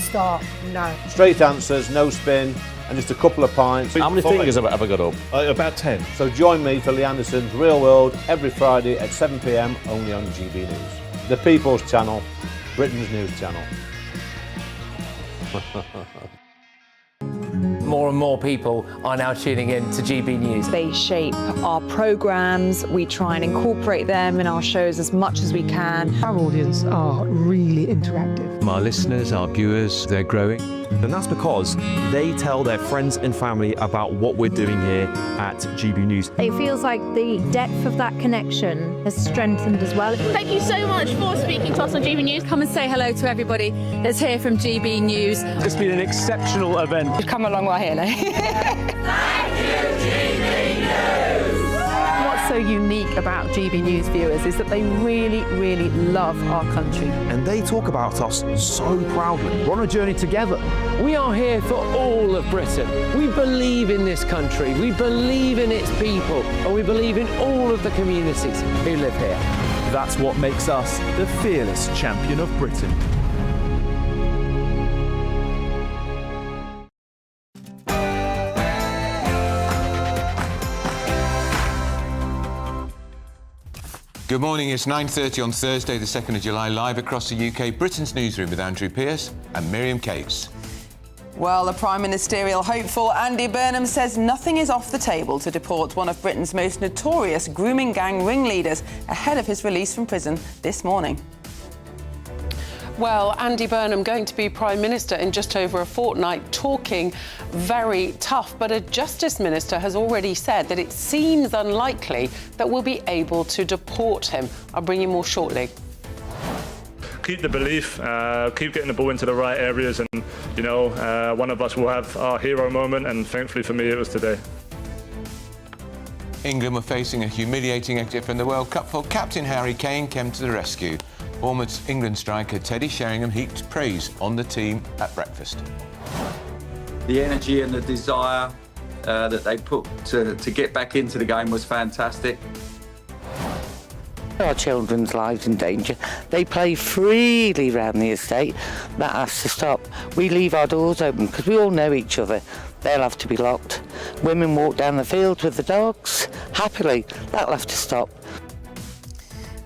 start now. Straight answers, no spin, and just a couple of pints. How many fingers have I got up? About 10. So join me for Lee Anderson's Real World every Friday at 7 p.m. only on GB News. The People's Channel, Britain's news channel. More and more people are now tuning in to GB News. They shape our programmes, we try and incorporate them in our shows as much as we can. Our audience are really interactive. Our listeners, our viewers, they're growing. And that's because they tell their friends and family about what we're doing here at GB News. It feels like the depth of that connection has strengthened as well. Thank you so much for speaking to us on GB News. Come and say hello to everybody that's here from GB News. It's been an exceptional event. We've come a long way here now. Thank you, GB News! What's so unique about GB News viewers is that they really, really love our country. And they talk about us so proudly. We're on a journey together. We are here for all of Britain. We believe in this country, we believe in its people, and we believe in all of the communities who live here. That's what makes us the fearless champion of Britain. Good morning, it's 9:30 on Thursday, the 2nd of July, live across the UK, Britain's Newsroom with Andrew Pearce and Miriam Cates. Well, the Prime Ministerial hopeful Andy Burnham says nothing is off the table to deport one of Britain's most notorious grooming gang ringleaders ahead of his release from prison this morning. Well, Andy Burnham going to be Prime Minister in just over a fortnight, talking very tough. But a Justice Minister has already said that it seems unlikely that we'll be able to deport him. I'll bring you more shortly. Keep the belief, keep getting the ball into the right areas, and, you know, one of us will have our hero moment, and thankfully for me it was today. England were facing a humiliating exit from the World Cup, for Captain Harry Kane came to the rescue. Former England striker Teddy Sheringham heaped praise on the team at breakfast. The energy and the desire that they put to get back into the game was fantastic. Our children's lives in danger. They play freely round the estate. That has to stop. We leave our doors open because we all know each other. They'll have to be locked. Women walk down the fields with the dogs happily. That'll have to stop.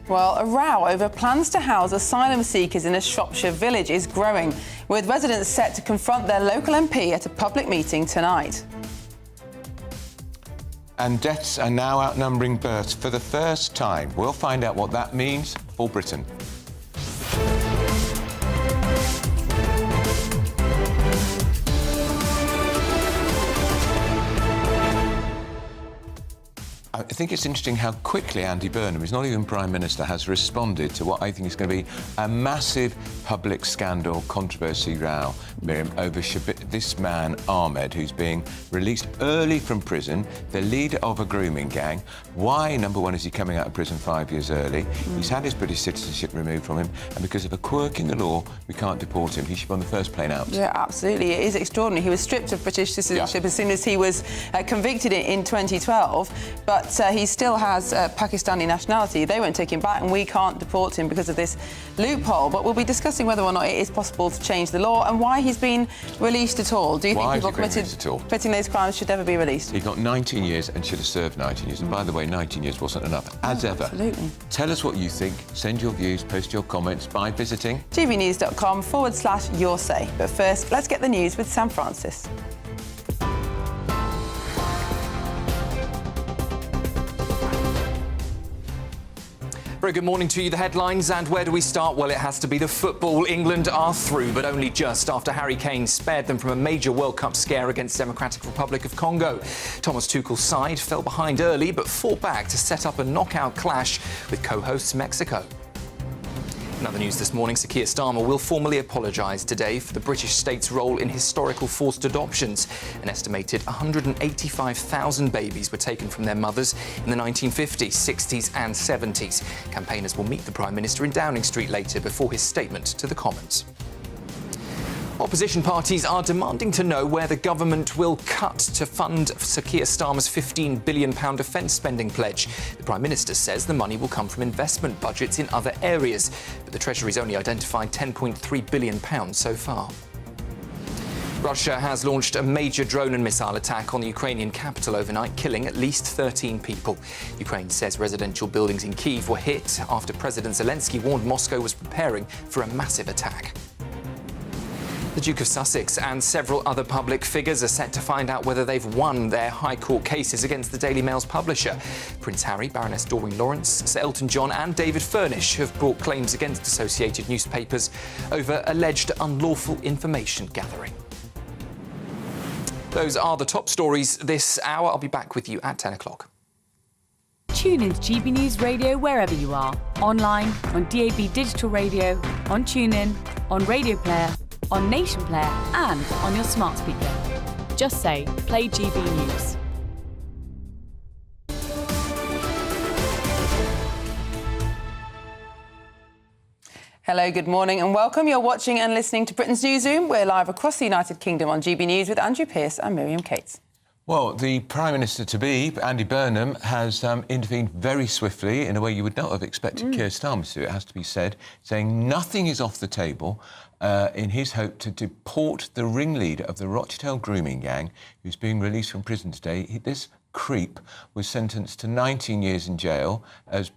Well, a row over plans to house asylum seekers in a Shropshire village is growing, with residents set to confront their local MP at a public meeting tonight. And deaths are now outnumbering births for the first time. We'll find out what that means for Britain. I think it's interesting how quickly Andy Burnham, who's not even Prime Minister, has responded to what I think is going to be a massive public scandal, controversy, row, Miriam, over this man, Ahmed, who's being released early from prison, the leader of a grooming gang. Why, number one, is he coming out of prison 5 years early? He's had his British citizenship removed from him, and because of a quirk in the law, we can't deport him. He should be on the first plane out. Yeah, absolutely. It is extraordinary. He was stripped of British citizenship as soon as he was convicted in 2012, but he still has Pakistani nationality. They won't take him back, and we can't deport him because of this loophole. But we'll be discussing whether or not it is possible to change the law and why he's been released at all. Do you think people committing those crimes should ever be released? He got 19 years and should have served 19 years. And by the way, 19 years wasn't enough, as ever. Absolutely. Tell us what you think. Send your views, post your comments by visiting gbnews.com/your say. But first, let's get the news with Sam Francis. Very good morning to you. The headlines, and where do we start? Well, it has to be the football. England are through, but only just after Harry Kane spared them from a major World Cup scare against Democratic Republic of Congo. Thomas Tuchel's side fell behind early, but fought back to set up a knockout clash with co-hosts Mexico. In other news this morning, Sir Keir Starmer will formally apologise today for the British state's role in historical forced adoptions. An estimated 185,000 babies were taken from their mothers in the 1950s, 60s and 70s. Campaigners will meet the Prime Minister in Downing Street later before his statement to the Commons. Opposition parties are demanding to know where the government will cut to fund Sir Keir Starmer's £15 billion defence spending pledge. The Prime Minister says the money will come from investment budgets in other areas, but the Treasury's only identified £10.3 billion so far. Russia has launched a major drone and missile attack on the Ukrainian capital overnight, killing at least 13 people. Ukraine says residential buildings in Kyiv were hit after President Zelensky warned Moscow was preparing for a massive attack. The Duke of Sussex and several other public figures are set to find out whether they've won their High Court cases against the Daily Mail's publisher. Prince Harry, Baroness Doreen Lawrence, Sir Elton John and David Furnish have brought claims against Associated Newspapers over alleged unlawful information gathering. Those are the top stories this hour. I'll be back with you at 10 o'clock. Tune into GB News Radio wherever you are. Online, on DAB digital radio, on TuneIn, on Radio Player, on Nation Player and on your smart speaker. Just say, play GB News. Hello, good morning and welcome. You're watching and listening to Britain's Newsroom. We're live across the United Kingdom on GB News with Andrew Pearce and Miriam Cates. Well, the Prime Minister-to-be, Andy Burnham, has intervened very swiftly in a way you would not have expected Keir Starmer to, it has to be said, saying nothing is off the table in his hope to deport the ringleader of the Rochdale grooming gang, who's being released from prison today. This creep was sentenced to 19 years in jail,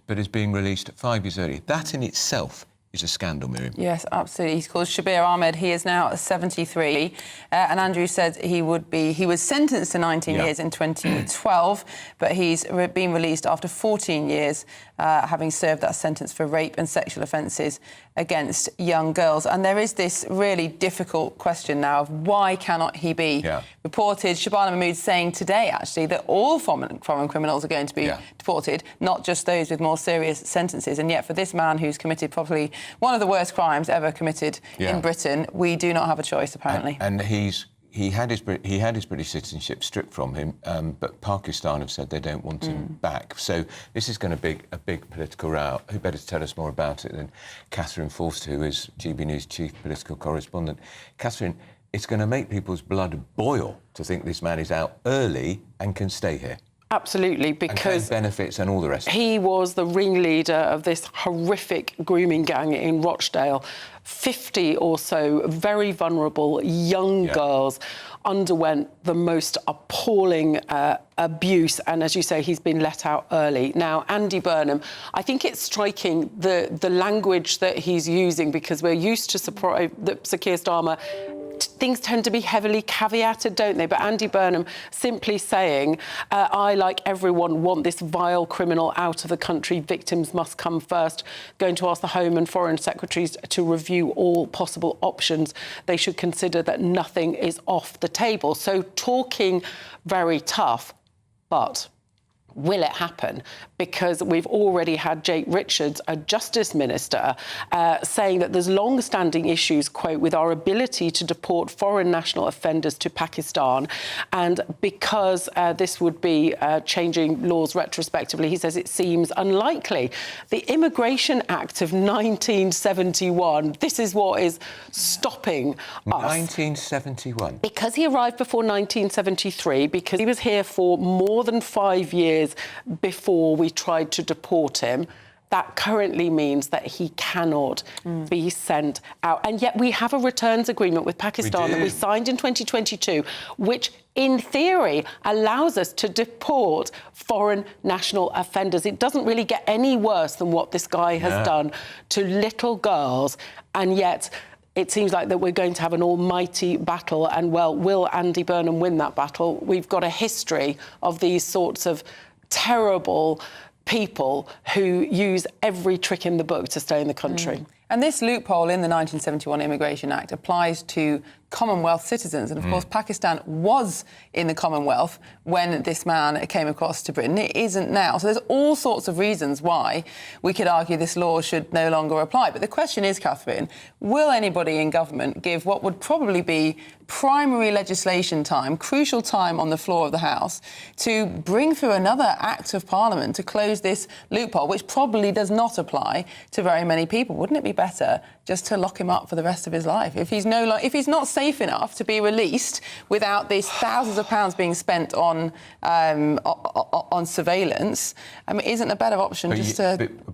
but is being released 5 years earlier. That in itself is a scandal, Miriam. Yes, absolutely. He's called Shabir Ahmed. He is now 73. And Andrew said he was sentenced to 19 years in 2012, but he's been released after 14 years, having served that sentence for rape and sexual offences against young girls. And there is this really difficult question now of why cannot he be reported. Shabana Mahmood saying today, actually, that all foreign criminals are going to be deported, not just those with more serious sentences. And yet for this man who's committed probably one of the worst crimes ever committed in Britain, we do not have a choice, apparently. And he had his British citizenship stripped from him, but Pakistan have said they don't want him back. So this is going to be a big political row. Who better to tell us more about it than Catherine Forster, who is GB News chief political correspondent. Catherine, it's going to make people's blood boil to think this man is out early and can stay here. Absolutely, because benefits and all the rest. He was the ringleader of this horrific grooming gang in Rochdale. 50 or so very vulnerable young girls underwent the most appalling abuse, and as you say, he's been let out early. Now, Andy Burnham, I think it's striking the language that he's using, because we're used to Sir Keir Starmer. Things tend to be heavily caveated, don't they? But Andy Burnham simply saying, I, like everyone, want this vile criminal out of the country. Victims must come first. Going to ask the Home and Foreign Secretaries to review all possible options. They should consider that nothing is off the table. So talking very tough, but will it happen? Because we've already had Jake Richards, a Justice Minister, saying that there's long-standing issues, quote, with our ability to deport foreign national offenders to Pakistan. And because this would be changing laws retrospectively, he says it seems unlikely. The Immigration Act of 1971, this is what is stopping us. 1971? Because he arrived before 1973, because he was here for more than 5 years before we tried to deport him. That currently means that he cannot be sent out. And yet we have a returns agreement with Pakistan that we signed in 2022, which in theory allows us to deport foreign national offenders. It doesn't really get any worse than what this guy has done to little girls. And yet it seems like that we're going to have an almighty battle. And, well, will Andy Burnham win that battle? We've got a history of these sorts of terrible people who use every trick in the book to stay in the country. And this loophole in the 1971 Immigration Act applies to Commonwealth citizens. And, of course, Pakistan was in the Commonwealth when this man came across to Britain. It isn't now. So there's all sorts of reasons why we could argue this law should no longer apply. But the question is, Catherine, will anybody in government give what would probably be primary legislation time, crucial time on the floor of the House, to bring through another Act of Parliament to close this loophole, which probably does not apply to very many people? Wouldn't it be better just to lock him up for the rest of his life? If he's not safe enough to be released without these thousands of pounds being spent on surveillance, I mean, isn't a better option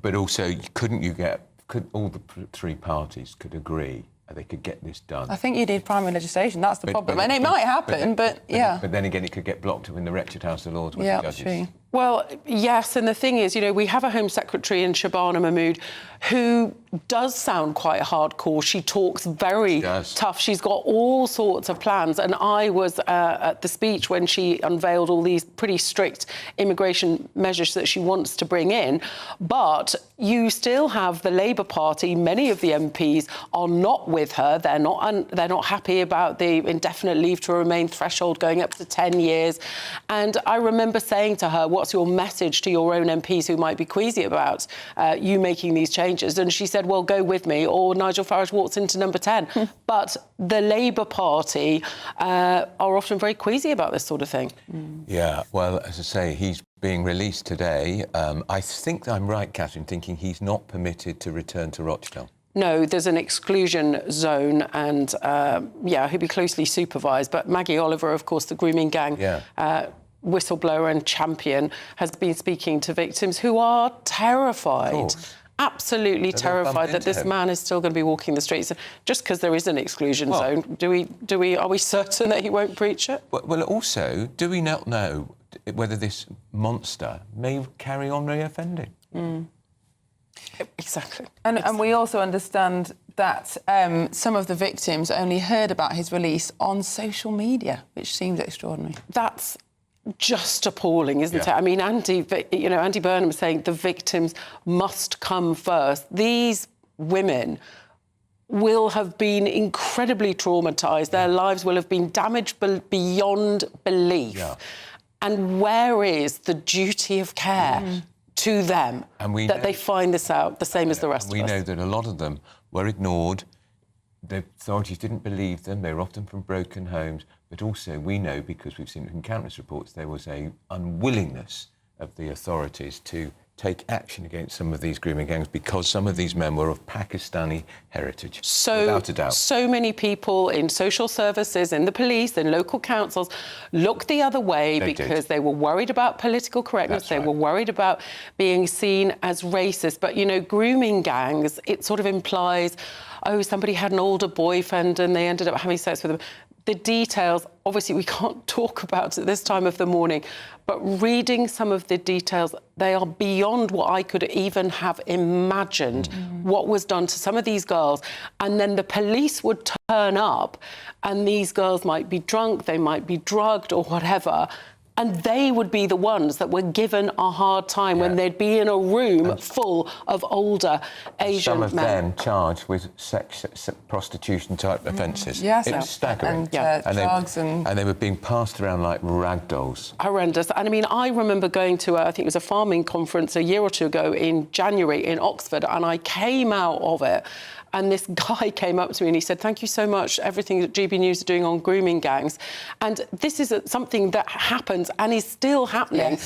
But also, could all the three parties could agree they could get this done. I think you need primary legislation. That's the problem. And it might happen, but yeah. But then again, it could get blocked in the wretched House of Lords with Yeah, the judges. true. Well, yes, and the thing is, we have a Home Secretary in Shabana Mahmood who does sound quite hardcore. She talks very tough. She's got all sorts of plans. And I was at the speech when she unveiled all these pretty strict immigration measures that she wants to bring in. But you still have the Labour Party. Many of the MPs are not with her. They're not happy about the indefinite leave to remain threshold going up to 10 years. And I remember saying to her, what's your message to your own MPs who might be queasy about you making these changes? And she said, well, go with me, or Nigel Farage walks into number 10. But the Labour Party are often very queasy about this sort of thing. Yeah, well, as I say, he's being released today. I think I'm right, Catherine, thinking he's not permitted to return to Rochdale. No, there's an exclusion zone and, he'll be closely supervised. But Maggie Oliver, of course, the grooming gang whistleblower and champion, has been speaking to victims who are terrified. Absolutely terrified that this man is still going to be walking the streets. Just because there is an exclusion zone, are we certain that he won't breach it? Well, also, do we not know whether this monster may carry on reoffending? Exactly. And we also understand that some of the victims only heard about his release on social media, which seems extraordinary. That's just appalling, isn't it? I mean, Andy Burnham is saying the victims must come first. These women will have been incredibly traumatised. Their lives will have been damaged beyond belief. And where is the duty of care to them that they find this out the same as the rest of us? We know that a lot of them were ignored. The authorities didn't believe them. They were often from broken homes. But also we know, because we've seen from countless reports, there was a unwillingness of the authorities to take action against some of these grooming gangs because some of these men were of Pakistani heritage, without a doubt. So many people in social services, in the police, in local councils looked the other way because they were worried about political correctness. They were worried about being seen as racist. But, grooming gangs, it sort of implies, somebody had an older boyfriend and they ended up having sex with him. The details, obviously, we can't talk about at this time of the morning, but reading some of the details, they are beyond what I could even have imagined what was done to some of these girls. And then the police would turn up and these girls might be drunk, they might be drugged or whatever, and they would be the ones that were given a hard time when they'd be in a room full of older Asian men. Some of them charged with prostitution type offences. Yes, it was staggering. And drugs and they were being passed around like rag dolls. Horrendous. And I mean, I remember going to I think it was a farming conference a year or two ago in January in Oxford, and I came out of it. And this guy came up to me and he said, thank you so much, everything that GB News are doing on grooming gangs. And this is something that happens and is still happening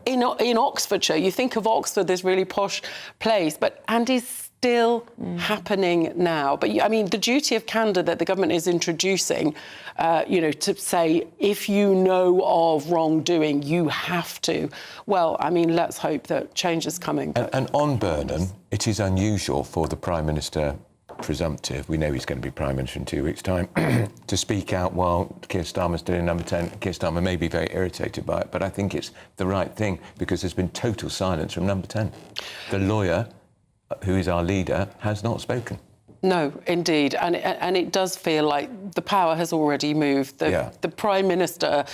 in Oxfordshire. You think of Oxford, this really posh place, and is still happening now. But, I mean, the duty of candour that the government is introducing, to say, if you know of wrongdoing, you have to. Well, I mean, let's hope that change is coming. And on Burnham, it is unusual for the Prime Minister presumptive, we know he's going to be Prime Minister in 2 weeks' time, to speak out while Keir Starmer's still in number 10. Keir Starmer may be very irritated by it, but I think it's the right thing because there's been total silence from number 10. The lawyer, who is our leader, has not spoken. No, indeed. And it does feel like the power has already moved. The Prime Minister,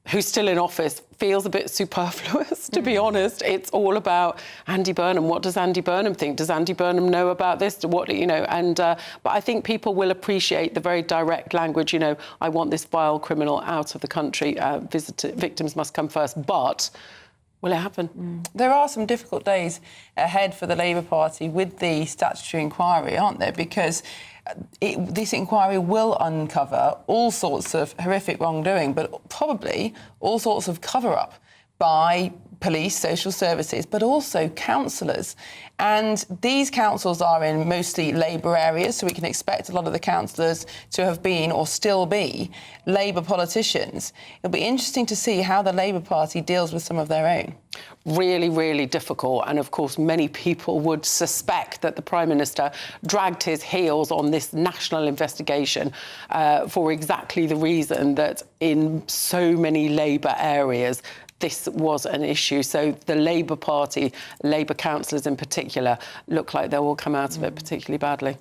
who's still in office, feels a bit superfluous, to be honest. It's all about Andy Burnham. What does Andy Burnham think? Does Andy Burnham know about this? But I think people will appreciate the very direct language, I want this vile criminal out of the country. Victims must come first. But will it happen? There are some difficult days ahead for the Labour Party with the statutory inquiry, aren't there? Because this inquiry will uncover all sorts of horrific wrongdoing, but probably all sorts of cover-up by police, social services, but also councillors. And these councils are in mostly Labour areas, so we can expect a lot of the councillors to have been or still be Labour politicians. It'll be interesting to see how the Labour Party deals with some of their own. Really, really difficult. And of course, many people would suspect that the Prime Minister dragged his heels on this national investigation for exactly the reason that in so many Labour areas, this was an issue. So the Labour Party, Labour councillors in particular, look like they will come out of it particularly badly.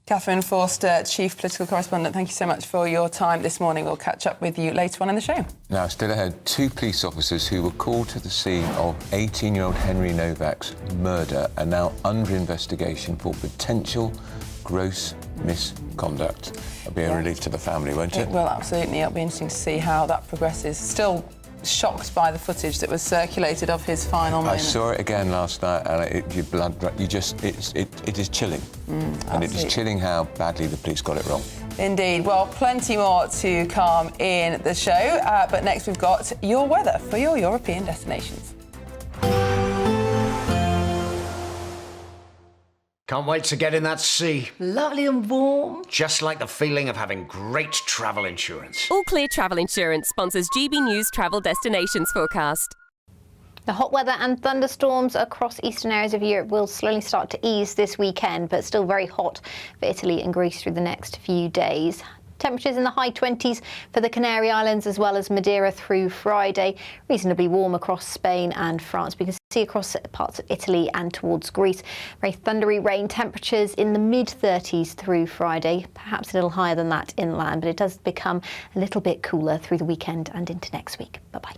Catherine Forster, Chief Political Correspondent, thank you so much for your time this morning. We'll catch up with you later on in the show. Now, still ahead, 2 police officers who were called to the scene of 18-year-old Henry Novak's murder are now under investigation for potential gross misconduct. It'll be a relief to the family, won't it? It will, absolutely. It'll be interesting to see how that progresses. Still shocked by the footage that was circulated of his final moments. I saw it again last night, and it is chilling. And it is chilling how badly the police got it wrong. Indeed. Well, plenty more to come in the show. But next we've got your weather for your European destinations. Can't wait to get in that sea. Lovely and warm. Just like the feeling of having great travel insurance. All Clear Travel Insurance sponsors GB News Travel Destinations Forecast. The hot weather and thunderstorms across eastern areas of Europe will slowly start to ease this weekend, but still very hot for Italy and Greece through the next few days. Temperatures in the high 20s for the Canary Islands as well as Madeira through Friday. Reasonably warm across Spain and France. We can see across parts of Italy and towards Greece. Very thundery rain temperatures in the mid-30s through Friday. Perhaps a little higher than that inland, but it does become a little bit cooler through the weekend and into next week. Bye-bye.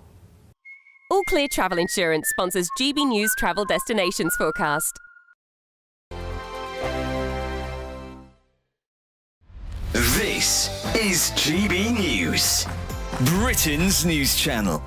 All Clear Travel Insurance sponsors GB News Travel Destinations Forecast. This is GB News, Britain's news channel.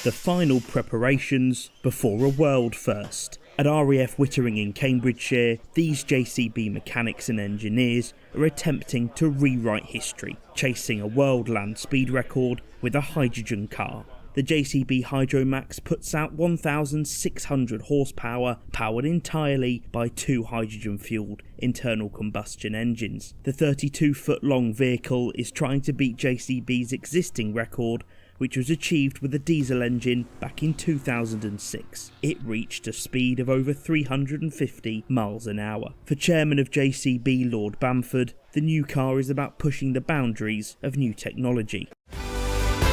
The final preparations before a world first. At RAF Wittering in Cambridgeshire, these JCB mechanics and engineers are attempting to rewrite history, chasing a world land speed record with a hydrogen car. The JCB Hydromax puts out 1,600 horsepower, powered entirely by 2 hydrogen-fuelled internal combustion engines. The 32-foot-long vehicle is trying to beat JCB's existing record, which was achieved with a diesel engine back in 2006. It reached a speed of over 350 miles an hour. For chairman of JCB Lord Bamford, the new car is about pushing the boundaries of new technology.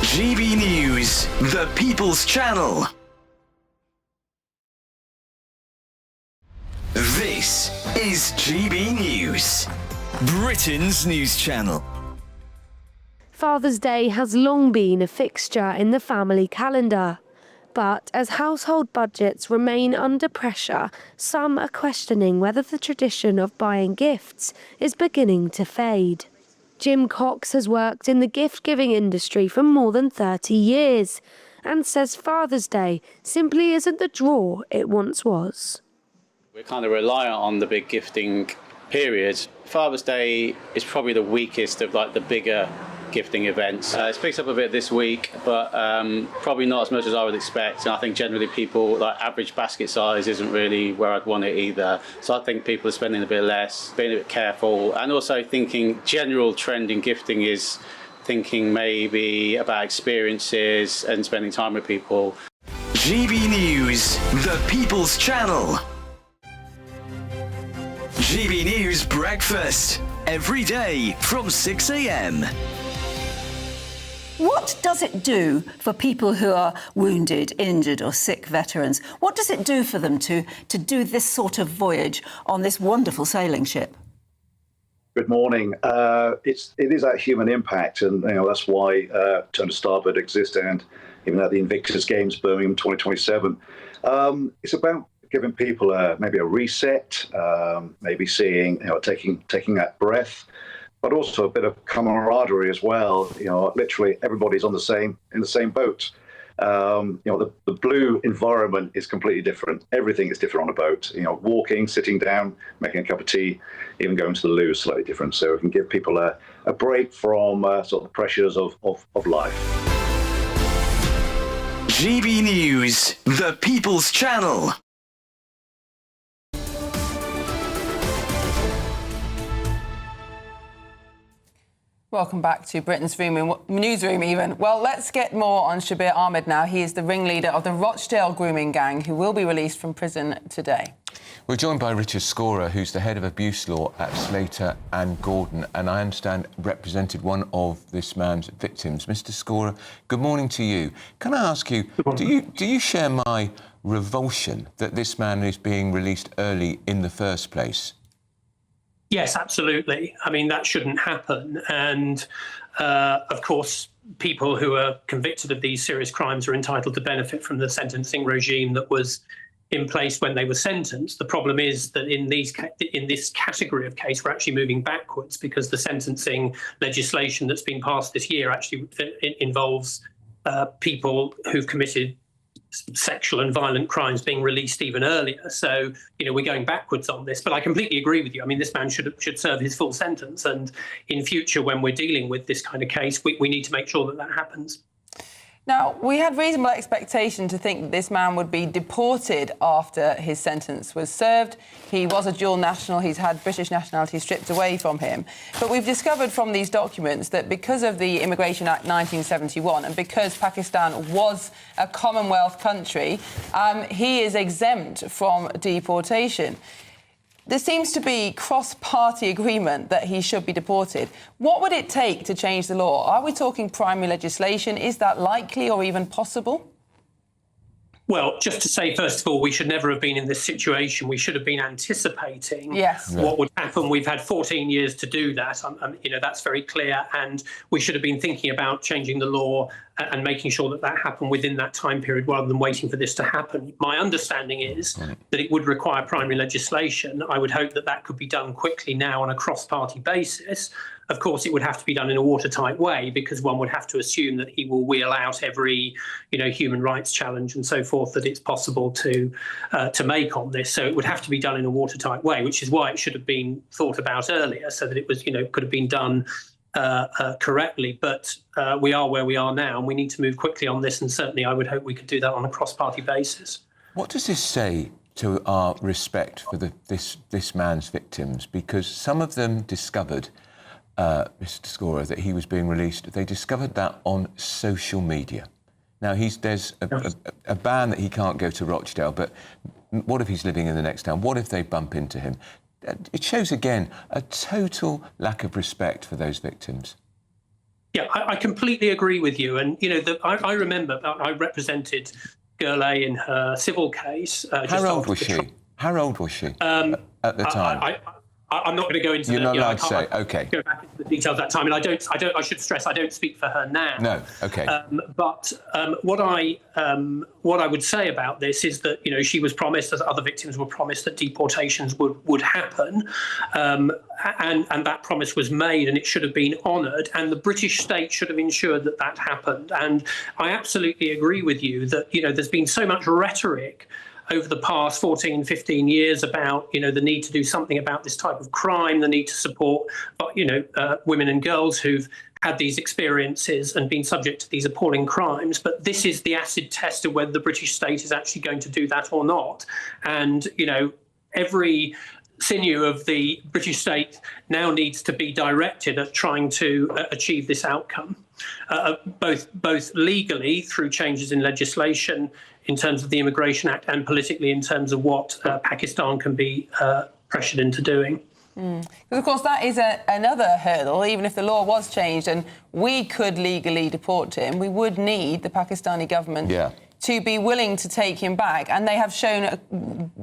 GB News, the People's Channel. This is GB News, Britain's news channel. Father's Day has long been a fixture in the family calendar. But as household budgets remain under pressure, some are questioning whether the tradition of buying gifts is beginning to fade. Jim Cox has worked in the gift-giving industry for more than 30 years and says Father's Day simply isn't the draw it once was. We're kind of reliant on the big gifting period. Father's Day is probably the weakest of like the bigger gifting events. It's picked up a bit this week, but probably not as much as I would expect. And I think generally people, like average basket size isn't really where I'd want it either. So I think people are spending a bit less, being a bit careful, and also thinking general trend in gifting is thinking maybe about experiences and spending time with people. GB News, the People's Channel. GB News Breakfast, every day from 6 a.m. What does it do for people who are wounded, injured or sick veterans? What does it do for them to do this sort of voyage on this wonderful sailing ship? Good morning. It is that human impact, and that's why Turn to Starboard exists, and even at the Invictus Games Birmingham 2027. It's about giving people maybe a reset, maybe seeing, taking that breath, but also a bit of camaraderie as well. Literally everybody's in the same boat. The blue environment is completely different. Everything is different on a boat. Walking, sitting down, making a cup of tea, even going to the loo is slightly different. So it can give people a break from sort of the pressures of life. GB News, the People's Channel. Welcome back to Britain's Newsroom even. Well, let's get more on Shabir Ahmed now. He is the ringleader of the Rochdale grooming gang who will be released from prison today. We're joined by Richard Scorer, who's the head of abuse law at Slater and Gordon, and I understand represented one of this man's victims. Mr. Scorer, good morning to you. Can I ask you, do you share my revulsion that this man is being released early in the first place? Yes, absolutely. I mean, that shouldn't happen. And, of course, people who are convicted of these serious crimes are entitled to benefit from the sentencing regime that was in place when they were sentenced. The problem is that in this category of case, we're actually moving backwards because the sentencing legislation that's been passed this year actually involves people who've committed sexual and violent crimes being released even earlier. So, we're going backwards on this. But I completely agree with you. I mean, this man should serve his full sentence. And in future, when we're dealing with this kind of case, we need to make sure that that happens. Now, we had reasonable expectation to think that this man would be deported after his sentence was served. He was a dual national. He's had British nationality stripped away from him. But we've discovered from these documents that because of the Immigration Act 1971 and because Pakistan was a Commonwealth country, he is exempt from deportation. There seems to be cross-party agreement that he should be deported. What would it take to change the law? Are we talking primary legislation? Is that likely or even possible? Well, just to say, first of all, we should never have been in this situation. We should have been anticipating Yes. what would happen. We've had 14 years to do that. That's very clear. And we should have been thinking about changing the law and making sure that that happened within that time period rather than waiting for this to happen. My understanding is that it would require primary legislation. I would hope that that could be done quickly now on a cross-party basis. Of course, it would have to be done in a watertight way because one would have to assume that he will wheel out every, human rights challenge and so forth that it's possible to make on this. So it would have to be done in a watertight way, which is why it should have been thought about earlier so that it was, could have been done correctly. But we are where we are now and we need to move quickly on this. And certainly I would hope we could do that on a cross-party basis. What does this say to our respect for this man's victims? Because some of them discovered, Mr. Scorer, that he was being released. They discovered that on social media. Now, there's a ban that he can't go to Rochdale, but what if he's living in the next town? What if they bump into him? It shows, again, a total lack of respect for those victims. Yeah, I completely agree with you. And, I remember I represented Girl A in her civil case. How old was she? How old was she at the time? I'm not going to go into. You're not allowed to say. Okay. Go back into the details at that time, and I should stress I don't speak for her now. No. Okay. But what I would say about this is that she was promised, as other victims were promised, that deportations would happen, and that promise was made, and it should have been honoured, and the British state should have ensured that that happened. And I absolutely agree with you that there's been so much rhetoric over the past 14, 15 years about, the need to do something about this type of crime, the need to support, women and girls who've had these experiences and been subject to these appalling crimes. But this is the acid test of whether the British state is actually going to do that or not. And, every sinew of the British state now needs to be directed at trying to achieve this outcome, both legally through changes in legislation in terms of the Immigration Act and politically in terms of what Pakistan can be pressured into doing. Because, of course, that is another hurdle. Even if the law was changed and we could legally deport him, we would need the Pakistani government to be willing to take him back. And they have shown a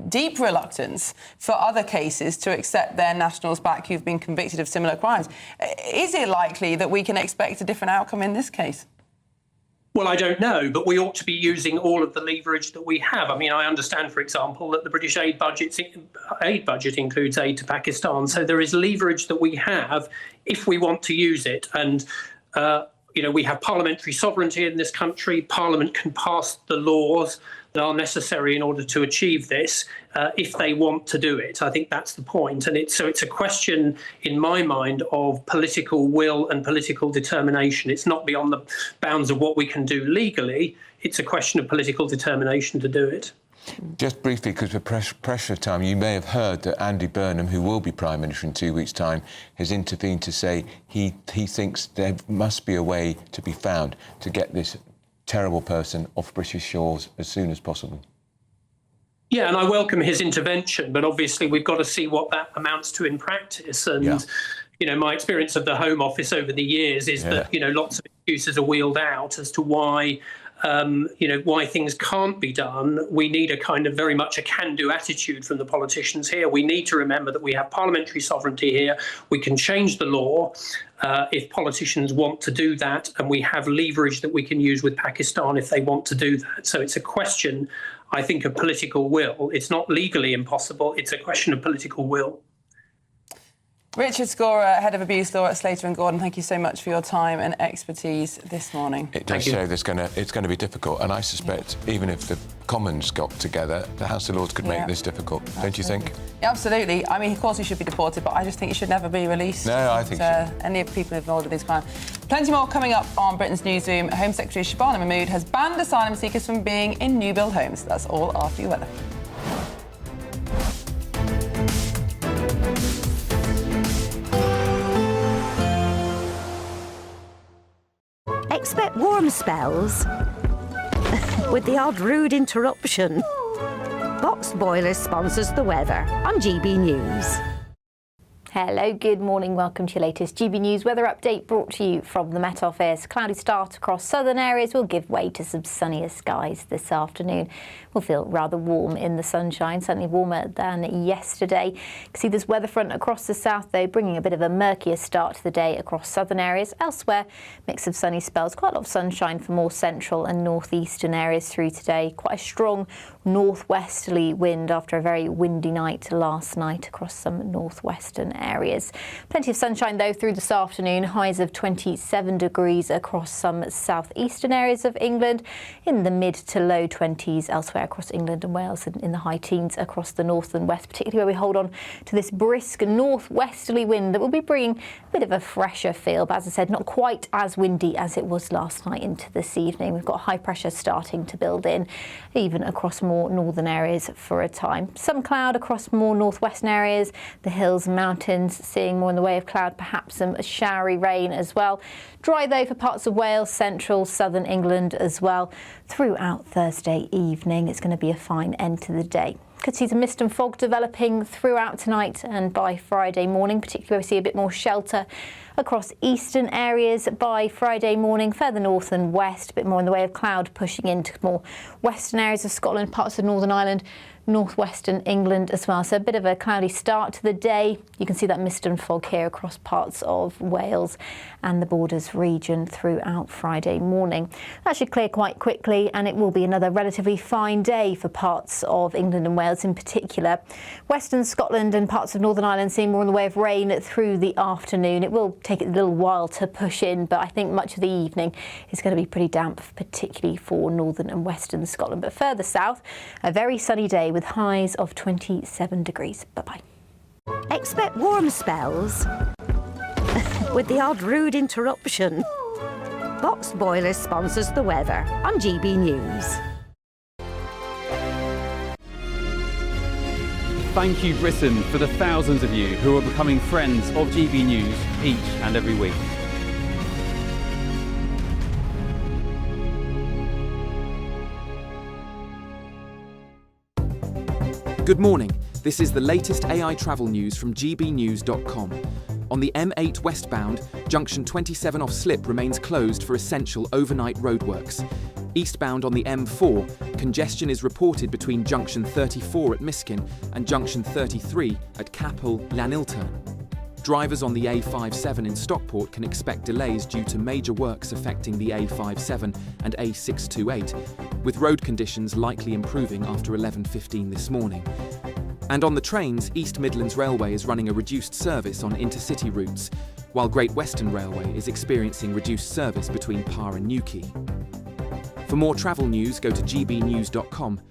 deep reluctance for other cases to accept their nationals back who've been convicted of similar crimes. Is it likely that we can expect a different outcome in this case? Well, I don't know, but we ought to be using all of the leverage that we have. I mean, I understand, for example, that the British aid budget includes aid to Pakistan. So there is leverage that we have if we want to use it. And, we have parliamentary sovereignty in this country. Parliament can pass the laws that are necessary in order to achieve this if they want to do it. I think that's the point. And it's a question, in my mind, of political will and political determination. It's not beyond the bounds of what we can do legally. It's a question of political determination to do it. Just briefly, because we're pressure time, you may have heard that Andy Burnham, who will be Prime Minister in 2 weeks' time, has intervened to say he thinks there must be a way to be found to get this terrible person off British shores as soon as possible. Yeah, and I welcome his intervention, but obviously we've got to see what that amounts to in practice. And, my experience of the Home Office over the years is that, lots of excuses are wheeled out as to why why things can't be done. We need a kind of very much a can-do attitude from the politicians here. We need to remember that we have parliamentary sovereignty here. We can change the law if politicians want to do that, and we have leverage that we can use with Pakistan if they want to do that. So it's a question, I think, of political will. It's not legally impossible. It's a question of political will. Richard Scorer, Head of Abuse Law at Slater & Gordon, thank you so much for your time and expertise this morning. It does show it's going to be difficult, and I suspect even if the Commons got together, the House of Lords could make this difficult, don't you think? Yeah, absolutely. I mean, of course he should be deported, but I just think he should never be released. No, I think so. Any of the people involved in these crimes. Plenty more coming up on Britain's Newsroom. Home Secretary Shabana Mahmood has banned asylum seekers from being in new build homes. That's all after your weather. Expect warm spells with the odd rude interruption. Boxed Boilers sponsors the weather on GB News. Hello, good morning. Welcome to your latest GB News weather update brought to you from the Met Office. Cloudy start across southern areas will give way to some sunnier skies this afternoon. We'll feel rather warm in the sunshine, certainly warmer than yesterday. You can see this weather front across the south, though, bringing a bit of a murkier start to the day across southern areas. Elsewhere, mix of sunny spells, quite a lot of sunshine for more central and northeastern areas through today. Quite a strong northwesterly wind after a very windy night last night across some northwestern areas. Plenty of sunshine, though, through this afternoon. Highs of 27 degrees across some southeastern areas of England, in the mid to low 20s elsewhere across England and Wales, and in the high teens across the north and west, particularly where we hold on to this brisk northwesterly wind that will be bringing a bit of a fresher feel, but as I said, not quite as windy as it was last night into this evening. We've got high pressure starting to build in, even across more northern areas for a time. Some cloud across more northwestern areas, the hills and mountains seeing more in the way of cloud, perhaps some showery rain as well. Dry, though, for parts of Wales, central, southern England as well. Throughout Thursday evening, it's going to be a fine end to the day. Could see some mist and fog developing throughout tonight and by Friday morning, particularly we see a bit more shelter across eastern areas by Friday morning, further north and west, a bit more in the way of cloud pushing into more western areas of Scotland, parts of Northern Ireland, northwestern England as well. So a bit of a cloudy start to the day. You can see that mist and fog here across parts of Wales and the Borders region throughout Friday morning. That should clear quite quickly, and it will be another relatively fine day for parts of England and Wales in particular. Western Scotland and parts of Northern Ireland seeing more in the way of rain through the afternoon. It will take it a little while to push in, but I think much of the evening is going to be pretty damp, particularly for northern and western Scotland. But further south, a very sunny day with highs of 27 degrees. Bye-bye. Expect warm spells with the odd rude interruption. Boxed Boilers sponsors the weather on GB News. Thank you, Britain, for the thousands of you who are becoming friends of GB News each and every week. Good morning. This is the latest AI travel news from gbnews.com. On the M8 westbound, junction 27 off Slip remains closed for essential overnight roadworks. Eastbound on the M4, congestion is reported between junction 34 at Miskin and junction 33 at Capel Llanilturn. Drivers on the A57 in Stockport can expect delays due to major works affecting the A57 and A628, with road conditions likely improving after 11:15 this morning. And on the trains, East Midlands Railway is running a reduced service on intercity routes, while Great Western Railway is experiencing reduced service between Par and Newquay. For more travel news, go to gbnews.com.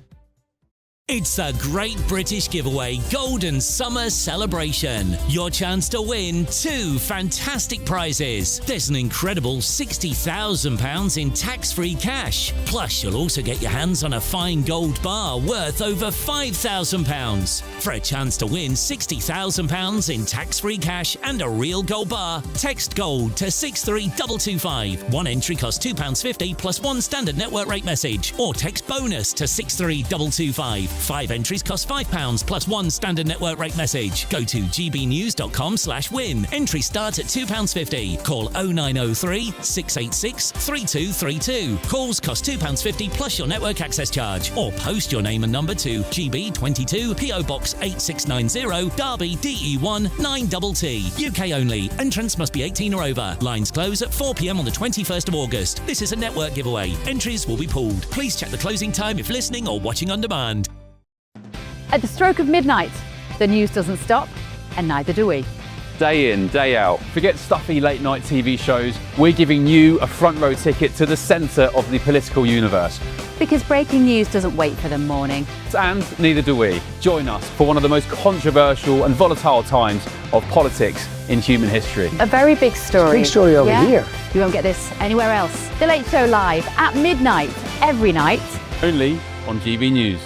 It's the Great British Giveaway Golden Summer Celebration. Your chance to win 2 fantastic prizes. There's an incredible £60,000 in tax-free cash. Plus, you'll also get your hands on a fine gold bar worth over £5,000. For a chance to win £60,000 in tax-free cash and a real gold bar, text GOLD to 63225. One entry costs £2.50 plus one standard network rate message. Or text BONUS to 63225. 5 entries cost £5 plus one standard network rate message. Go to gbnews.com/win. Entry starts at £2.50. Call 0903 686 3232. Calls cost £2.50 plus your network access charge. Or post your name and number to GB22 PO Box 8690 Derby DE1 9TT. UK only. Entrance must be 18 or over. Lines close at 4 p.m. on the 21st of August. This is a network giveaway. Entries will be pulled. Please check the closing time if listening or watching on demand. At the stroke of midnight, the news doesn't stop, and neither do we. Day in, day out. Forget stuffy late night TV shows. We're giving you a front row ticket to the centre of the political universe. Because breaking news doesn't wait for the morning. And neither do we. Join us for one of the most controversial and volatile times of politics in human history. A very big story. Big story over here. You won't get this anywhere else. The Late Show live at midnight, every night. Only on GB News.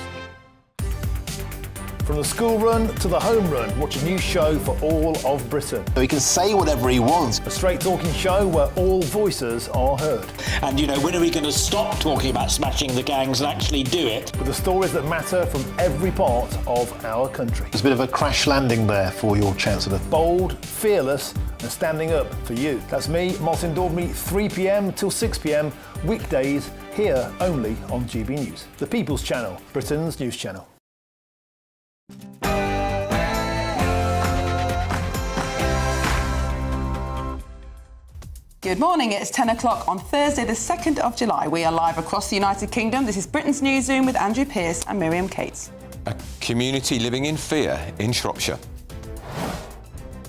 From the school run to the home run, watch a new show for all of Britain. He can say whatever he wants. A straight talking show where all voices are heard. And, you know, when are we going to stop talking about smashing the gangs and actually do it? With the stories that matter from every part of our country. There's a bit of a crash landing there for your Chancellor. Bold, fearless and standing up for you. That's me, Martin Daubney, 3 p.m. till 6 p.m, weekdays, here only on GB News. The People's Channel, Britain's news channel. Good morning, it's 10 o'clock on Thursday the 2nd of July. We are live across the United Kingdom. This is Britain's Newsroom with Andrew Pearce and Miriam Cates. A community living in fear in Shropshire.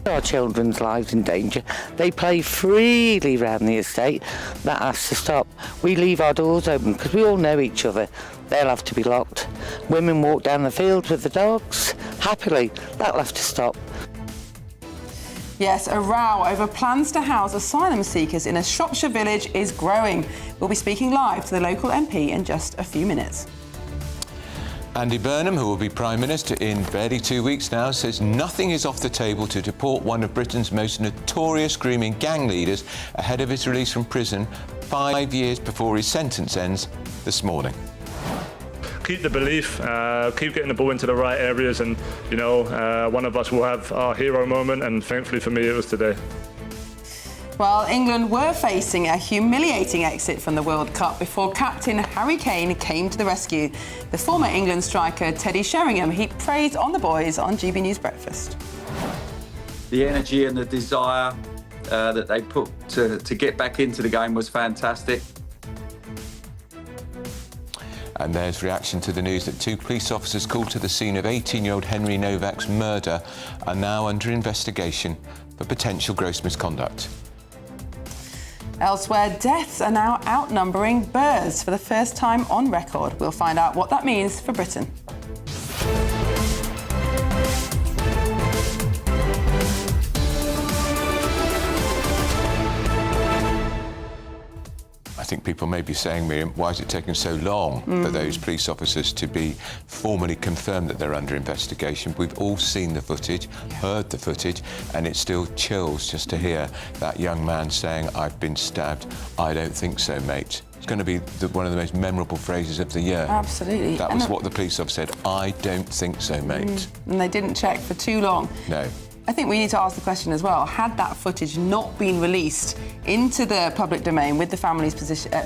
Our children's lives in danger. They play freely round the estate. That has to stop. We leave our doors open because we all know each other. They'll have to be locked. Women walk down the fields with the dogs happily. That'll have to stop. Yes, a row over plans to house asylum seekers in a Shropshire village is growing. We'll be speaking live to the local MP in just a few minutes. Andy Burnham, who will be Prime Minister in barely 2 weeks now, says nothing is off the table to deport one of Britain's most notorious grooming gang leaders ahead of his release from prison 5 years before his sentence ends this morning. Keep the belief, keep getting the ball into the right areas, and, you know, one of us will have our hero moment, and thankfully for me it was today. Well, England were facing a humiliating exit from the World Cup before captain Harry Kane came to the rescue. The former England striker Teddy Sheringham heaped praise on the boys on GB News Breakfast. The energy and the desire that they put to get back into the game was fantastic. And there's reaction to the news that 2 police officers called to the scene of 18-year-old Henry Novak's murder are now under investigation for potential gross misconduct. Elsewhere, deaths are now outnumbering births for the first time on record. We'll find out what that means for Britain. I think people may be saying, Miriam, why is it taking so long for those police officers to be formally confirmed that they're under investigation? We've all seen the footage, heard the footage, and it still chills just to hear that young man saying, I've been stabbed. I don't think so, mate. It's going to be one of the most memorable phrases of the year. Absolutely. That was what the police officer said, I don't think so, mate. And they didn't check for too long. No. I think we need to ask the question as well, had that footage not been released into the public domain with the family's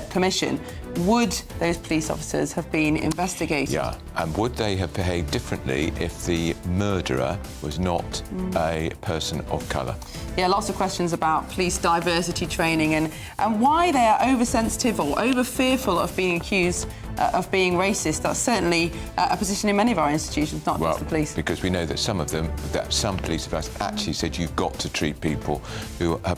permission, would those police officers have been investigated? Yeah, and would they have behaved differently if the murderer was not a person of colour? Yeah, lots of questions about police diversity training and why they are oversensitive or over-fearful of being accused of being racist. That's certainly a position in many of our institutions, not just the police. Because we know that some police have actually said you've got to treat people who are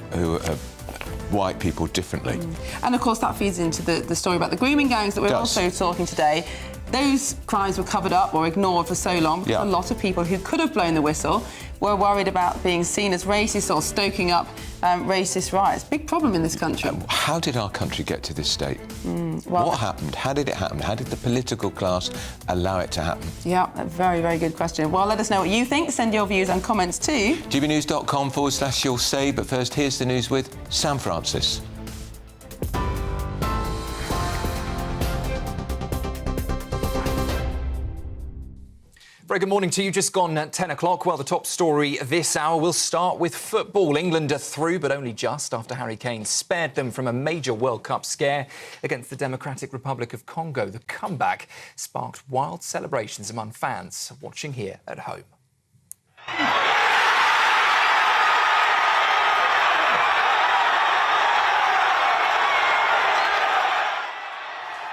white people differently. And of course that feeds into the story about the grooming gangs that we're also talking today. Those crimes were covered up or ignored for so long because a lot of people who could have blown the whistle were worried about being seen as racist or stoking up racist riots. Big problem in this country. How did our country get to this state? What happened? How did it happen? How did the political class allow it to happen? Yeah, a very, very good question. Well, let us know what you think. Send your views and comments to gbnews.com/you'll say. But first, here's the news with Sam Francis. Very good morning to you. Just gone at 10 o'clock. Well, the top story this hour will start with football. England are through, but only just after Harry Kane spared them from a major World Cup scare against the Democratic Republic of Congo. The comeback sparked wild celebrations among fans watching here at home.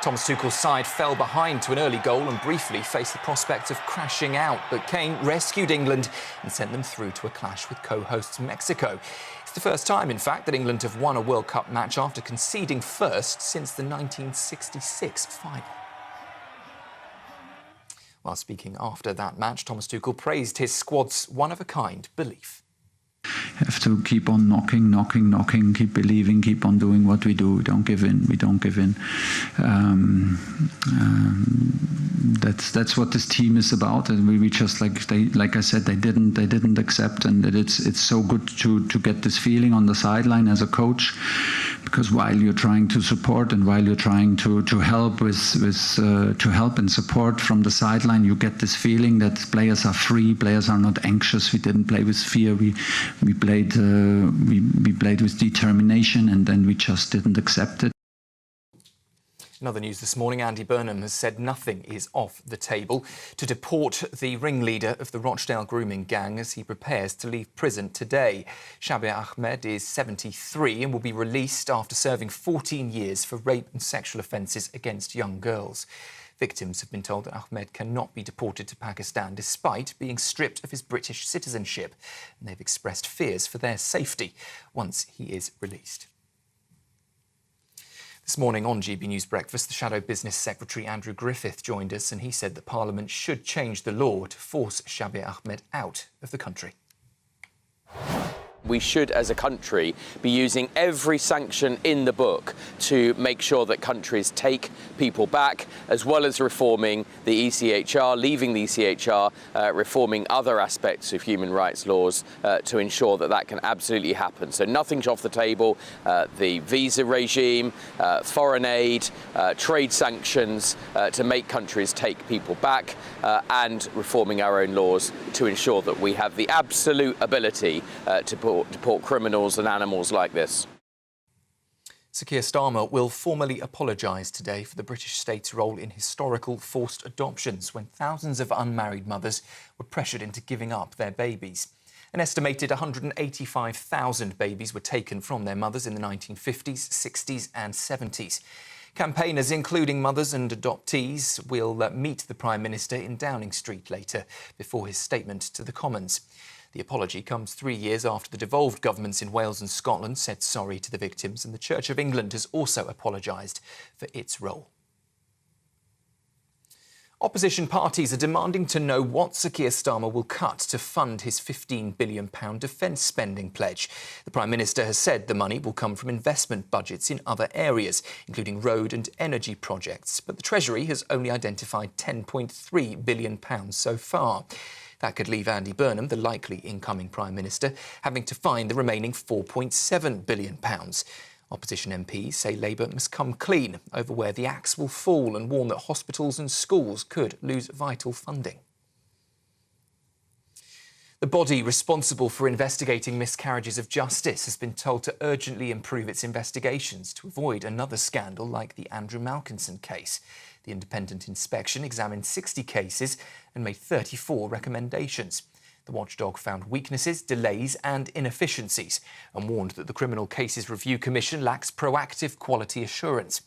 Thomas Tuchel's side fell behind to an early goal and briefly faced the prospect of crashing out, but Kane rescued England and sent them through to a clash with co-hosts Mexico. It's the first time, in fact, that England have won a World Cup match after conceding first since the 1966 final. While speaking after that match, Thomas Tuchel praised his squad's one-of-a-kind belief. Have to keep on knocking, keep believing, keep on doing what we do. We don't give in. That's what this team is about, and we just like I said, they didn't accept, and that it's so good to get this feeling on the sideline as a coach, because while you're trying to support and while you're trying to help to help and support from the sideline, you get this feeling that players are free, players are not anxious. We didn't play with fear. We played with determination, and then we just didn't accept it. In other news this morning, Andy Burnham has said nothing is off the table to deport the ringleader of the Rochdale grooming gang as he prepares to leave prison today. Shabir Ahmed is 73 and will be released after serving 14 years for rape and sexual offences against young girls. Victims have been told that Ahmed cannot be deported to Pakistan despite being stripped of his British citizenship, and they've expressed fears for their safety once he is released. This morning on GB News Breakfast, the Shadow Business Secretary Andrew Griffith joined us, and he said that Parliament should change the law to force Shabir Ahmed out of the country. We should, as a country, be using every sanction in the book to make sure that countries take people back, as well as reforming the ECHR, leaving the ECHR, reforming other aspects of human rights laws to ensure that that can absolutely happen. So nothing's off the table. The visa regime, foreign aid, trade sanctions to make countries take people back, and reforming our own laws to ensure that we have the absolute ability to deport criminals and animals like this. Sir Keir Starmer will formally apologise today for the British state's role in historical forced adoptions when thousands of unmarried mothers were pressured into giving up their babies. An estimated 185,000 babies were taken from their mothers in the 1950s, 60s and 70s. Campaigners, including mothers and adoptees, will meet the Prime Minister in Downing Street later before his statement to the Commons. The apology comes 3 years after the devolved governments in Wales and Scotland said sorry to the victims, and the Church of England has also apologised for its role. Opposition parties are demanding to know what Sir Keir Starmer will cut to fund his £15 billion defence spending pledge. The Prime Minister has said the money will come from investment budgets in other areas, including road and energy projects. But the Treasury has only identified £10.3 billion so far. That could leave Andy Burnham, the likely incoming Prime Minister, having to find the remaining £4.7 billion. Opposition MPs say Labour must come clean over where the axe will fall and warn that hospitals and schools could lose vital funding. The body responsible for investigating miscarriages of justice has been told to urgently improve its investigations to avoid another scandal like the Andrew Malkinson case. The independent inspection examined 60 cases and made 34 recommendations. The watchdog found weaknesses, delays and inefficiencies and warned that the Criminal Cases Review Commission lacks proactive quality assurance.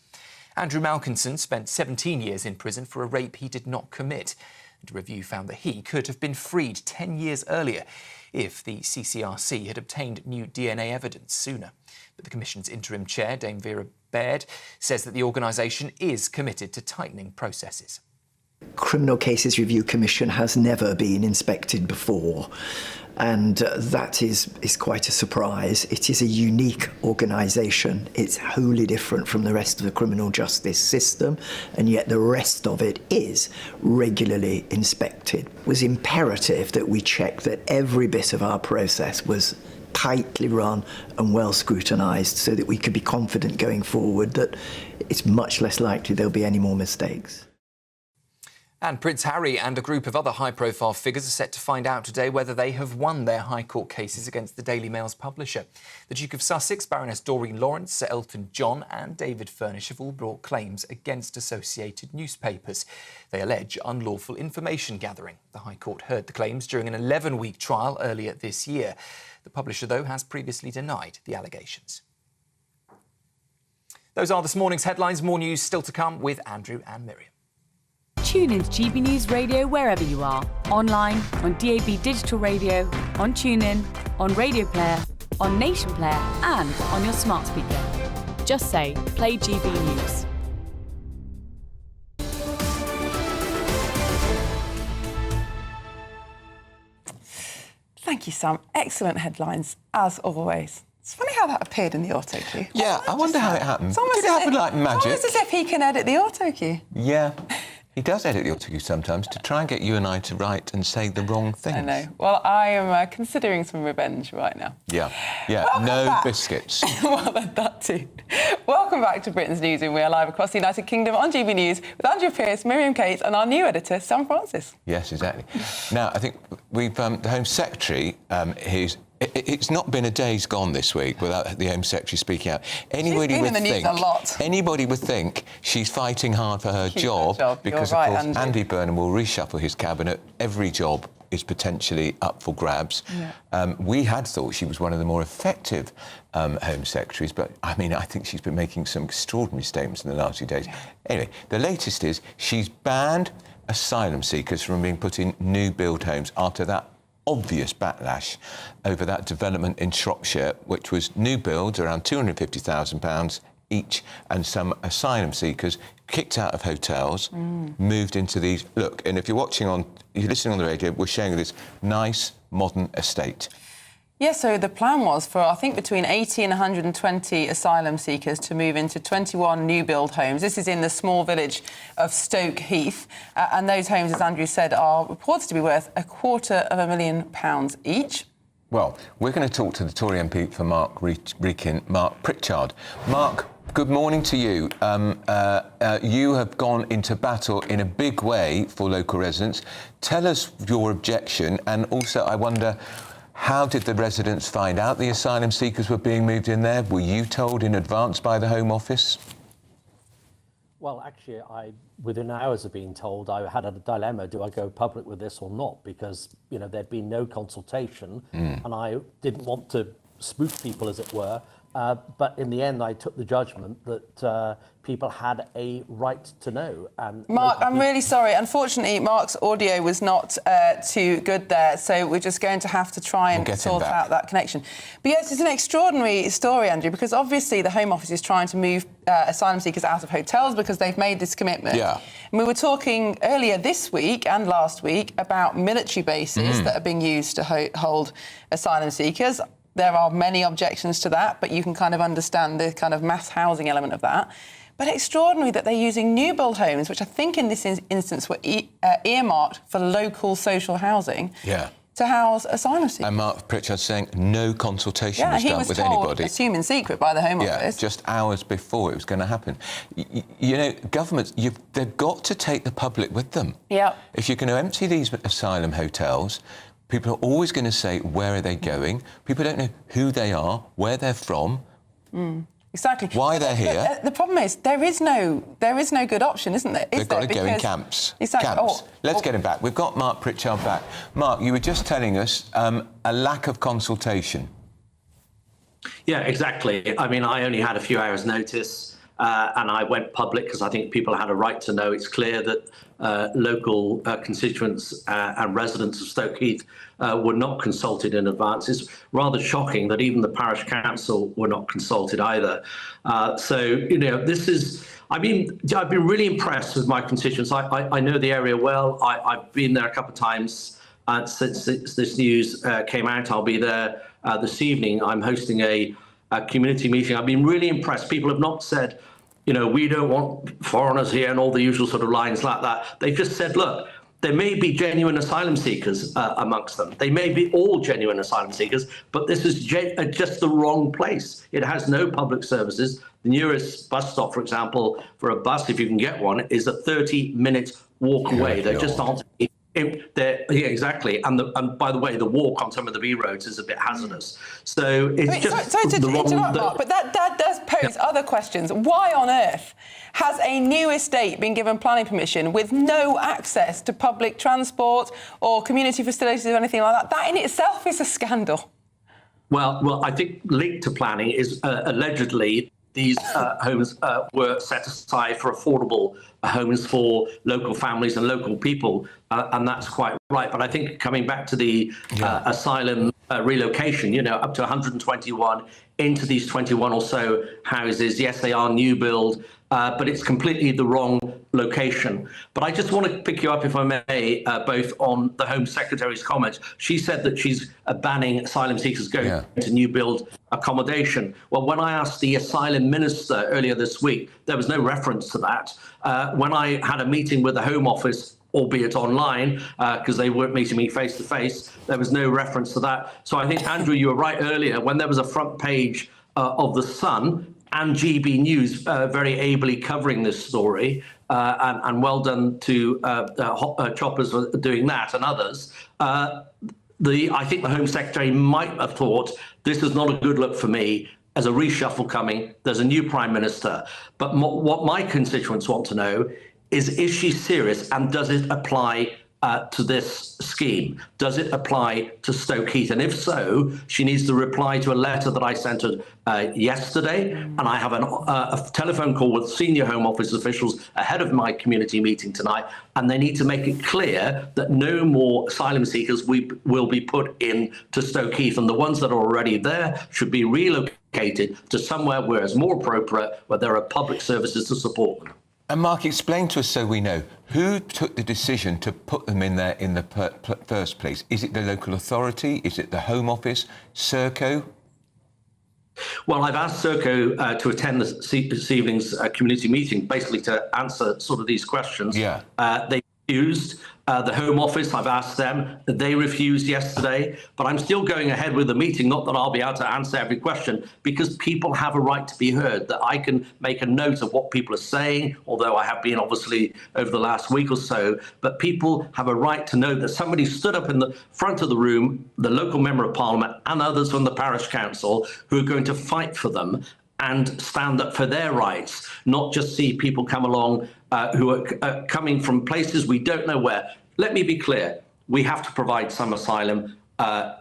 Andrew Malkinson spent 17 years in prison for a rape he did not commit. And a review found that he could have been freed 10 years earlier if the CCRC had obtained new DNA evidence sooner. But the Commission's interim chair, Dame Vera Baird, says that the organisation is committed to tightening processes. Criminal Cases Review Commission has never been inspected before, and that is quite a surprise. It is a unique organisation. It's wholly different from the rest of the criminal justice system, and yet the rest of it is regularly inspected. It was imperative that we check that every bit of our process was tightly run and well scrutinised so that we could be confident going forward that it's much less likely there'll be any more mistakes. And Prince Harry and a group of other high-profile figures are set to find out today whether they have won their High Court cases against the Daily Mail's publisher. The Duke of Sussex, Baroness Doreen Lawrence, Sir Elton John and David Furnish have all brought claims against associated newspapers. They allege unlawful information gathering. The High Court heard the claims during an 11-week trial earlier this year. The publisher, though, has previously denied the allegations. Those are this morning's headlines. More news still to come with Andrew and Miriam. Tune in to GB News Radio wherever you are. Online, on DAB digital radio, on TuneIn, on Radio Player, on Nation Player and on your smart speaker. Just say, play GB News. Thank you, Sam. Excellent headlines, as always. It's funny how that appeared in the auto cue. Yeah, I wonder how it happened. Did it happen like magic? It's almost as if he can edit the auto cue. Yeah. He does edit the auto cue sometimes to try and get you and I to write and say the wrong things. I know. Well, I am considering some revenge right now. Yeah, Welcome no back. Biscuits. Well, that too. Welcome back to Britain's Newsroom. We are live across the United Kingdom on GB News with Andrew Pearce, Miriam Cates and our new editor, Sam Francis. Yes, exactly. Now, I think we've the Home Secretary, it's not been a day's gone this week without the Home Secretary speaking out. Anybody would think she's fighting hard for her job because, of course, Andy Burnham will reshuffle his cabinet. Every job is potentially up for grabs. Yeah. We had thought she was one of the more effective Home Secretaries, but, I mean, I think she's been making some extraordinary statements in the last few days. Yeah. Anyway, the latest is she's banned asylum seekers from being put in new build homes after that obvious backlash over that development in Shropshire, which was new builds around £250,000 each, and some asylum seekers kicked out of hotels, moved into these. Look, and if you're listening on the radio, we're showing you this nice modern estate. Yeah, so the plan was for, I think, between 80 and 120 asylum seekers to move into 21 new build homes. This is in the small village of Stoke Heath. And those homes, as Andrew said, are reported to be worth £250,000 each. Well, we're going to talk to the Tory MP for Mark Pritchard. Mark, good morning to you. You have gone into battle in a big way for local residents. Tell us your objection, and also I wonder, how did the residents find out the asylum seekers were being moved in there? Were you told in advance by the Home Office? Well, actually, within hours of being told, I had a dilemma. Do I go public with this or not? Because, you know, there'd been no consultation and I didn't want to spook people, as it were. But in the end, I took the judgment that people had a right to know. And Mark, I'm really sorry. Unfortunately, Mark's audio was not too good there, so we're just going to have to try and sort out that connection. But yes, it's an extraordinary story, Andrew, because obviously the Home Office is trying to move asylum seekers out of hotels because they've made this commitment. Yeah. And we were talking earlier this week and last week about military bases that are being used to hold asylum seekers. There are many objections to that, but you can kind of understand the kind of mass housing element of that. But extraordinary that they're using new build homes, which I think in this instance were earmarked for local social housing, to house asylum seekers. And Mark Pritchard saying no consultation was done with anybody. he was told, assumed in secret by the Home Office. Just hours before it was going to happen. You know, governments, they've got to take the public with them. Yeah. If you're going to empty these asylum hotels, people are always going to say, where are they going? People don't know who they are, where they're from. Exactly. Why they're here. The problem is there is no good option, isn't there? They've got to go in camps. Exactly. Camps. Let's get him back. We've got Mark Pritchard back. Mark, you were just telling us a lack of consultation. Yeah, exactly. I mean, I only had a few hours' notice. and I went public because I think people had a right to know. It's clear that local constituents and residents of Stoke Heath were not consulted in advance. It's rather shocking that even the parish council were not consulted either. So, you know, this is, I mean, I've been really impressed with my constituents. I know the area well. I've been there a couple of times since this news came out. I'll be there this evening. I'm hosting a community meeting. I've been really impressed. People have not said, you know, we don't want foreigners here and all the usual sort of lines like that. They've just said, look, there may be genuine asylum seekers amongst them. They may be all genuine asylum seekers, but this is just the wrong place. It has no public services. The nearest bus stop, for example, for a bus, if you can get one, is a 30-minute walk away. There just aren't. Yeah, exactly. And by the way, the walk on some of the B roads is a bit hazardous. So it's sorry to interrupt, Mark, but that does pose other questions. Why on earth has a new estate been given planning permission with no access to public transport or community facilities or anything like that? That in itself is a scandal. Well, I think linked to planning is allegedly these homes were set aside for affordable homes for local families and local people, and that's quite right. But I think coming back to the asylum relocation, you know, up to 121 into these 21 or so houses. Yes, they are new build, but it's completely the wrong location. But I just want to pick you up, if I may, both on the Home Secretary's comments. She said that she's banning asylum seekers going to new build accommodation. Well, when I asked the asylum minister earlier this week, there was no reference to that. When I had a meeting with the Home Office, albeit online, because they weren't meeting me face to face, there was no reference to that. So I think, Andrew, you were right earlier, when there was a front page of The Sun and GB News very ably covering this story, and well done to Choppers for doing that and others. I think the Home Secretary might have thought, this is not a good look for me. There's a reshuffle coming. There's a new Prime Minister. But what my constituents want to know is she serious, and does it apply to this scheme? Does it apply to Stoke Heath? And if so, she needs to reply to a letter that I sent her yesterday. And I have a telephone call with senior Home Office officials ahead of my community meeting tonight. And they need to make it clear that no more asylum seekers will be put in to Stoke Heath. And the ones that are already there should be relocated to somewhere where it's more appropriate, where there are public services to support them. And Mark, explain to us so we know, who took the decision to put them in there in the first place? Is it the local authority? Is it the Home Office? Serco? Well, I've asked Serco to attend this evening's community meeting, basically to answer sort of these questions. Yeah. They refused. The Home Office, I've asked them. They refused yesterday. But I'm still going ahead with the meeting, not that I'll be able to answer every question, because people have a right to be heard, that I can make a note of what people are saying, although I have been obviously over the last week or so. But people have a right to know that somebody stood up in the front of the room, the local Member of Parliament and others from the Parish Council, who are going to fight for them and stand up for their rights, not just see people come along who are coming from places we don't know where. Let me be clear, we have to provide some asylum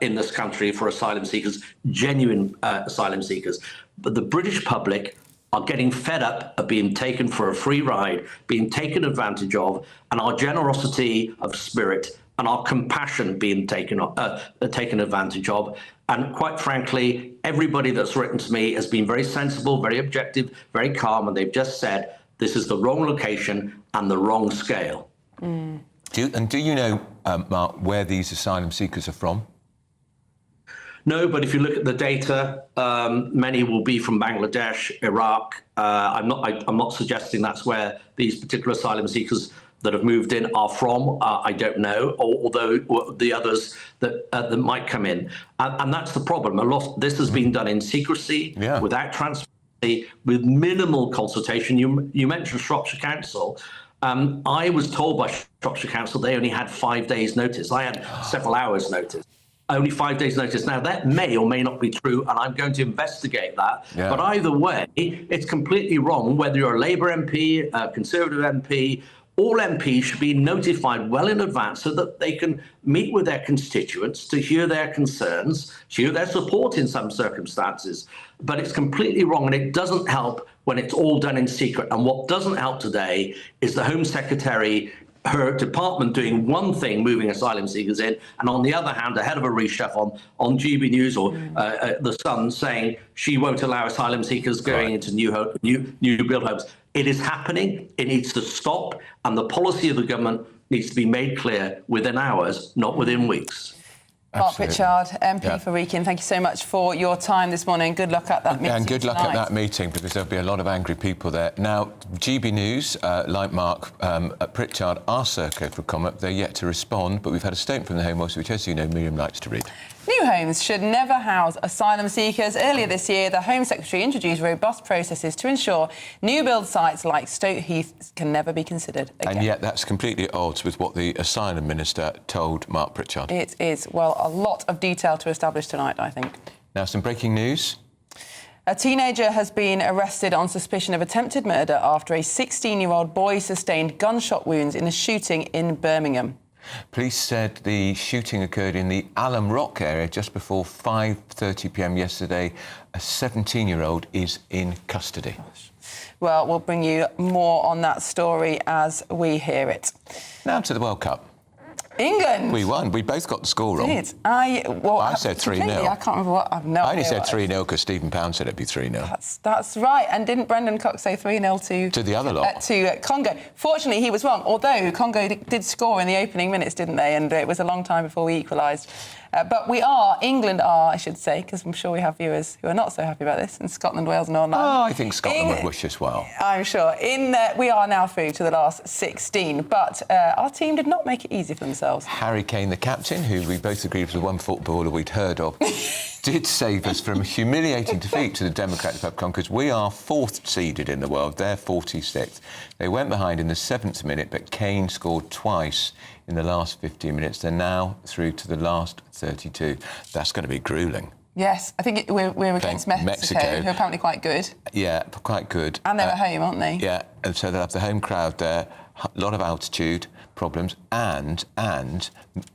in this country for asylum seekers, genuine asylum seekers. But the British public are getting fed up of being taken for a free ride, being taken advantage of, and our generosity of spirit and our compassion being taken advantage of. And quite frankly, everybody that's written to me has been very sensible, very objective, very calm, and they've just said this is the wrong location and the wrong scale. Mm. Do you know, Mark, where these asylum seekers are from? No, but if you look at the data, many will be from Bangladesh, Iraq. I'm not suggesting that's where these particular asylum seekers that have moved in are from. I don't know, although the others that might come in. And that's the problem. This has been done in secrecy, without transparency, with minimal consultation. You mentioned Shropshire Council. I was told by Shropshire Council they only had 5 days notice. I had several hours notice. Only 5 days notice. Now, that may or may not be true, and I'm going to investigate that. Yeah. But either way, it's completely wrong, whether you're a Labour MP, a Conservative MP, all MPs should be notified well in advance so that they can meet with their constituents to hear their concerns, hear their support in some circumstances. But it's completely wrong, and it doesn't help when it's all done in secret. And what doesn't help today is the Home Secretary, her department doing one thing, moving asylum seekers in, and on the other hand, the head of a reshuffle on GB News or The Sun saying she won't allow asylum seekers going into new build homes. It is happening. It needs to stop, and the policy of the government needs to be made clear within hours, not within weeks. Mark Pritchard, MP for Wrekin, thank you so much for your time this morning. Good luck at that meeting. And good luck at tonight. that meeting, because there'll be a lot of angry people there. Now, GB News, like Mark Pritchard, are circa for comment. They're yet to respond, but we've had a statement from the Home Office, which, as you know, Miriam likes to read. New homes should never house asylum seekers. Earlier this year, the Home Secretary introduced robust processes to ensure new build sites like Stoke Heath can never be considered again. And yet that's completely at odds with what the Asylum Minister told Mark Pritchard. It is. Well, a lot of detail to establish tonight, I think. Now, some breaking news. A teenager has been arrested on suspicion of attempted murder after a 16-year-old boy sustained gunshot wounds in a shooting in Birmingham. Police said the shooting occurred in the Alum Rock area just before 5:30 p.m. yesterday. A 17-year-old is in custody. Well, we'll bring you more on that story as we hear it. Now to the World Cup. England. We won. We both got the score wrong. Did. I said 3-0. I can't remember what. I've no I only idea said 3-0 because Stephen Pound said it'd be 3-0. That's right. And didn't Brendan Cox say 3-0 to the other lot? To Congo. Fortunately, he was wrong. Although Congo did score in the opening minutes, didn't they? And it was a long time before we equalised. But England are, I should say, because I'm sure we have viewers who are not so happy about this, in Scotland, Wales and Northern Ireland. Oh, I think Scotland would wish us well. I'm sure. We are now through to the last 16, but our team did not make it easy for themselves. Harry Kane, the captain, who we both agreed was the one footballer we'd heard of, did save us from a humiliating defeat to the Democratic Republic of Congo, because we are 4th seeded in the world. They're 46th. They went behind in the 7th minute, but Kane scored twice in the last 15 minutes. They're now through to the last 32. That's going to be gruelling. Yes, I think we're against Mexico, who are apparently quite good. Yeah, quite good. And they're at home, aren't they? Yeah, and so they'll have the home crowd there, a lot of altitude problems, and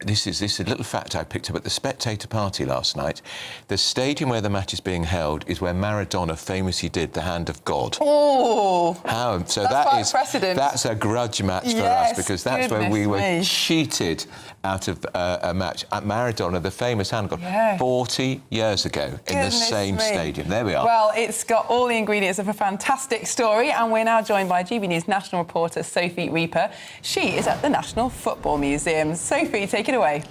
this is a little fact I picked up at the spectator party last night. The stadium where the match is being held is where Maradona famously did the hand of God. Oh! How? So that's precedent. That's a grudge match for us, because that's where we were cheated out of a match at Maradona, the famous hand of God, 40 years ago in the same stadium. There we are. Well, it's got all the ingredients of a fantastic story, and we're now joined by GB News national reporter Sophie Reaper. She is at the National Football Museum. Sophie, take it away.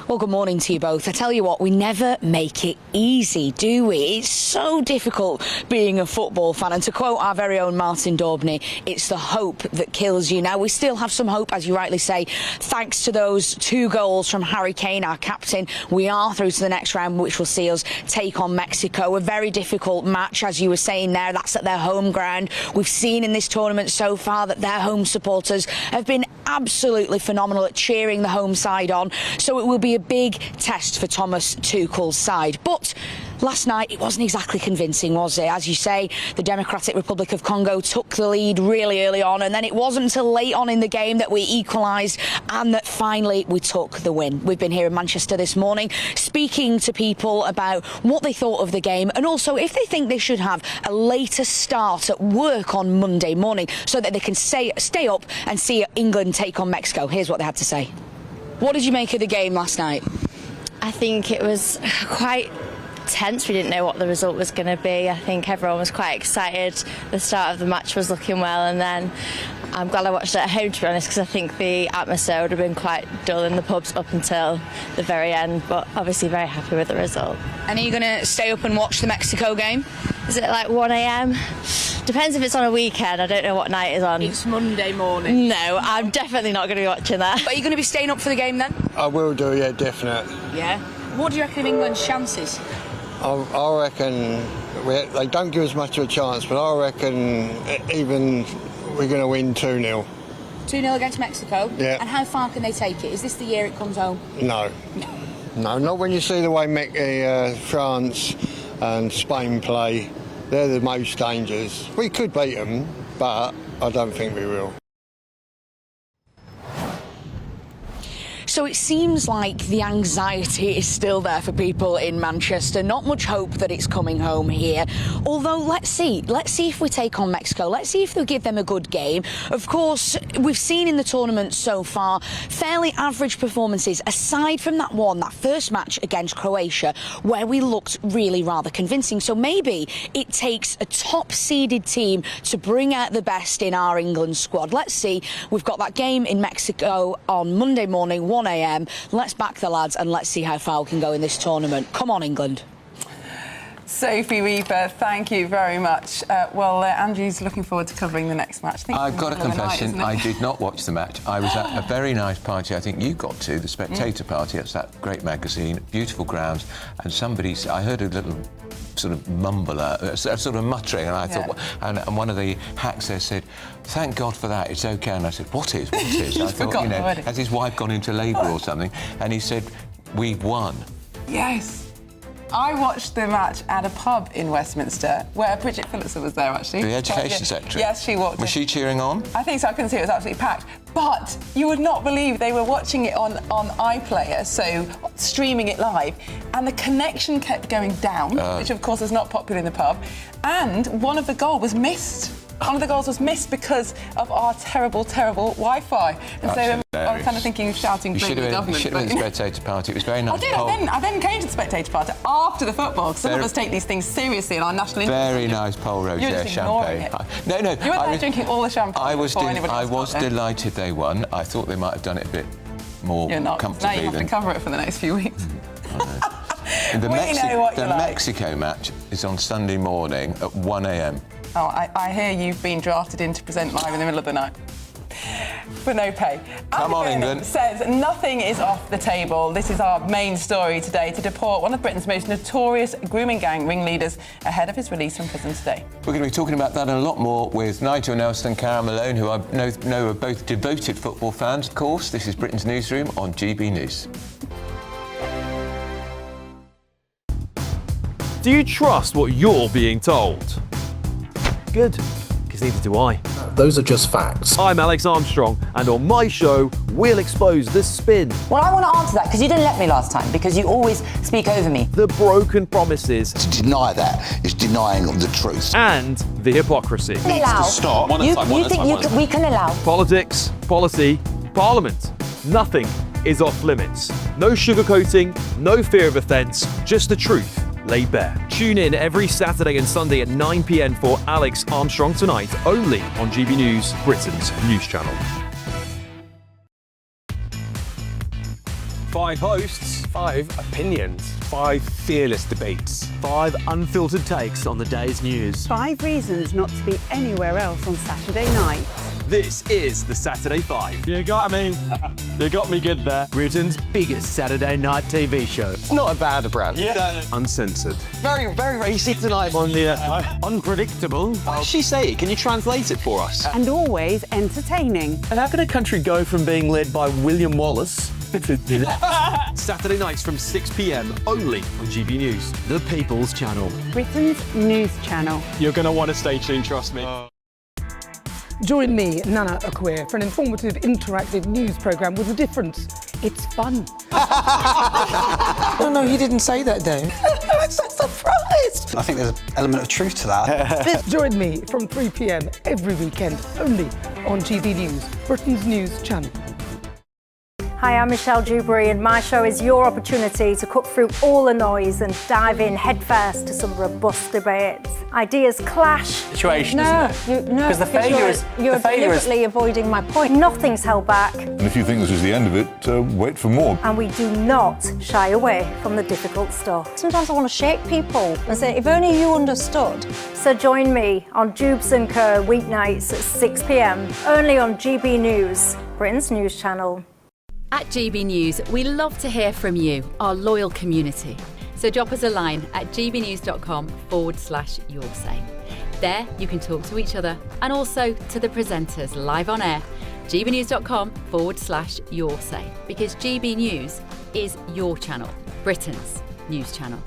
Well, good morning to you both. I tell you what, we never make it easy, do we? It's so difficult being a football fan. And to quote our very own Martin Daubney, it's the hope that kills you. Now, we still have some hope, as you rightly say, thanks to those 2 goals from Harry Kane, our captain. We are through to the next round, which will see us take on Mexico. A very difficult match, as you were saying there. That's at their home ground. We've seen in this tournament so far that their home supporters have been absolutely phenomenal at cheering the home side on. So it will be a big test for Thomas Tuchel's side. But last night it wasn't exactly convincing, was it? As you say, the Democratic Republic of Congo took the lead really early on, and then it wasn't until late on in the game that we equalised and that finally we took the win. We've been here in Manchester this morning speaking to people about what they thought of the game, and also if they think they should have a later start at work on Monday morning so that they can stay up and see England take on Mexico. Here's what they had to say. What did you make of the game last night? I think it was quite tense. We didn't know what the result was going to be. I think everyone was quite excited. The start of the match was looking well, and then I'm glad I watched it at home, to be honest, because I think the atmosphere would have been quite dull in the pubs up until the very end, but obviously very happy with the result. And are you going to stay up and watch the Mexico game? Is it like 1 a.m? Depends if it's on a weekend. I don't know what night it's on. It's Monday morning. No, I'm definitely not going to be watching that. But are you going to be staying up for the game then? I will do, yeah, definite. Yeah? What do you reckon of England's chances? I reckon they don't give us much of a chance, but I reckon even we're going to win 2-0. 2-0 against Mexico? Yeah. And how far can they take it? Is this the year it comes home? No. No, not when you see the way France and Spain play. They're the most dangerous. We could beat them, but I don't think we will. So it seems like the anxiety is still there for people in Manchester. Not much hope that it's coming home here. Although, let's see if we take on Mexico. Let's see if we give them a good game. Of course, we've seen in the tournament so far fairly average performances, aside from that first match against Croatia, where we looked really rather convincing. So maybe it takes a top-seeded team to bring out the best in our England squad. Let's see. We've got that game in Mexico on Monday morning, 1 a.m. Let's back the lads and let's see how far we can go in this tournament. Come on, England. Sophie Weaver, thank you very much. Andrew's looking forward to covering the next match. I've got a confession. I did not watch the match. I was at a very nice party, I think you got to, the Spectator Party. It's that great magazine, beautiful grounds, and I heard a little sort of sort of muttering, and I thought, and one of the hacks there said, "Thank God for that, it's okay." And I said, what is? I thought, has his wife gone into labour or something? And he said, "We've won." Yes. I watched the match at a pub in Westminster where Bridget Phillipson was there, actually. The Education Secretary? Yes, she walked in. Was she cheering on? I think so. I couldn't see. It was absolutely packed. But you would not believe they were watching it on iPlayer, so streaming it live, and the connection kept going down, which of course is not popular in the pub, and one of the goals was missed. One of the goals was missed because of our terrible, terrible Wi-Fi. And so I was kind of thinking of shouting blame the government. You should have been at the Spectator Party. It was very nice. I did. I then came to the Spectator Party after the football, because some of us take these things seriously in our national interest. Very nice Pol Roger champagne. No. You were there drinking all the champagne. I was delighted they won. I thought they might have done it a bit more comfortably. Now you have to cover it for the next few weeks. The Mexico match is on Sunday morning at 1 a.m. Oh, I hear you've been drafted in to present live in the middle of the night. For no pay. Come on, England. Says nothing is off the table. This is our main story today, to deport one of Britain's most notorious grooming gang ringleaders ahead of his release from prison today. We're going to be talking about that and a lot more with Nigel Nelson and Cara Malone, who I know are both devoted football fans, of course. This is Britain's Newsroom on GB News. Do you trust what you're being told? Good, because neither do I. Those are just facts. I'm Alex Armstrong, and on my show, we'll expose the spin. Well, I want to answer that, because you didn't let me last time, because you always speak over me. The broken promises. To deny that is denying the truth. And the hypocrisy. Needs to stop. You think we can allow? Politics, policy, parliament. Nothing is off limits. No sugarcoating, no fear of offence, just the truth laid bare. Tune in every Saturday and Sunday at 9 p.m. for Alex Armstrong Tonight, only on GB News, Britain's news channel. 5 hosts, 5 opinions, 5 fearless debates, 5 unfiltered takes on the day's news. 5 reasons not to be anywhere else on Saturday night. This is the Saturday 5. You got me good there. Britain's biggest Saturday night TV show. It's not a bad brand. Yeah. Uncensored. Very, very racy tonight. On the unpredictable. What did she say? Can you translate it for us? And always entertaining. And how can a country go from being led by William Wallace Saturday nights from 6 p.m. only on GB News, the People's Channel. Britain's news channel. You're going to want to stay tuned, trust me. Join me, Nana Akwe, for an informative, interactive news programme with a difference. It's fun. No, he didn't say that, Dave. I'm so surprised. I think there's an element of truth to that. Join me from 3 p.m. every weekend, only on GB News, Britain's news channel. Hi, I'm Michelle Dewberry, and my show is your opportunity to cut through all the noise and dive in headfirst to some robust debates. Ideas clash. Situation, isn't it? Because the failure is... You're deliberately avoiding my point. Nothing's held back. And if you think this is the end of it, wait for more. And we do not shy away from the difficult stuff. Sometimes I want to shake people and say, if only you understood. So join me on Jubes & Co. weeknights at 6 p.m. only on GB News, Britain's news channel. At GB News, we love to hear from you, our loyal community. So drop us a line at gbnews.com/yoursay. There you can talk to each other and also to the presenters live on air. gbnews.com/yoursay, because GB News is your channel, Britain's news channel.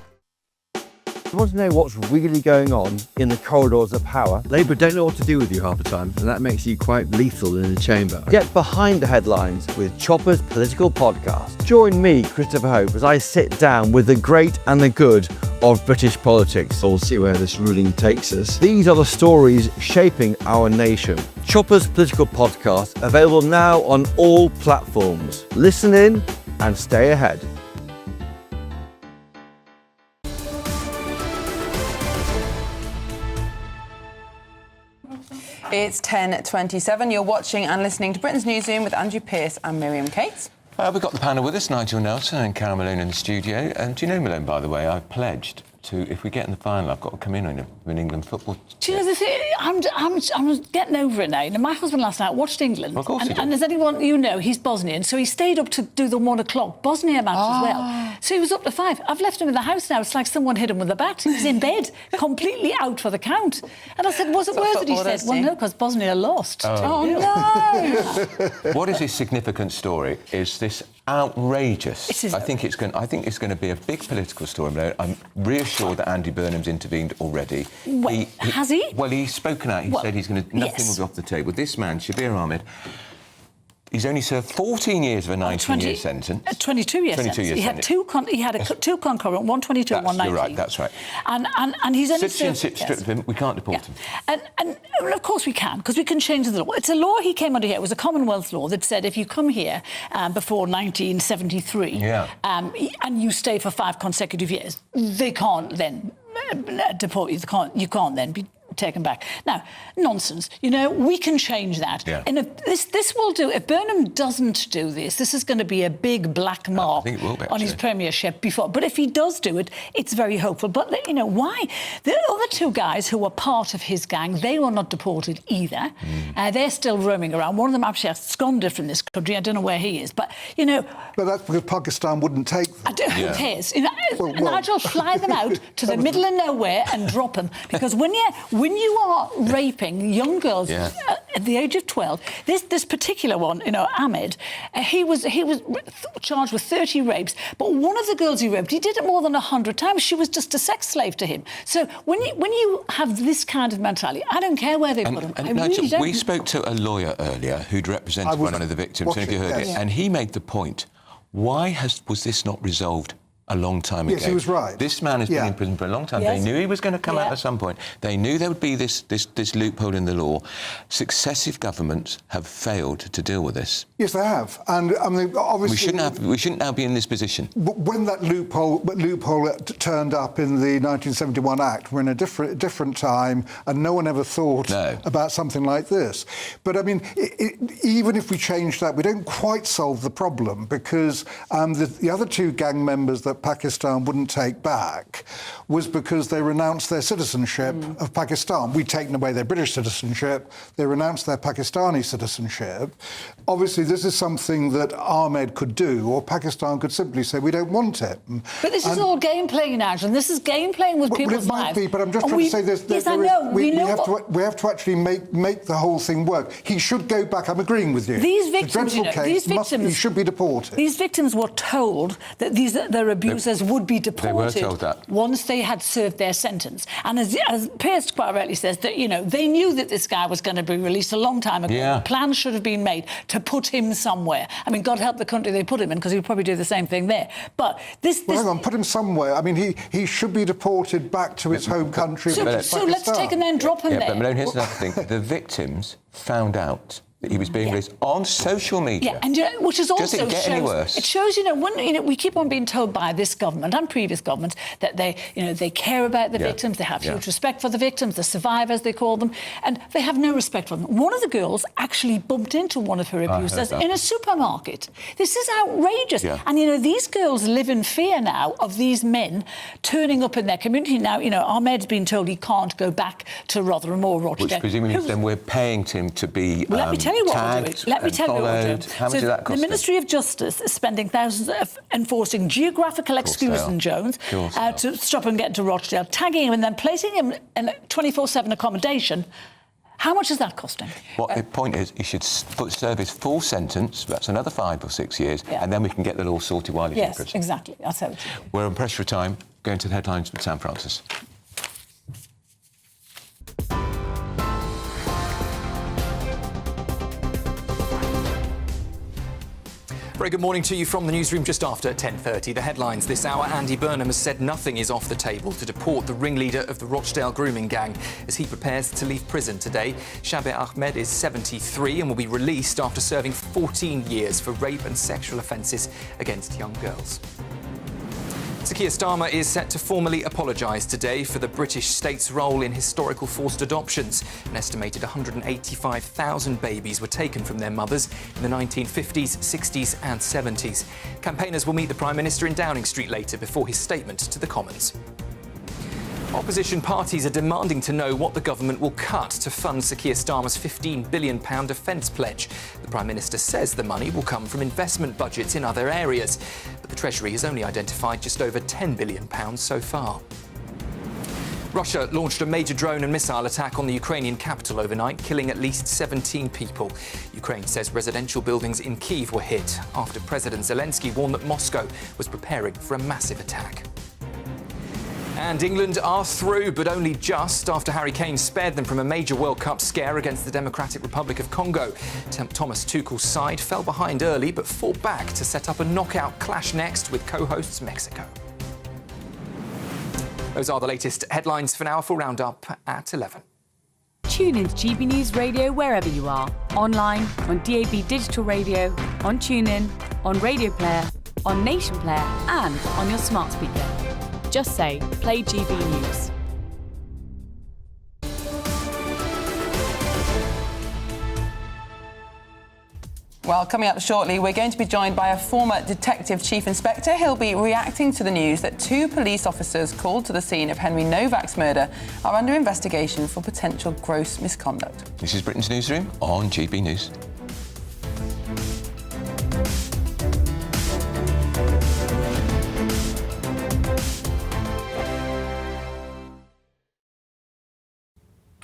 You want to know what's really going on in the corridors of power? Labour don't know what to do with you half the time, and that makes you quite lethal in the chamber. Get behind the headlines with Chopper's Political Podcast. Join me, Christopher Hope, as I sit down with the great and the good of British politics. We'll see where this ruling takes us. These are the stories shaping our nation. Chopper's Political Podcast, available now on all platforms. Listen in and stay ahead. It's 10:27. You're watching and listening to Britain's Newsroom with Andrew Pearce and Miriam Cates. We've got the panel with us, Nigel Nelson and Carol Malone in the studio. And do you know, Malone, by the way, I've pledged to, if we get in the final, I've got to come in on an England football. Do you know the thing? I'm getting over it now. You know, my husband last night watched England. Well, of course he did. And as anyone you know, he's Bosnian, so he stayed up to do the 1 o'clock Bosnia match as well. So he was up to 5. I've left him in the house now. It's like someone hit him with a bat. He was in bed, completely out for the count. And I said, was it worth it? He said, well, no, because Bosnia lost. Oh, no! What is his significant story? Is this outrageous? I think it's going to be a big political story. I'm reassured that Andy Burnham's intervened already. Well, has he? Well, he's spoken out. He said he's going to. Nothing will be off the table. This man, Shabir Ahmed. He's only served 14 years of a 19-year sentence. 22 years. 22 years. He had two concurrent, 122 and 119. You're right. That's right. And he's only stripped of him. We can't deport him. And of course we can, because we can change the law. It's a law he came under here. It was a Commonwealth law that said if you come here before 1973 and you stay for 5 consecutive years, they can't then deport you. You can't then be taken back. Now, nonsense. You know, we can change that. Yeah. And if this will do. If Burnham doesn't do this, this is going to be a big black mark on his premiership before. But if he does do it, it's very hopeful. But, you know, why? The other 2 guys who were part of his gang, they were not deported either. They're still roaming around. One of them actually has absconded from this country. I don't know where he is. But, you know... But that's because Pakistan wouldn't take them. Who cares? You know, Nigel, fly them out to the middle of nowhere and drop them. Because when you are raping young girls at the age of 12, this particular one, you know, Ahmed, he was charged with 30 rapes, but one of the girls he raped, he did it more than 100 times. She was just a sex slave to him. So when you have this kind of mentality, I don't care where they put him. And Nigel, we spoke to a lawyer earlier who'd represented one of the victims. I don't know if you heard it, and he made the point: why was this not resolved a long time ago? Yes, he was right. This man has been in prison for a long time. Yes. They knew he was going to come out at some point. They knew there would be this loophole in the law. Successive governments have failed to deal with this. Yes, they have. And I mean, obviously... We shouldn't now be in this position. When that loophole turned up in the 1971 Act, we're in a different time, and no one ever thought about something like this. But, I mean, even if we change that, we don't quite solve the problem, because the other 2 gang members that Pakistan wouldn't take back was because they renounced their citizenship of Pakistan. We'd taken away their British citizenship. They renounced their Pakistani citizenship. Obviously, this is something that Ahmed could do, or Pakistan could simply say, we don't want it. But this is all game playing, Nigel, and this is game playing with people's lives. It might be, but I'm just trying to say this. Yes, I know. We have to actually make the whole thing work. He should go back. I'm agreeing with you. These victims, he should be deported. These victims were told that their abusers would be deported. They were told that. Once they had served their sentence. And as Pearce quite rightly says, that, you know, they knew that this guy was going to be released a long time ago. Yeah. Plans should have been made to put him somewhere. I mean, God help the country they put him in, because he would probably do the same thing there. But this... Well, hang on, put him somewhere. I mean, he should be deported back to his home country. So let's take him there and drop him there. But Malone, here's another thing. The victims found out that he was being released on social media. Yeah, and which is also doesn't get any worse. It shows, you know, when we keep on being told by this government and previous governments that they care about the victims, they have huge respect for the victims, the survivors they call them, and they have no respect for them. One of the girls actually bumped into one of her abusers in a supermarket. This is outrageous. Yeah. And you know, these girls live in fear now of these men turning up in their community. Now, you know, Ahmed's been told he can't go back to Rotherham or Rochdale. Which presumably then we're paying him to be Let me tell you what we're doing. Let me tell you what we're doing. How much did that cost? The Ministry of Justice is spending thousands enforcing geographical exclusion zones to stop him getting to Rochdale, tagging him and then placing him in 24/7 accommodation. How much is that costing? Well, the point is, he should serve his full sentence. That's another 5 or 6 years, and then we can get the law sorted while he's in prison. Yes, exactly. That's how it is. We're on pressure of time. going to the headlines with Sam Francis. Very good morning to you from the newsroom just after 10:30. The headlines this hour: Andy Burnham has said nothing is off the table to deport the ringleader of the Rochdale grooming gang as he prepares to leave prison today. Shabir Ahmed is 73 and will be released after serving 14 years for rape and sexual offences against young girls. Sir Keir Starmer is set to formally apologise today for the British state's role in historical forced adoptions. An estimated 185,000 babies were taken from their mothers in the 1950s, 60s and 70s. Campaigners will meet the Prime Minister in Downing Street later before his statement to the Commons. Opposition parties are demanding to know what the government will cut to fund Sir Keir Starmer's £15 billion defence pledge. The Prime Minister says the money will come from investment budgets in other areas, but the Treasury has only identified just over £10 billion so far. Russia launched a major drone and missile attack on the Ukrainian capital overnight, killing at least 17 people. Ukraine says residential buildings in Kyiv were hit after President Zelensky warned that Moscow was preparing for a massive attack. And England are through, but only just, after Harry Kane spared them from a major World Cup scare against the Democratic Republic of Congo. Thomas Tuchel's side fell behind early, but fought back to set up a knockout clash next with co-hosts Mexico. Those are the latest headlines for now. Full roundup at 11. Tune in to GB News Radio wherever you are. Online, on DAB digital radio, on TuneIn, on Radio Player, on Nation Player and on your smart speaker. Just say, play GB News. Well, coming up shortly, we're going to be joined by a former Detective Chief Inspector. He'll be reacting to the news that 2 police officers called to the scene of Henry Novak's murder are under investigation for potential gross misconduct. This is Britain's Newsroom on GB News.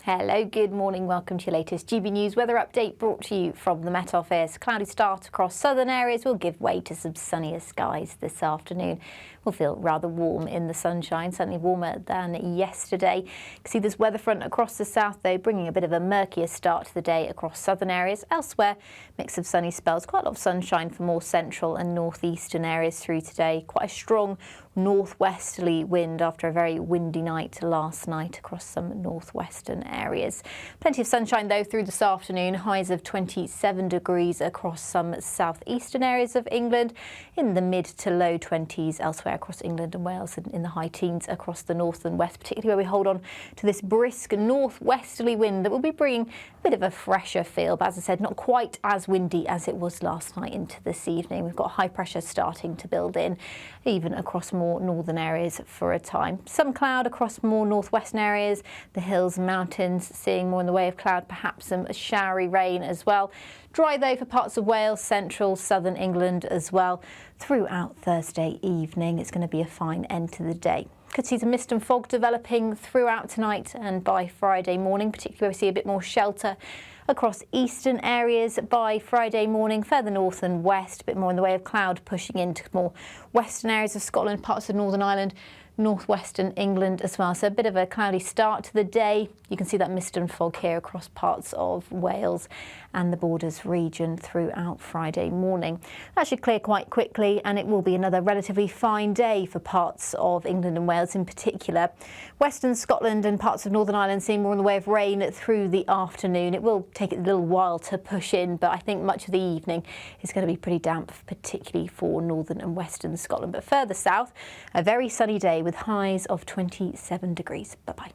Hello, good morning. Welcome to your latest GB News weather update brought to you from the Met Office. Cloudy start across southern areas will give way to some sunnier skies this afternoon. We'll feel rather warm in the sunshine, certainly warmer than yesterday. You can see this weather front across the south, though, bringing a bit of a murkier start to the day across southern areas. Elsewhere, mix of sunny spells, quite a lot of sunshine for more central and northeastern areas through today. Quite a strong northwesterly wind after a very windy night last night across some northwestern areas. Plenty of sunshine, though, through this afternoon. Highs of 27 degrees across some southeastern areas of England, in the mid to low 20s elsewhere across England and Wales, and in the high teens across the north and west, particularly where we hold on to this brisk northwesterly wind that will be bringing a bit of a fresher feel. But as I said, not quite as windy as it was last night into this evening. We've got high pressure starting to build in, even across more northern areas for a time. Some cloud across more northwestern areas, the hills and mountains seeing more in the way of cloud, perhaps some showery rain as well. Dry, though, for parts of Wales, central, southern England as well. Throughout Thursday evening, it's going to be a fine end to the day. Could see some mist and fog developing throughout tonight and by Friday morning, particularly where we see a bit more shelter across eastern areas by Friday morning. Further north and west, a bit more in the way of cloud pushing into more western areas of Scotland, parts of Northern Ireland, northwestern England as well. So a bit of a cloudy start to the day. You can see that mist and fog here across parts of Wales and the Borders region throughout Friday morning. That should clear quite quickly, and it will be another relatively fine day for parts of England and Wales in particular. Western Scotland and parts of Northern Ireland seeing more in the way of rain through the afternoon. It will take a little while to push in, but I think much of the evening is going to be pretty damp, particularly for northern and western Scotland. But further south, a very sunny day with highs of 27 degrees. Bye-bye.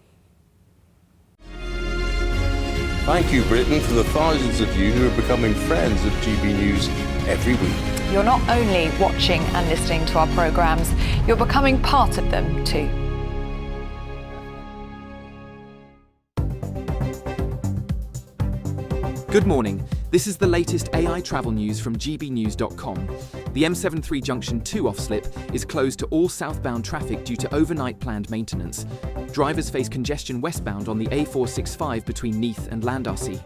Thank you, Britain, for the thousands of you who are becoming friends of GB News every week. You're not only watching and listening to our programmes, you're becoming part of them too. Good morning. This is the latest AI travel news from gbnews.com. The M73 Junction 2 off-slip is closed to all southbound traffic due to overnight planned maintenance. Drivers face congestion westbound on the A465 between Neath and Landarcy.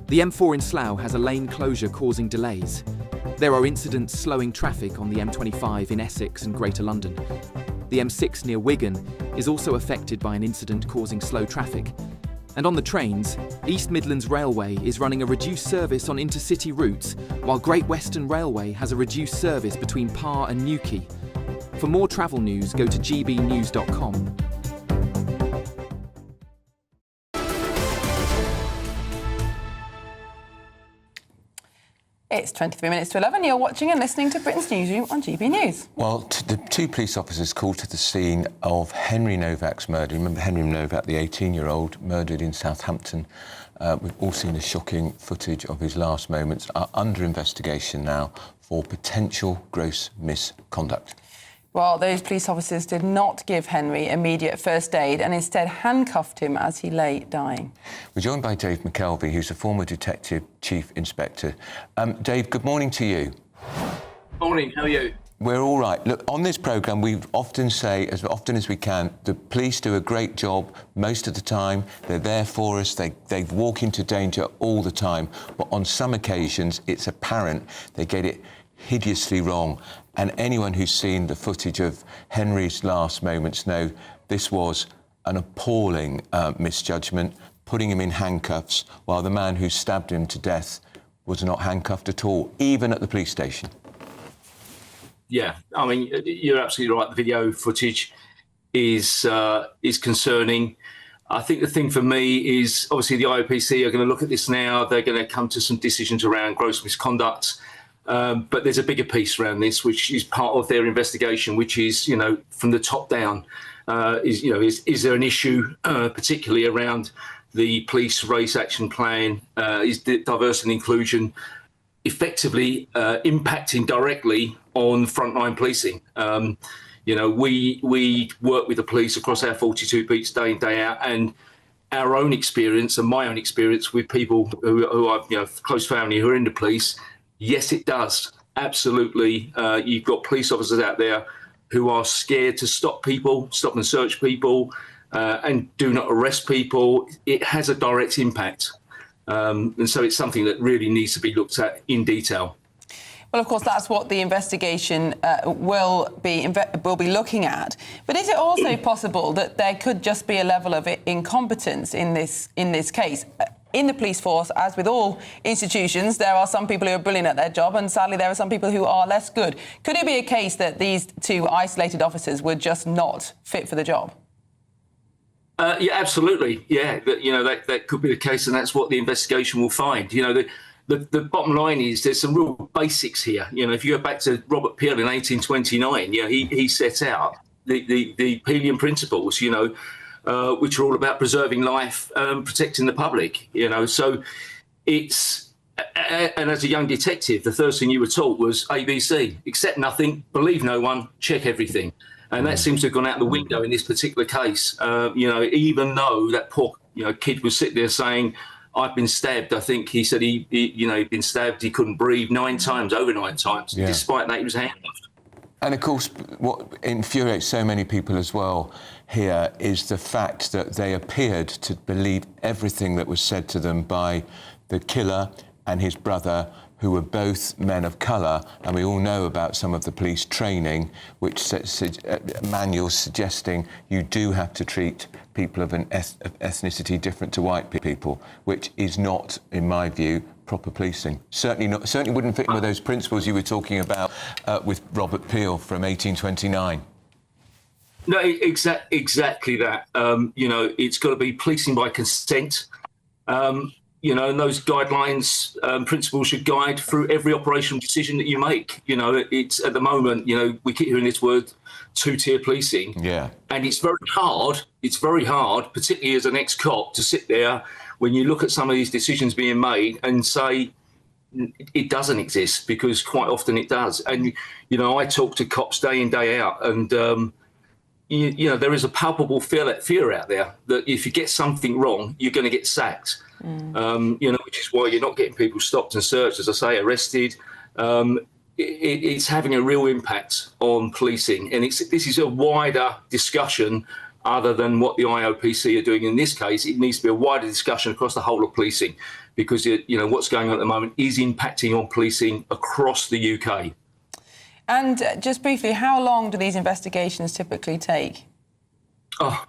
The M4 in Slough has a lane closure causing delays. There are incidents slowing traffic on the M25 in Essex and Greater London. The M6 near Wigan is also affected by an incident causing slow traffic. And on the trains, East Midlands Railway is running a reduced service on intercity routes, while Great Western Railway has a reduced service between Par and Newquay. For more travel news, go to gbnews.com. It's 23 minutes to 11. You're watching and listening to Britain's Newsroom on GB News. Well, the two police officers called to the scene of Henry Novak's murder. Remember Henry Novak, the 18-year-old, murdered in Southampton. We've all seen the shocking footage of his last moments, are under investigation now for potential gross misconduct. Well, those police officers did not give Henry immediate first aid and instead handcuffed him as he lay dying. We're joined by Dave McKelvey, who's a former Detective Chief Inspector. Dave, good morning to you. Morning, how are you? We're all right. Look, on this programme, we often say, as often as we can, the police do a great job most of the time. They're there for us. They walk into danger all the time. But on some occasions, it's apparent they get it hideously wrong. And anyone who's seen the footage of Henry's last moments know this was an appalling misjudgment, putting him in handcuffs while the man who stabbed him to death was not handcuffed at all, even at the police station. Yeah, I mean, you're absolutely right. The video footage is concerning. I think the thing for me is, obviously, the IOPC are going to look at this now. They're going to come to some decisions around gross misconduct. But there's a bigger piece around this, which is part of their investigation, which is, from the top down, is there an issue, particularly around the police race action plan? Is diversity and inclusion effectively impacting directly on frontline policing? We work with the police across our 42 beats day in, day out, and our own experience and my own experience with people who are, close family who are in the police. Yes, it does. Absolutely. You've got police officers out there who are scared to stop and search people, and do not arrest people. It has a direct impact. And so it's something that really needs to be looked at in detail. Well, of course, that's what the investigation will be looking at. But is it also possible that there could just be a level of incompetence in this case? In the police force, as with all institutions, there are some people who are brilliant at their job, and sadly there are some people who are less good. Could it be a case that these two isolated officers were just not fit for the job? Yeah, absolutely. Yeah, that could be the case, and that's what the investigation will find. The bottom line is there's some real basics here. If you go back to Robert Peel in 1829, he set out the Peelian principles, which are all about preserving life, protecting the public, So it's, and as a young detective, the first thing you were taught was ABC, accept nothing, believe no one, check everything. And that seems to have gone out the window in this particular case. Even though that poor, kid was sitting there saying, I've been stabbed. I think he said he'd been stabbed, he couldn't breathe 9 times, over 9 times. Yeah. Despite that, he was handcuffed. And of course, what infuriates so many people as well here is the fact that they appeared to believe everything that was said to them by the killer and his brother, who were both men of colour. And we all know about some of the police training, which manuals suggesting you do have to treat people of an ethnicity different to white people, which is not, in my view, proper policing. Certainly wouldn't fit in with those principles you were talking about with Robert Peel from 1829. No, exactly that. It's got to be policing by consent. And those guidelines, principles should guide through every operational decision that you make. It's at the moment, we keep hearing this word, two-tier policing. Yeah. And it's very hard. It's very hard, particularly as an ex-cop, to sit there when you look at some of these decisions being made and say it doesn't exist, because quite often it does. And, I talk to cops day in, day out, and, there is a palpable fear out there that if you get something wrong, you're going to get sacked. Which is why you're not getting people stopped and searched, as I say, arrested. It's having a real impact on policing. And this is a wider discussion other than what the IOPC are doing in this case. It needs to be a wider discussion across the whole of policing, because what's going on at the moment is impacting on policing across the UK. And just briefly, how long do these investigations typically take? Oh,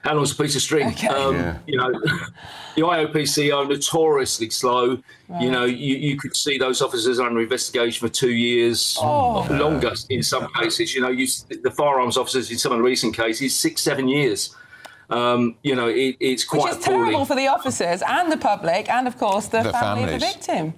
how long's a piece of string? Okay. You know, the IOPC are notoriously slow. Right. You know, you could see those officers under investigation for 2 years, longer in some cases. You know, the firearms officers in some of the recent cases, 6-7 years. You know, it's quite Which is appalling. terrible for the officers and the public and, of course, the family of the victim.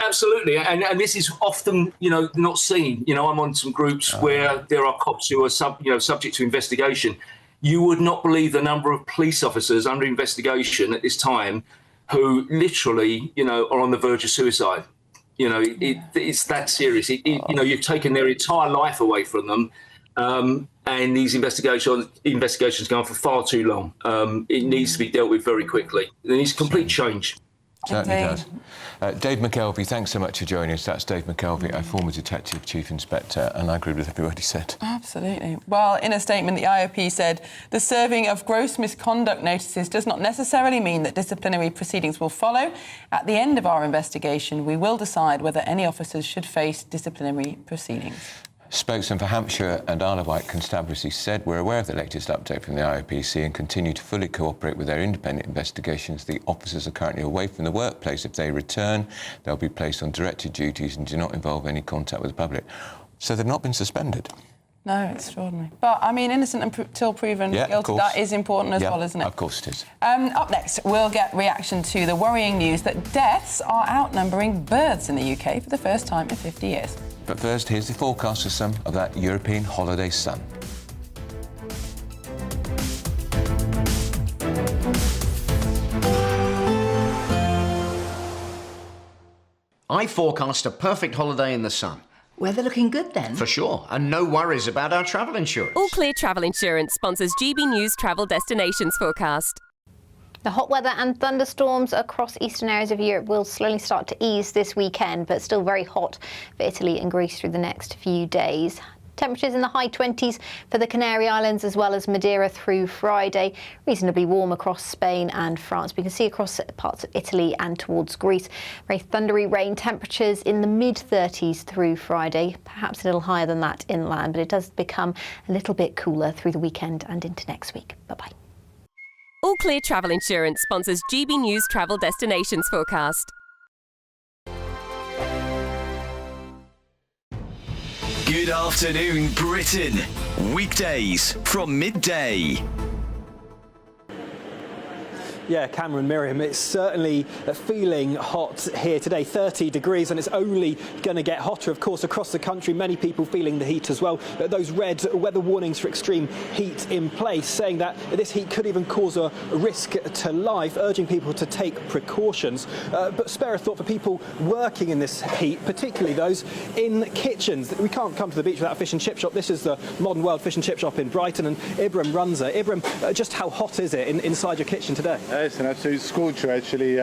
Absolutely, and this is often, you know, not seen. You know, I'm on some groups where there are cops who are subject to investigation. You would not believe the number of police officers under investigation at this time who literally, you know, are on the verge of suicide. You know, it's that serious. You know, you've taken their entire life away from them, and these investigations go on for far too long. It needs to be dealt with very quickly. There needs complete change. Certainly does. Dave McKelvey, thanks so much for joining us. That's Dave McKelvey, a former Detective Chief Inspector, and I agree with every word he said. Absolutely. Well, in a statement, the IOP said the serving of gross misconduct notices does not necessarily mean that disciplinary proceedings will follow. At the end of our investigation, we will decide whether any officers should face disciplinary proceedings. Spokesman for Hampshire and Isle of Wight Constabulary said we're aware of the latest update from the IOPC and continue to fully cooperate with their independent investigations. The officers are currently away from the workplace. If they return, they'll be placed on directed duties and do not involve any contact with the public. So they've not been suspended. No, extraordinary. But, I mean, innocent until proven guilty, that is important as well, isn't it? Of course it is. Up next, we'll get reaction to the worrying news that deaths are outnumbering births in the UK for the first time in 50 years. But first, here's the forecast for some of that European holiday sun. I forecast a perfect holiday in the sun. Weather looking good then? For sure, and no worries about our travel insurance. All Clear Travel Insurance sponsors GB News Travel Destinations forecast. The hot weather and thunderstorms across eastern areas of Europe will slowly start to ease this weekend, but still very hot for Italy and Greece through the next few days. Temperatures in the high 20s for the Canary Islands as well as Madeira through Friday. Reasonably warm across Spain and France. We can see across parts of Italy and towards Greece. Very thundery rain temperatures in the mid-30s through Friday. Perhaps a little higher than that inland, but it does become a little bit cooler through the weekend and into next week. Bye-bye. All Clear Travel Insurance sponsors GB News Travel Destinations forecast. Good afternoon, Britain. Weekdays from midday. Yeah, Cameron, Miriam, it's certainly feeling hot here today, 30 degrees, and it's only going to get hotter, of course, across the country. Many people feeling the heat as well. Those red weather warnings for extreme heat in place, saying that this heat could even cause a risk to life, urging people to take precautions. But spare a thought for people working in this heat, particularly those in kitchens. We can't come to the beach without a fish and chip shop. This is the Modern World Fish and Chip Shop in Brighton, and Ibram runs it. Ibram, just how hot is it inside your kitchen today? It's an absolute scorcher, actually.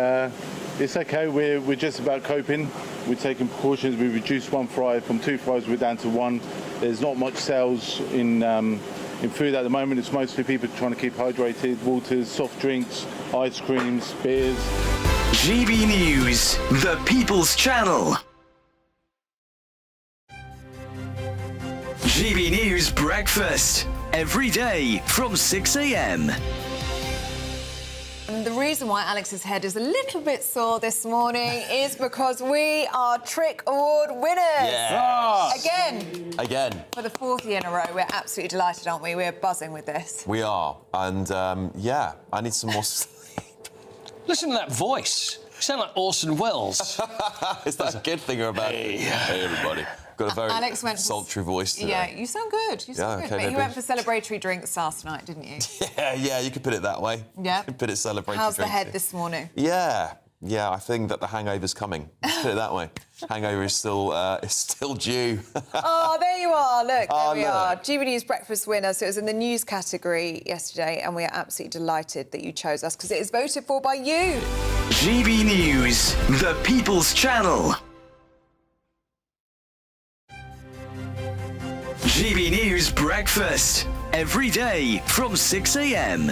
It's okay. We're just about coping. We're taking precautions. We reduced one fry from 2 fries. We're down to 1. There's not much sales in food at the moment. It's mostly people trying to keep hydrated. Waters, soft drinks, ice creams, beers. GB News, the People's Channel. GB News Breakfast, every day from 6 a.m. And the reason why Alex's head is a little bit sore this morning is because we are Trick Award winners. Yes. Again. For the 4th year in a row. We're absolutely delighted, aren't we? We're buzzing with this. We are. And, yeah, I need some more sleep. Listen to that voice. You sound like Orson Welles. Is that a good thing or a bad thing? Hey, everybody. Got a very Alex went sultry voice today. Yeah, you sound good. You sound good. Okay, But you went for celebratory drinks last night, didn't you? Yeah, you could put it that way. Yeah. You could put it celebratory How's the drinks. head this morning? Yeah, I think that the hangover's coming. Let's put it that way. Hangover is still due. Oh, there you are. Look, there we look. are. GB News Breakfast winner. So it was in the news category yesterday, and we are absolutely delighted that you chose us because it is voted for by you. GB News, the People's Channel. GB News Breakfast, every day from 6 a.m.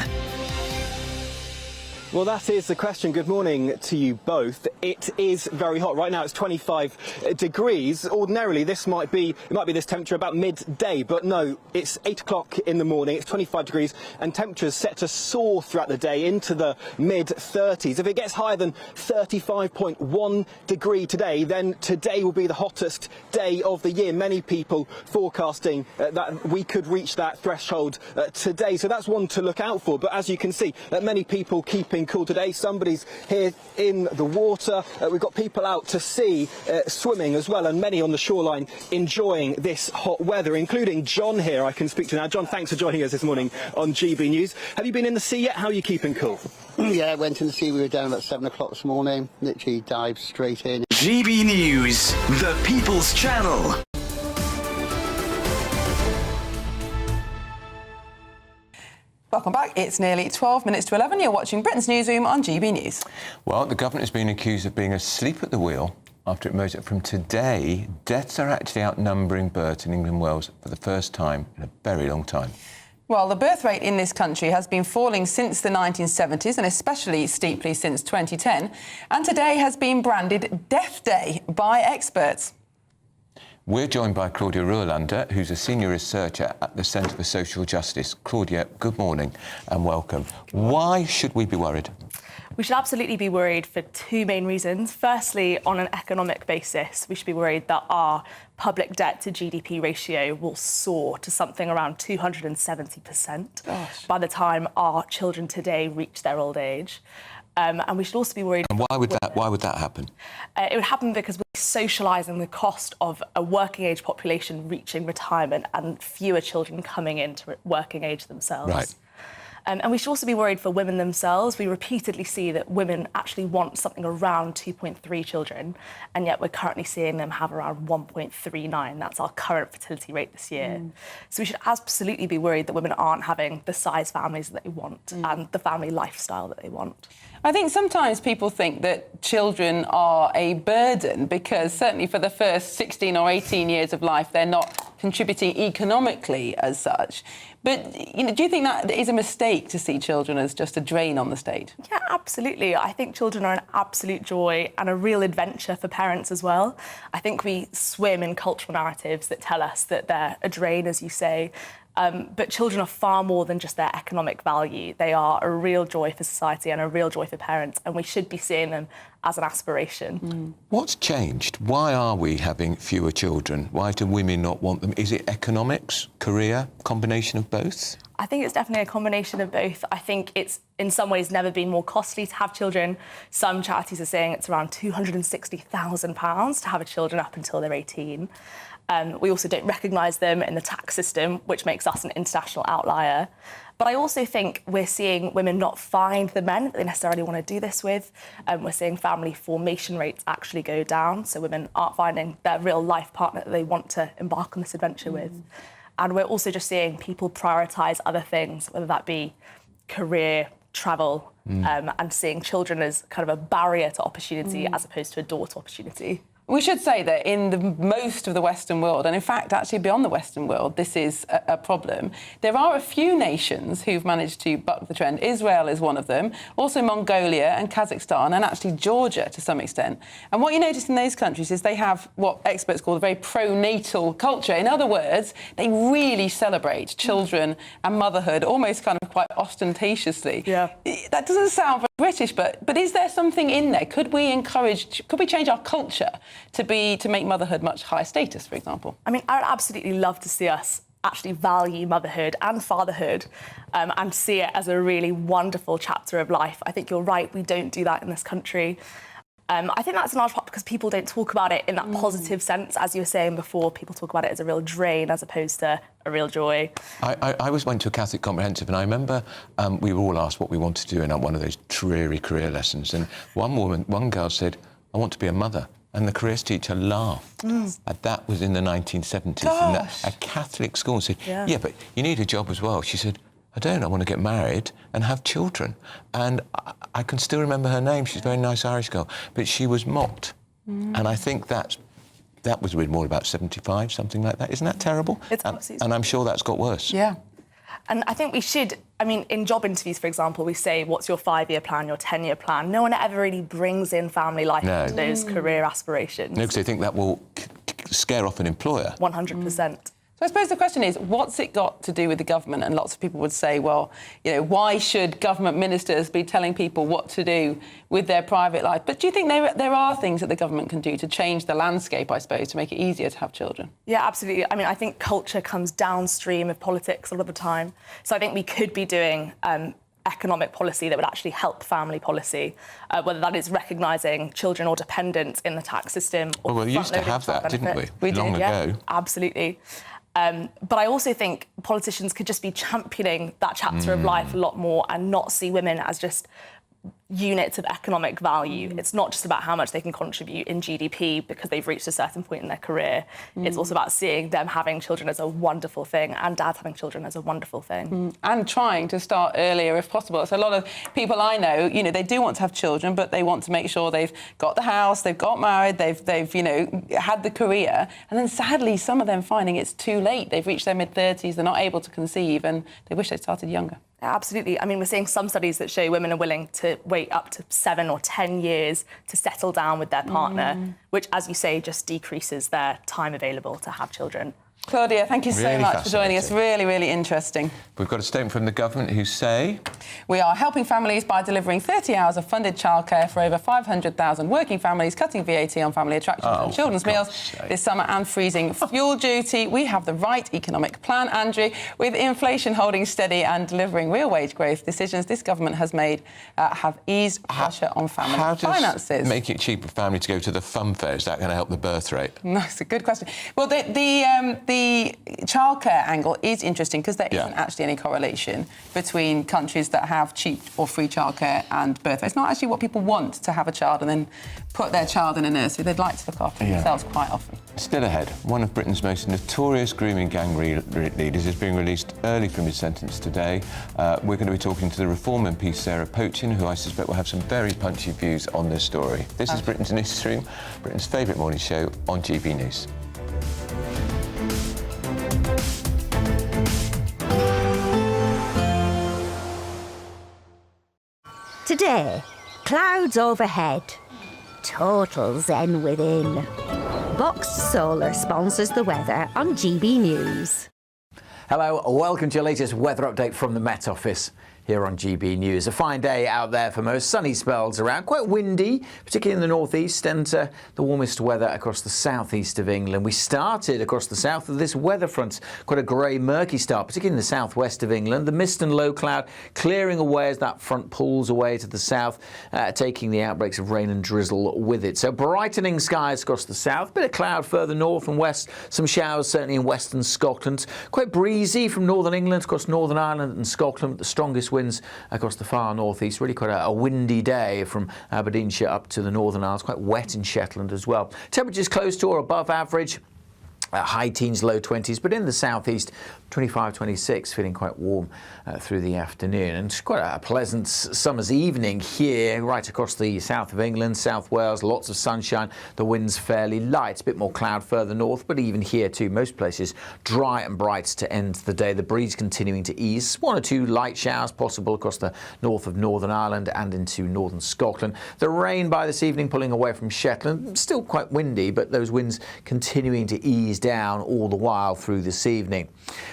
Well, that is the question. Good morning to you both. It is very hot. Right now it's 25 degrees. Ordinarily this might be this temperature about midday, but no, it's 8 o'clock in the morning. It's 25 degrees and temperatures set to soar throughout the day into the mid-30s. If it gets higher than 35.1 degree today, then today will be the hottest day of the year. Many people forecasting that we could reach that threshold today. So that's one to look out for. But as you can see, many people keeping cool today. Somebody's here in the water. We've got people out to sea swimming as well, and many on the shoreline enjoying this hot weather, including John here. I can speak to now. John, thanks for joining us this morning on GB News. Have you been in the sea yet? How are you keeping cool? Yeah, I went in the sea. We were down about 7 o'clock this morning. Literally dived straight in. GB News, the People's Channel. Welcome back. It's nearly 12 minutes to 11. You're watching Britain's Newsroom on GB News. Well, the government has been accused of being asleep at the wheel after it emerged that from today, deaths are actually outnumbering births in England and Wales for the first time in a very long time. Well, the birth rate in this country has been falling since the 1970s and especially steeply since 2010. And today has been branded Death Day by experts. We're joined by Claudia Ruolander, who's a senior researcher at the Centre for Social Justice. Claudia, good morning and welcome. Why should we be worried? We should absolutely be worried for two main reasons. Firstly, on an economic basis, we should be worried that our public debt to GDP ratio will soar to something around 270% by the time our children today reach their old age. And we should also be worried. And why would that happen? It would happen because we're socialising the cost of a working age population reaching retirement and fewer children coming into working age themselves. Right. And we should also be worried for women themselves. We repeatedly see that women actually want something around 2.3 children, and yet we're currently seeing them have around 1.39. That's our current fertility rate this year. So we should absolutely be worried that women aren't having the size families that they want and the family lifestyle that they want. I think sometimes people think that children are a burden because certainly for the first 16 or 18 years of life, they're not contributing economically as such. But do you think that is a mistake to see children as just a drain on the state? Yeah, absolutely. I think children are an absolute joy and a real adventure for parents as well. I think we swim in cultural narratives that tell us that they're a drain, as you say. But children are far more than just their economic value. They are a real joy for society and a real joy for parents, and we should be seeing them as an aspiration. What's changed? Why are we having fewer children? Why do women not want them? Is it economics, career, combination of both? I think it's definitely a combination of both. I think it's in some ways never been more costly to have children. Some charities are saying it's around £260,000 to have a children up until they're 18. We also don't recognise them in the tax system, which makes us an international outlier. But I also think we're seeing women not find the men that they necessarily want to do this with. We're seeing family formation rates actually go down, so women aren't finding their real life partner that they want to embark on this adventure with. And we're also just seeing people prioritise other things, whether that be career, travel, and seeing children as kind of a barrier to opportunity as opposed to a door to opportunity. We should say that in most of the Western world, and in fact, actually beyond the Western world, this is a problem. There are a few nations who've managed to buck the trend. Israel is one of them, also Mongolia and Kazakhstan, and actually Georgia to some extent. And what you notice in those countries is they have what experts call a very pro-natal culture. In other words, they really celebrate children and motherhood, almost kind of quite ostentatiously. Yeah. That doesn't sound very British, but is there something in there? Could we change our culture to make motherhood much higher status, for example? I mean, I would absolutely love to see us actually value motherhood and fatherhood and see it as a really wonderful chapter of life. I think you're right, we don't do that in this country. I think that's in large part because people don't talk about it in that positive sense. As you were saying before, people talk about it as a real drain as opposed to a real joy. I went to a Catholic comprehensive, and I remember we were all asked what we wanted to do in one of those dreary career lessons, and one girl said, "I want to be a mother." And the careers teacher laughed. That was in the 1970s. And a Catholic school said, yeah, but you need a job as well. She said, I want to get married and have children. And I can still remember her name. She's a very nice Irish girl. But she was mocked. And I think that was more about 75, something like that. Isn't that terrible? It's absolutely. And I'm sure that's got worse. Yeah. And I think we should, I mean, in job interviews, for example, we say, what's your 5-year plan, your 10-year plan? No one ever really brings in family life into those career aspirations. No, because they think that will scare off an employer. 100%. So I suppose the question is, what's it got to do with the government? And lots of people would say, well, you know, why should government ministers be telling people what to do with their private life? But do you think there are things that the government can do to change the landscape, I suppose, to make it easier to have children? Yeah, absolutely. I mean, I think culture comes downstream of politics a lot of the time. So I think we could be doing economic policy that would actually help family policy, whether that is recognising children or dependents in the tax system. Or well, we used to have that, didn't we? We Long did, ago. Yeah, absolutely. But I also think politicians could just be championing that chapter of life a lot more and not see women as just units of economic value. It's not just about how much they can contribute in GDP because they've reached a certain point in their career. It's also about seeing them having children as a wonderful thing and dads having children as a wonderful thing. And trying to start earlier if possible. So a lot of people I know, you know, they do want to have children, but they want to make sure they've got the house, they've got married, they've you know, had the career. And then sadly, some of them finding it's too late. They've reached their mid-30s, they're not able to conceive, and they wish they'd started younger. Absolutely. I mean, we're seeing some studies that show women are willing to wait up to 7 or 10 years to settle down with their partner, which, as you say, just decreases their time available to have children. Claudia, thank you so Really much for joining us. Really, really interesting. We've got a statement from the government who say... We are helping families by delivering 30 hours of funded childcare for over 500,000 working families, cutting VAT on family attractions and children's meals this summer and freezing fuel duty. We have the right economic plan, Andrew. With inflation holding steady and delivering real wage growth, decisions this government has made have eased pressure on family finances. How does make it cheaper for family to go to the fun fair? Is that going to help the birth rate? That's a good question. Well, the childcare angle is interesting because there isn't actually any correlation between countries that have cheap or free childcare and birth rates. It's not actually what people want to have a child and then put their child in a nursery. They'd like to look after themselves quite often. Still ahead, one of Britain's most notorious grooming gang leaders is being released early from his sentence today. We're going to be talking to the Reform MP Sarah Pochin, who I suspect will have some very punchy views on this story. This is Britain's Newsroom, Britain's favourite morning show on GB News. Today, clouds overhead, total zen within. Boxed Solar sponsors the weather on GB News. Hello, welcome to your latest weather update from the Met Office here on GB News. A fine day out there for most, sunny spells around, quite windy, particularly in the northeast, and the warmest weather across the southeast of England. We started across the south of this weather front, quite a grey, murky start, particularly in the southwest of England. The mist and low cloud clearing away as that front pulls away to the south, taking the outbreaks of rain and drizzle with it. So brightening skies across the south, bit of cloud further north and west, some showers certainly in western Scotland. Quite breezy from northern England across Northern Ireland and Scotland, the strongest winds across the far northeast. Really quite a windy day from Aberdeenshire up to the Northern Isles. Quite wet in Shetland as well. Temperatures close to or above average. High teens, low 20s, but in the southeast, 25, 26, feeling quite warm through the afternoon. And quite a pleasant summer's evening here, right across the south of England, South Wales, lots of sunshine. The wind's fairly light, a bit more cloud further north, but even here too, most places dry and bright to end the day. The breeze continuing to ease. 1 or 2 light showers possible across the north of Northern Ireland and into northern Scotland. The rain by this evening pulling away from Shetland. Still quite windy, but those winds continuing to ease down all the while through this evening.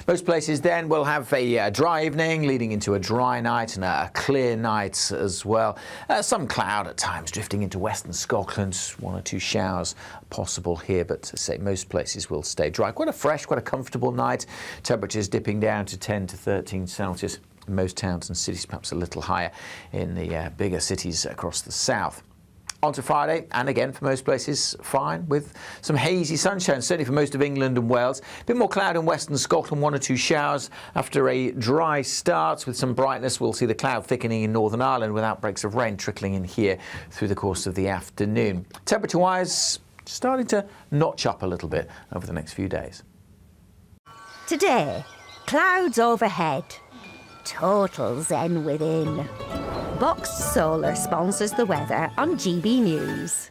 Most places then will have a dry evening leading into a dry night and a clear night as well. Some cloud at times drifting into western Scotland, 1 or 2 showers possible here, but as I say, most places will stay dry. Quite a fresh, quite a comfortable night. Temperatures dipping down to 10 to 13 Celsius in most towns and cities, perhaps a little higher in the bigger cities across the south. On to Friday, and again for most places fine, with some hazy sunshine, certainly for most of England and Wales. A bit more cloud in western Scotland, 1 or 2 showers. After a dry start with some brightness, we'll see the cloud thickening in Northern Ireland with outbreaks of rain trickling in here through the course of the afternoon. Temperature-wise, starting to notch up a little bit over the next few days. Today, clouds overhead, total zen within. Boxed Solar sponsors the weather on GB News.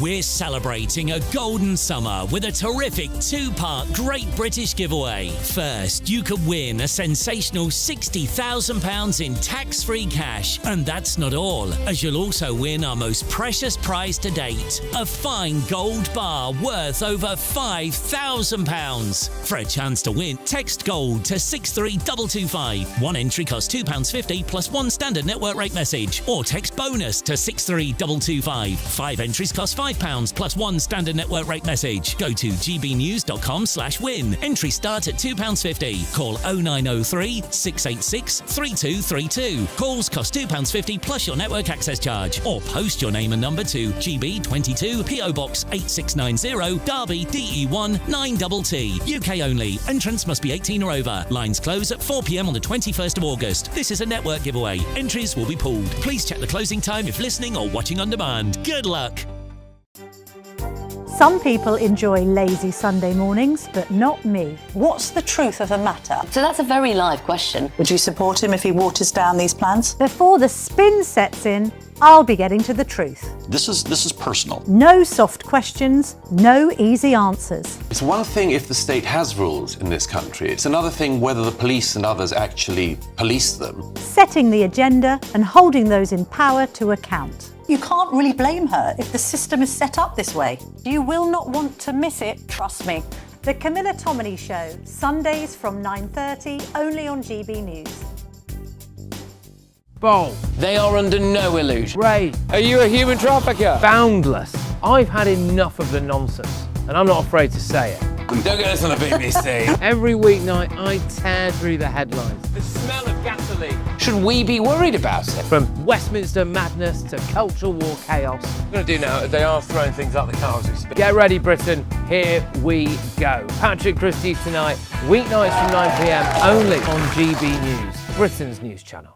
We're celebrating a golden summer with a terrific two-part Great British giveaway. First, you could win a sensational £60,000 in tax-free cash. And that's not all, as you'll also win our most precious prize to date, a fine gold bar worth over £5,000. For a chance to win, text GOLD to 63225. One entry costs £2.50 plus one standard network rate message. Or text BONUS to 63225. 5 entries cost £5 plus one standard network rate message. Go to gbnews.com/win. Entry start at £2.50. Call 0903 686 3232. Calls cost £2.50 plus your network access charge. Or post your name and number to GB22 PO Box 8690 Derby DE1 9TT. UK only. Entrance must be 18 or over. Lines close at 4 p.m. on the 21st of August. This is a network giveaway. Entries will be pulled. Please check the closing time if listening or watching on demand. Good luck. Some people enjoy lazy Sunday mornings, but not me. What's the truth of the matter? So that's a very live question. Would you support him if he waters down these plans? Before the spin sets in, I'll be getting to the truth. This is personal. No soft questions, no easy answers. It's one thing if the state has rules in this country. It's another thing whether the police and others actually police them. Setting the agenda and holding those in power to account. You can't really blame her if the system is set up this way. You will not want to miss it, trust me. The Camilla Tominey Show, Sundays from 9:30, only on GB News. Bold. They are under no illusion. Ray. Are you a human trafficker? Boundless. I've had enough of the nonsense, and I'm not afraid to say it. Don't get us on the BBC. Every weeknight, I tear through the headlines. The smell of gasoline. Should we be worried about it? From Westminster madness to cultural war chaos. What we're going to do now, they are throwing things out the car as we speak. Get ready, Britain. Here we go. Patrick Christie's tonight, weeknights from 9 p.m, only on GB News, Britain's news channel.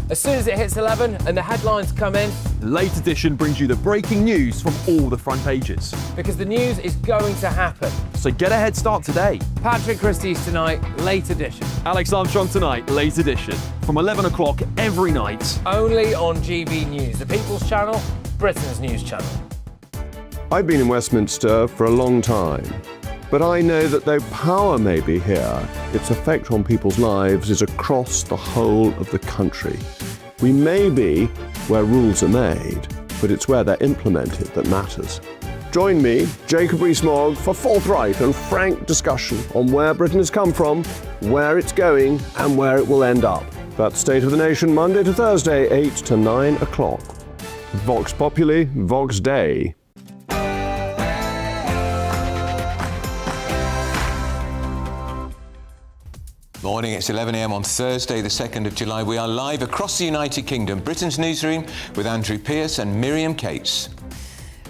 As soon as it hits 11 and the headlines come in, Late Edition brings you the breaking news from all the front pages. Because the news is going to happen. So get a head start today. Patrick Christie's tonight, Late Edition. Alex Armstrong tonight, Late Edition. From 11 o'clock every night. Only on GB News, the People's Channel, Britain's news channel. I've been in Westminster for a long time. But I know that though power may be here, its effect on people's lives is across the whole of the country. We may be where rules are made, but it's where they're implemented that matters. Join me, Jacob Rees-Mogg, for forthright and frank discussion on where Britain has come from, where it's going, and where it will end up. That's State of the Nation, Monday to Thursday, 8 to 9 o'clock. Vox Populi, Vox Dei. Morning, it's 11 a.m. on Thursday, the 2nd of July. We are live across the United Kingdom, Britain's newsroom, with Andrew Pearce and Miriam Cates.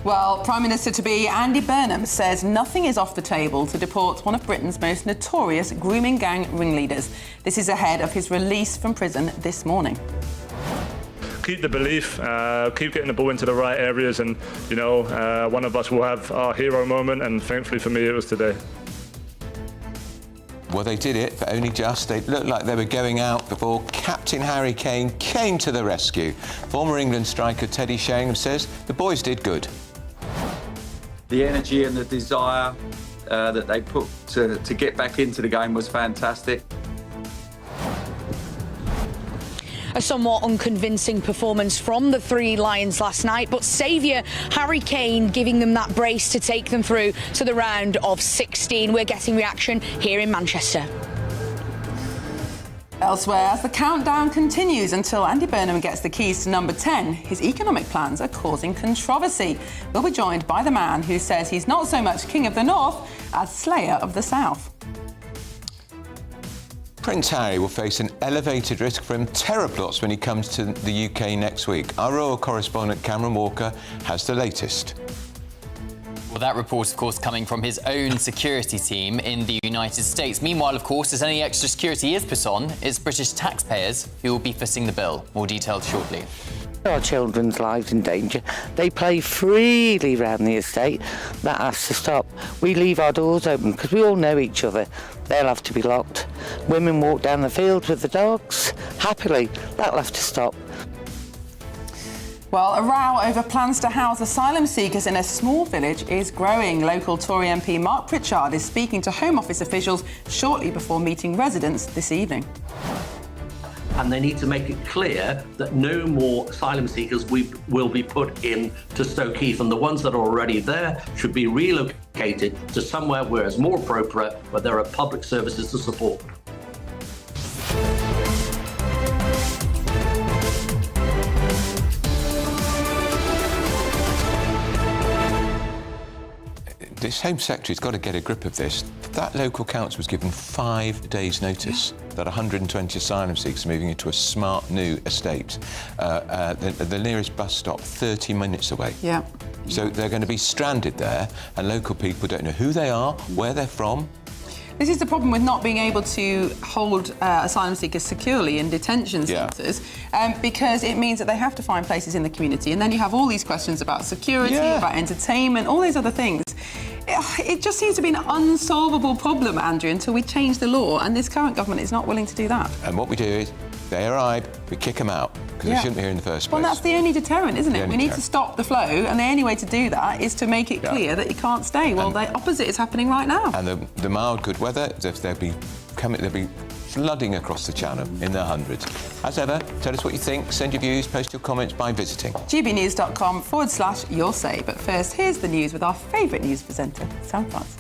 Well, Prime Minister-to-be Andy Burnham says nothing is off the table to deport one of Britain's most notorious grooming gang ringleaders. This is ahead of his release from prison this morning. Keep the belief, keep getting the ball into the right areas, and, you know, one of us will have our hero moment, and thankfully for me it was today. Well, they did it, but only just. They looked like they were going out before Captain Harry Kane came to the rescue. Former England striker Teddy Sheringham says the boys did good. The energy and the desire that they put to get back into the game was fantastic. A somewhat unconvincing performance from the Three Lions last night, but saviour Harry Kane giving them that brace to take them through to the round of 16. We're getting reaction here in Manchester. Elsewhere, as the countdown continues until Andy Burnham gets the keys to number 10, his economic plans are causing controversy. We'll be joined by the man who says he's not so much King of the North as Slayer of the South. Prince Harry will face an elevated risk from terror plots when he comes to the UK next week. Our royal correspondent Cameron Walker has the latest. Well, that report, of course, coming from his own security team in the United States. Meanwhile, of course, as any extra security is put on, it's British taxpayers who will be footing the bill. More detailed shortly. Our children's lives in danger. They play freely round the estate. That has to stop. We leave our doors open because we all know each other. They'll have to be locked. Women walk down the field with the dogs happily. That'll have to stop. Well, a row over plans to house asylum seekers in a small village is growing. Local Tory MP Mark Pritchard is speaking to Home Office officials shortly before meeting residents this evening. And they need to make it clear that no more asylum seekers will be put in to Stoke Heath, and the ones that are already there should be relocated to somewhere where it's more appropriate, where there are public services to support. This Home Secretary's got to get a grip of this. That local council was given 5 days' notice that 120 asylum seekers are moving into a smart new estate. The nearest bus stop 30 minutes away. Yeah. So they're going to be stranded there, and local people don't know who they are, where they're from. This is the problem with not being able to hold asylum seekers securely in detention centres, because it means that they have to find places in the community, and then you have all these questions about security, about entertainment, all these other things. It just seems to be an unsolvable problem, Andrew, until we change the law, and this current government is not willing to do that. And what we do is, they arrive, we kick them out, because they shouldn't be here in the first place. Well, that's the only deterrent, isn't it? We need to stop the flow, and the only way to do that is to make it clear that you can't stay. Well, the opposite is happening right now. And the mild good weather, they'll be flooding across the channel in their hundreds. As ever, tell us what you think, send your views, post your comments by visiting gbnews.com/your say. But first, here's the news with our favourite news presenter, Sam Francis.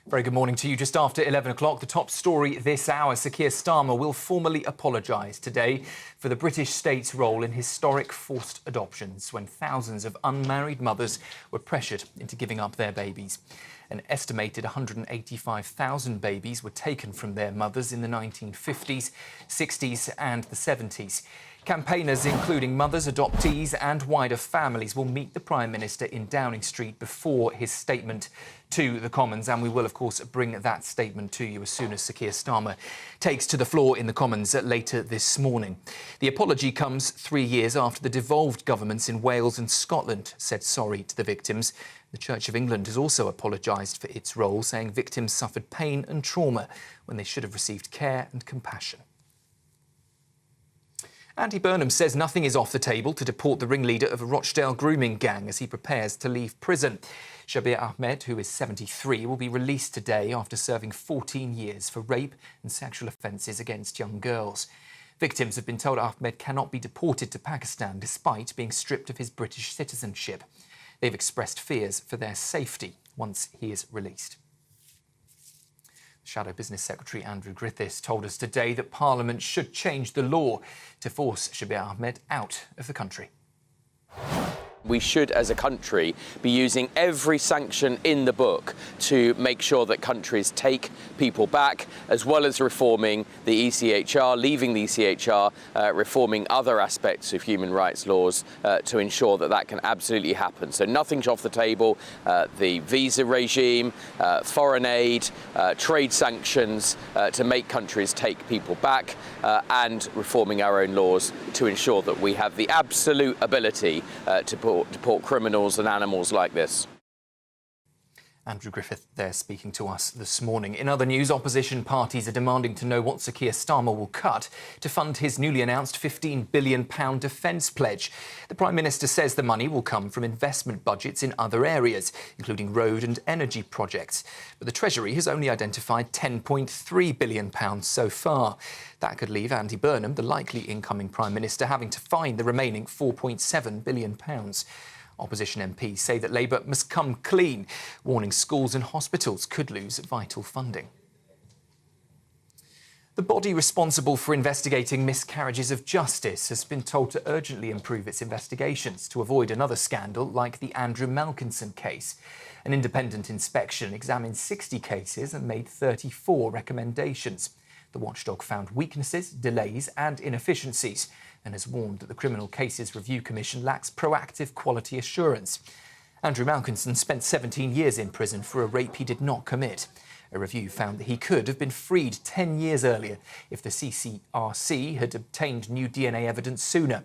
Very good morning to you. Just after 11 o'clock, the top story this hour. Sir Keir Starmer will formally apologise today for the British state's role in historic forced adoptions when thousands of unmarried mothers were pressured into giving up their babies. An estimated 185,000 babies were taken from their mothers in the 1950s, 60s and the 70s. Campaigners, including mothers, adoptees and wider families, will meet the Prime Minister in Downing Street before his statement to the Commons, and we will, of course, bring that statement to you as soon as Sir Keir Starmer takes to the floor in the Commons later this morning. The apology comes 3 years after the devolved governments in Wales and Scotland said sorry to the victims. The Church of England has also apologised for its role, saying victims suffered pain and trauma when they should have received care and compassion. Andy Burnham says nothing is off the table to deport the ringleader of a Rochdale grooming gang as he prepares to leave prison. Shabir Ahmed, who is 73, will be released today after serving 14 years for rape and sexual offences against young girls. Victims have been told Ahmed cannot be deported to Pakistan despite being stripped of his British citizenship. They've expressed fears for their safety once he is released. Shadow Business Secretary Andrew Griffiths told us today that Parliament should change the law to force Shabir Ahmed out of the country. We should, as a country, be using every sanction in the book to make sure that countries take people back, as well as reforming the ECHR, leaving the ECHR, reforming other aspects of human rights laws to ensure that that can absolutely happen. So nothing's off the table. The visa regime, foreign aid, trade sanctions to make countries take people back, and reforming our own laws to ensure that we have the absolute ability to deport criminals and animals like this. Andrew Griffith there speaking to us this morning. In other news, opposition parties are demanding to know what Sir Keir Starmer will cut to fund his newly announced £15 billion defence pledge. The Prime Minister says the money will come from investment budgets in other areas, including road and energy projects. But the Treasury has only identified £10.3 billion so far. That could leave Andy Burnham, the likely incoming Prime Minister, having to find the remaining £4.7 billion. Opposition MPs say that Labour must come clean, warning schools and hospitals could lose vital funding. The body responsible for investigating miscarriages of justice has been told to urgently improve its investigations to avoid another scandal like the Andrew Malkinson case. An independent inspection examined 60 cases and made 34 recommendations. The watchdog found weaknesses, delays and inefficiencies and has warned that the Criminal Cases Review Commission lacks proactive quality assurance. Andrew Malkinson spent 17 years in prison for a rape he did not commit. A review found that he could have been freed 10 years earlier if the CCRC had obtained new DNA evidence sooner.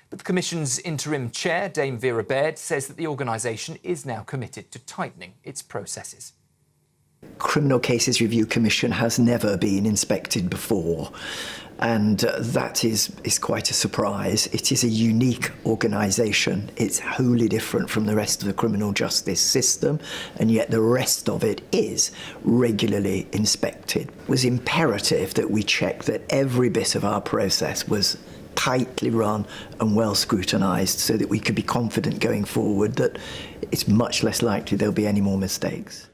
But the Commission's interim chair, Dame Vera Baird, says that the organisation is now committed to tightening its processes. Criminal Cases Review Commission has never been inspected before, and that is quite a surprise. It is a unique organisation. It's wholly different from the rest of the criminal justice system, and yet the rest of it is regularly inspected. It was imperative that we check that every bit of our process was tightly run and well scrutinised so that we could be confident going forward that it's much less likely there'll be any more mistakes.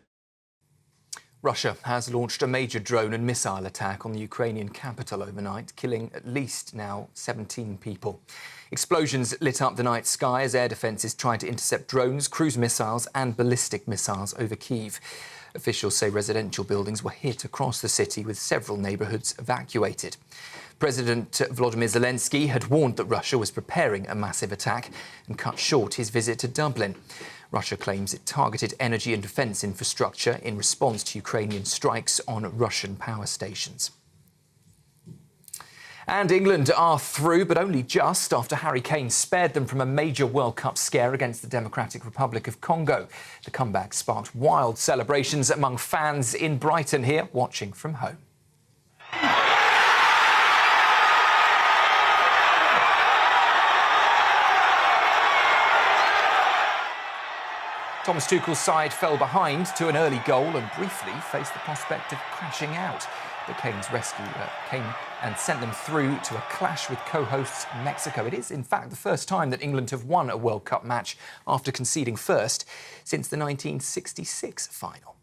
Russia has launched a major drone and missile attack on the Ukrainian capital overnight, killing at least now 17 people. Explosions lit up the night sky as air defences tried to intercept drones, cruise missiles and ballistic missiles over Kyiv. Officials say residential buildings were hit across the city, with several neighbourhoods evacuated. President Volodymyr Zelensky had warned that Russia was preparing a massive attack and cut short his visit to Dublin. Russia claims it targeted energy and defence infrastructure in response to Ukrainian strikes on Russian power stations. And England are through, but only just, after Harry Kane spared them from a major World Cup scare against the Democratic Republic of Congo. The comeback sparked wild celebrations among fans in Brighton here, watching from home. Thomas Tuchel's side fell behind to an early goal and briefly faced the prospect of crashing out. But Kane's rescue came and sent them through to a clash with co-hosts Mexico. It is, in fact, the first time that England have won a World Cup match after conceding first since the 1966 final.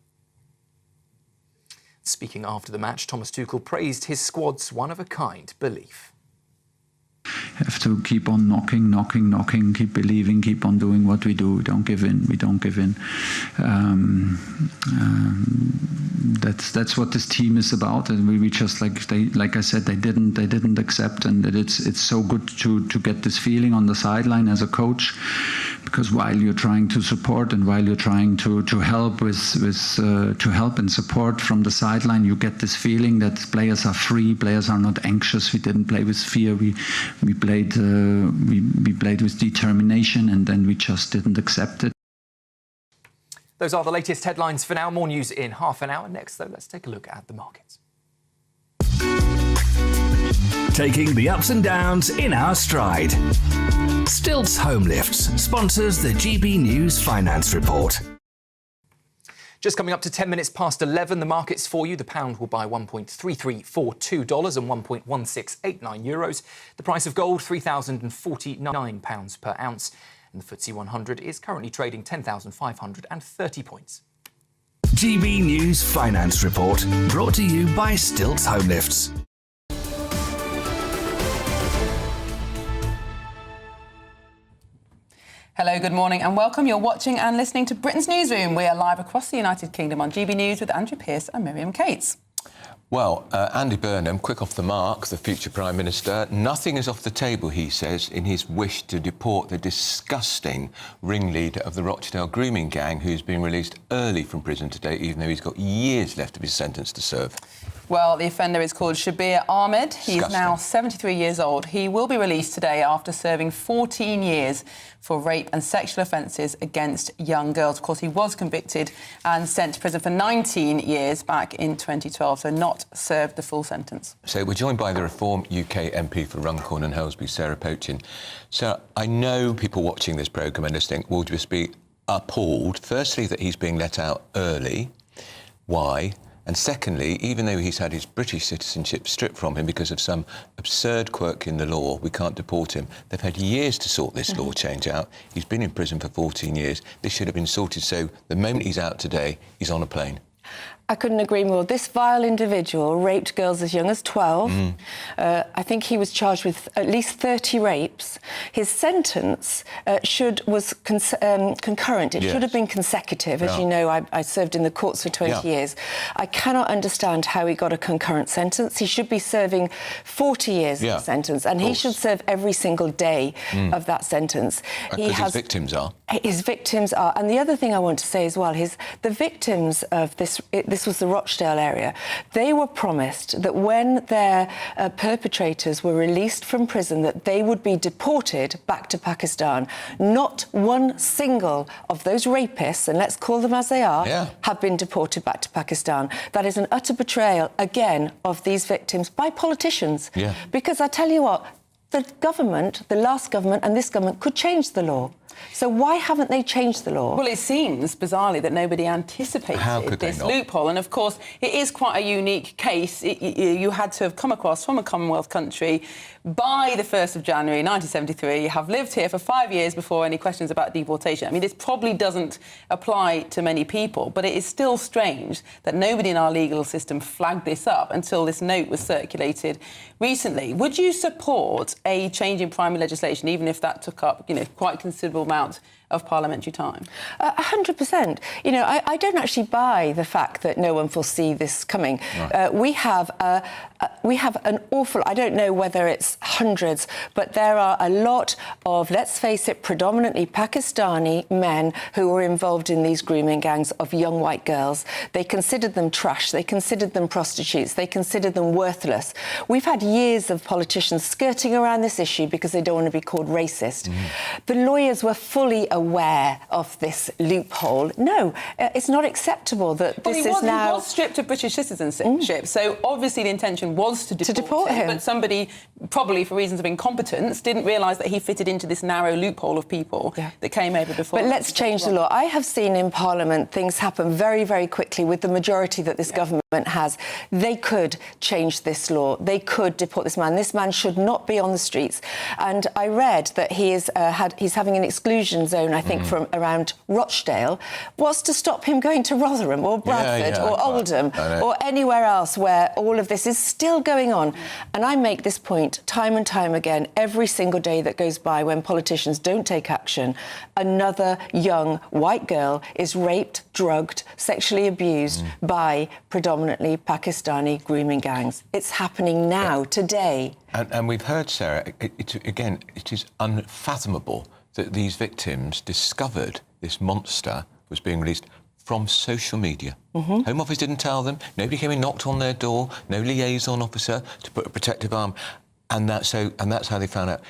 Speaking after the match, Thomas Tuchel praised his squad's one-of-a-kind belief. Have to keep on knocking, keep believing, keep on doing what we do. We don't give in. That's what this team is about, and we just like I said, they didn't accept, and it's so good to get this feeling on the sideline as a coach, because while you're trying to support and while you're trying to help to help and support from the sideline, you get this feeling that players are free, players are not anxious. We didn't play with fear. We played with determination, and then we just didn't accept it. Those are the latest headlines for now. More news in half an hour. Next, though, let's take a look at the markets. Taking the ups and downs in our stride. Stilts Home Lifts sponsors the GB News Finance Report. Just coming up to 10 minutes past 11, the markets for you. The pound will buy $1.3342 and €1.1689. The price of gold, £3,049 per ounce. And the FTSE 100 is currently trading 10,530 points. GB News Finance Report, brought to you by Stilts Home Lifts. Hello, good morning and welcome. You're watching and listening to Britain's Newsroom. We are live across the United Kingdom on GB News with Andrew Pearce and Miriam Cates. Well, Andy Burnham, quick off the mark, the future Prime Minister. Nothing is off the table, he says, in his wish to deport the disgusting ringleader of the Rochdale grooming gang, who's been released early from prison today, even though he's got years left of his sentence to serve. Well, the offender is called Shabir Ahmed. He's now 73 years old. He will be released today after serving 14 years for rape and sexual offences against young girls. Of course, he was convicted and sent to prison for 19 years back in 2012, so not served the full sentence. So we're joined by the Reform UK MP for Runcorn and Helsby, Sarah Pochin. So I know people watching this programme and listening will just be appalled, firstly, that he's being let out early. Why? And secondly, even though he's had his British citizenship stripped from him because of some absurd quirk in the law, we can't deport him. They've had years to sort this law change out. He's been in prison for 14 years. This should have been sorted so the moment he's out today, he's on a plane. I couldn't agree more. This vile individual raped girls as young as 12. I think he was charged with at least 30 rapes. His sentence was concurrent. It should have been consecutive. As you know, I served in the courts for 20 years. I cannot understand how he got a concurrent sentence. He should be serving 40 years of sentence, and he should serve every single day of that sentence. His victims are. His victims are. And the other thing I want to say as well is the victims of this this was the Rochdale area, they were promised that when their perpetrators were released from prison, that they would be deported back to Pakistan. Not one single of those rapists, and let's call them as they are, have been deported back to Pakistan. That is an utter betrayal, again, of these victims by politicians. Because I tell you what, the government, the last government and this government could change the law. So why haven't they changed the law? Well, it seems, bizarrely, that nobody anticipated this loophole. And, of course, it is quite a unique case. You had to have come across from a Commonwealth country by the 1st of January 1973, have lived here for 5 years before any questions about deportation. I mean, this probably doesn't apply to many people, but it is still strange that nobody in our legal system flagged this up until this note was circulated recently. Would you support a change in primary legislation, even if that took up, quite a considerable amount of parliamentary time? 100%. I don't actually buy the fact that no one foresee this coming. Right. We have an awful, I don't know whether it's hundreds, but there are a lot of, let's face it, predominantly Pakistani men who were involved in these grooming gangs of young white girls. They considered them trash, they considered them prostitutes, they considered them worthless. We've had years of politicians skirting around this issue because they don't want to be called racist. The lawyers were fully aware of this loophole. No, it's not acceptable that this is now... He was stripped of British citizenship, so obviously the intention was to deport him. But somebody, probably for reasons of incompetence, didn't realise that he fitted into this narrow loophole of people that came over before. But let's change the law. I have seen in Parliament things happen very, very quickly with the majority that this government has. They could change this law. They could deport this man. This man should not be on the streets. And I read that he is he's having an exclusion zone, I think, from around Rochdale. What's to stop him going to Rotherham or Bradford or Oldham or anywhere else where all of this is still going on? And I make this point time and time again, every single day that goes by when politicians don't take action, another young white girl is raped, drugged, sexually abused by predominantly Pakistani grooming gangs. It's happening now, today. And we've heard, Sarah, it is unfathomable that these victims discovered this monster was being released from social media. Home Office didn't tell them. Nobody came and knocked on their door. No liaison officer to put a protective arm. And that's how they found out.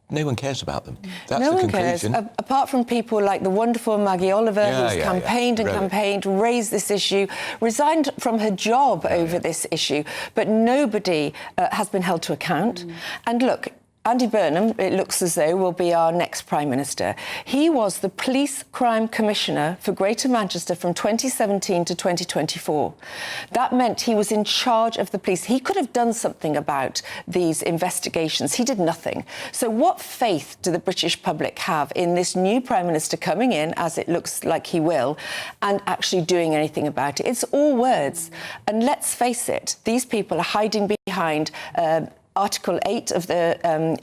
No one cares about them. That's the conclusion. No one cares, apart from people like the wonderful Maggie Oliver, who's campaigned, raised this issue, resigned from her job over this issue, but nobody has been held to account. And look, Andy Burnham, it looks as though, will be our next Prime Minister. He was the Police Crime Commissioner for Greater Manchester from 2017 to 2024. That meant he was in charge of the police. He could have done something about these investigations. He did nothing. So what faith do the British public have in this new Prime Minister coming in, as it looks like he will, and actually doing anything about it? It's all words. And let's face it, these people are hiding behind Article 8 of the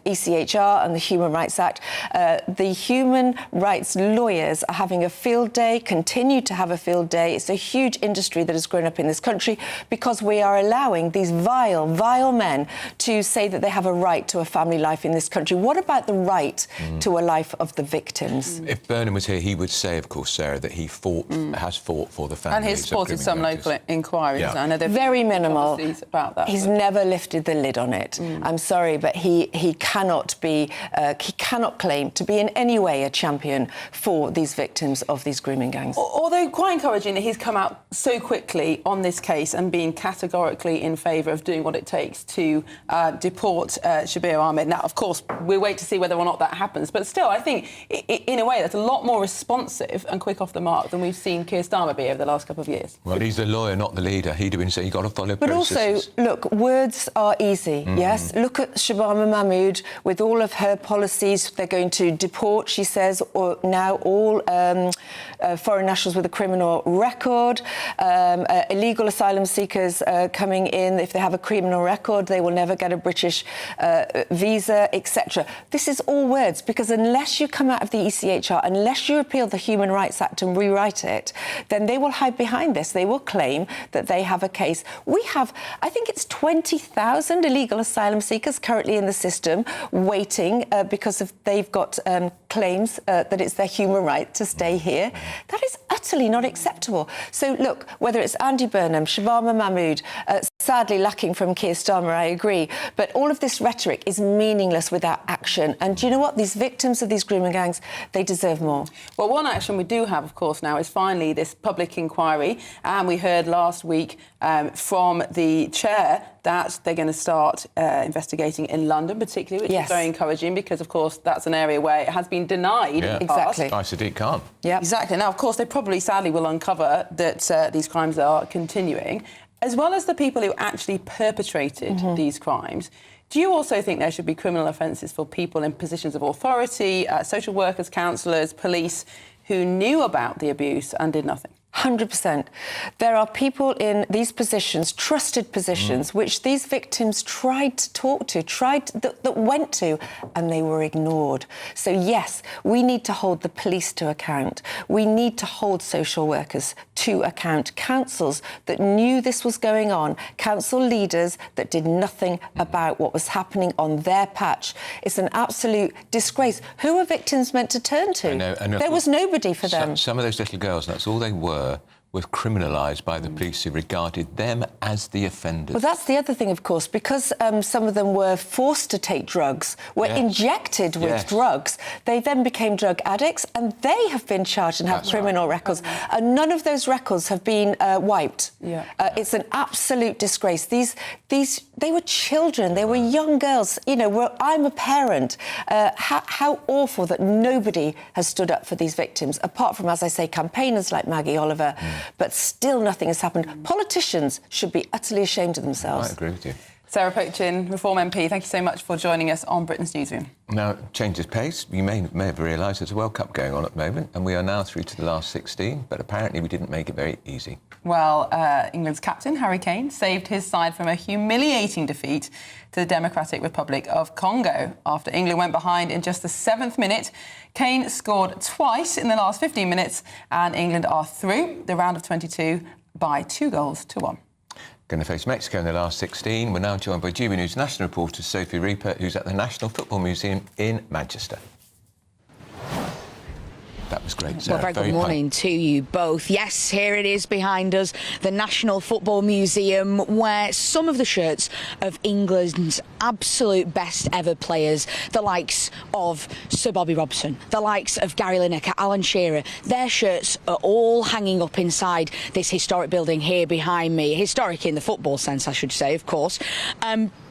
ECHR and the Human Rights Act. The human rights lawyers are having a field day, continue to have a field day. It's a huge industry that has grown up in this country because we are allowing these vile, vile men to say that they have a right to a family life in this country. What about the right to a life of the victims? If Burnham was here, he would say, of course, Sarah, that he has fought for the families. And he's supported some local inquiries. Yeah. I know they're very minimal about that. He's never lifted the lid on it. I'm sorry, but he cannot claim to be in any way a champion for these victims of these grooming gangs. Although quite encouraging that he's come out so quickly on this case and being categorically in favour of doing what it takes to deport Shabir Ahmed. Now, of course, we'll wait to see whether or not that happens. But still, I think, in a way, that's a lot more responsive and quick off the mark than we've seen Keir Starmer be over the last couple of years. Well, he's the lawyer, not the leader. He'd have been saying, you've got to follow processes. But also, look, words are easy, yes? Look at Shabama Mahmood with all of her policies. They're going to deport, she says, now all foreign nationals with a criminal record. Illegal asylum seekers coming in, if they have a criminal record, they will never get a British visa, etc. This is all words, because unless you come out of the ECHR, unless you repeal the Human Rights Act and rewrite it, then they will hide behind this. They will claim that they have a case. We have, I think it's 20,000 illegal asylum seekers currently in the system waiting because they've got claims that it's their human right to stay here. That is utterly not acceptable. So, look, whether it's Andy Burnham, Shabama Mahmood, sadly lacking from Keir Starmer, I agree, but all of this rhetoric is meaningless without action. And do you know what? These victims of these grooming gangs, they deserve more. Well, one action we do have, of course, now is finally this public inquiry. And we heard last week from the chair that they're going to start investigating in London, particularly, which is very encouraging because, of course, that's an area where it has been denied. Yeah. Exactly. Sadiq Khan. Yeah, exactly. Now, of course, they probably, sadly, will uncover that these crimes are continuing, as well as the people who actually perpetrated these crimes. Do you also think there should be criminal offences for people in positions of authority, social workers, counsellors, police, who knew about the abuse and did nothing? 100%. There are people in these positions, trusted positions, which these victims tried to talk to, that went to, and they were ignored. So, yes, we need to hold the police to account. We need to hold social workers to account. Councils that knew this was going on, council leaders that did nothing about what was happening on their patch. It's an absolute disgrace. Who are victims meant to turn to? There was nobody for them. Some of those little girls, that's all they were criminalised by the police who regarded them as the offenders. Well, that's the other thing, of course, because some of them were forced to take drugs, were injected with drugs. They then became drug addicts and they have been charged and have criminal records. And none of those records have been wiped. It's an absolute disgrace. They were children, they were young girls. You know, I'm a parent. How awful that nobody has stood up for these victims, apart from, as I say, campaigners like Maggie Oliver. But still nothing has happened. Politicians should be utterly ashamed of themselves. I agree with you. Sarah Pochin, Reform MP, thank you so much for joining us on Britain's Newsroom. Now, changes pace. You may have realised there's a World Cup going on at the moment, and we are now through to the last 16, but apparently we didn't make it very easy. Well, England's captain, Harry Kane, saved his side from a humiliating defeat to the Democratic Republic of Congo. After England went behind in just the 7th minute, Kane scored twice in the last 15 minutes, and England are through the round of 22 by 2-1. Going to face Mexico in the last 16. We're now joined by GBNews national reporter Sophie Reaper, who's at the National Football Museum in Manchester. That was great, Sarah. Well, very good morning to you both. Yes, here it is behind us, the National Football Museum, where some of the shirts of England's absolute best ever players, the likes of Sir Bobby Robson, the likes of Gary Lineker, Alan Shearer, their shirts are all hanging up inside this historic building here behind me. Historic in the football sense, I should say, of course.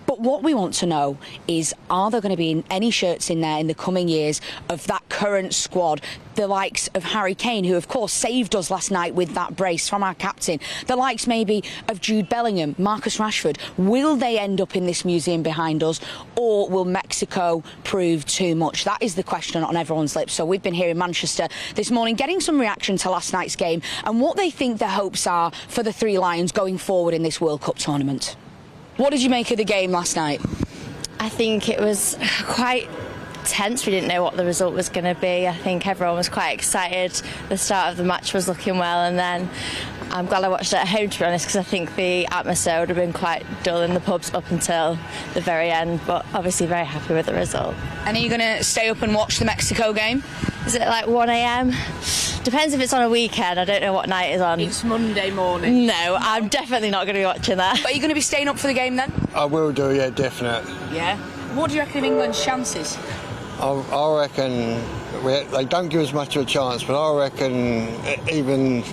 But what we want to know is, are there going to be any shirts in there in the coming years of that current squad? The likes of Harry Kane, who, of course, saved us last night with that brace from our captain. The likes, maybe, of Jude Bellingham, Marcus Rashford. Will they end up in this museum behind us, or will Mexico prove too much? That is the question on everyone's lips. So we've been here in Manchester this morning getting some reaction to last night's game and what they think their hopes are for the Three Lions going forward in this World Cup tournament. What did you make of the game last night? I think it was quite tense. We didn't know what the result was going to be. I think everyone was quite excited. The start of the match was looking well, and then I'm glad I watched it at home, to be honest, because I think the atmosphere would have been quite dull in the pubs up until the very end, but obviously very happy with the result. And are you going to stay up and watch the Mexico game? Is it like 1 a.m? Depends if it's on a weekend. I don't know what night it's on. It's Monday morning. No, I'm definitely not going to be watching that. But are you going to be staying up for the game then? I will do, yeah, definitely. Yeah. What do you reckon of England's chances? I reckon they don't give us much of a chance, but I reckon even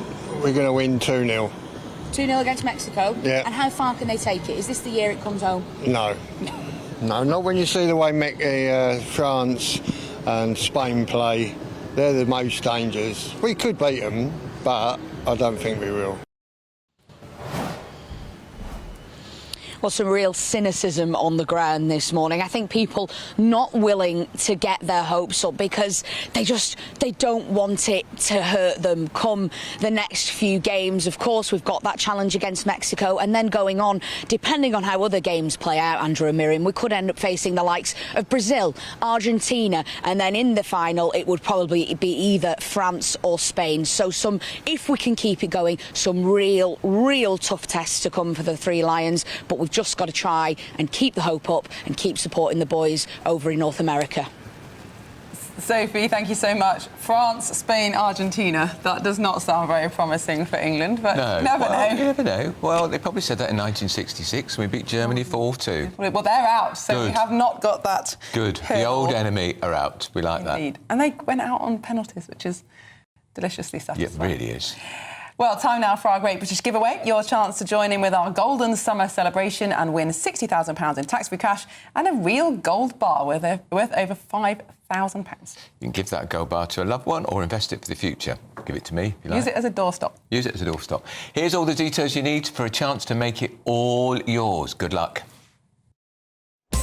we're going to win 2-0. 2-0 against Mexico? Yeah. And how far can they take it? Is this the year it comes home? No. No, not when you see the way France and Spain play. They're the most dangerous. We could beat them, but I don't think we will. Well, some real cynicism on the ground this morning. I think people not willing to get their hopes up because they don't want it to hurt them come the next few games. Of course, we've got that challenge against Mexico, and then going on, depending on how other games play out, Andrew and Miriam, we could end up facing the likes of Brazil, Argentina, and then in the final it would probably be either France or Spain. So if we can keep it going, some real tough tests to come for the Three Lions, but we've just got to try and keep the hope up and keep supporting the boys over in North America. Sophie, thank you so much. France, Spain, Argentina. That does not sound very promising for England, but No. you never know. You never know. Well, they probably said that in 1966 when we beat Germany 4-2. Well, they're out, so we Good. have not got that. Good. The hurdle. old enemy are out. We like Indeed. And they went out on penalties, which is deliciously that. satisfying. Yeah, it really is. Well, time now for our Great British Giveaway. Your chance to join in with our Golden Summer celebration and win £60,000 in tax-free cash and a real gold bar worth over £5,000. You can give that gold bar to a loved one or invest it for the future. Give it to me if you like. Use it as a doorstop. Use it as a doorstop. Here's all the details you need for a chance to make it all yours. Good luck.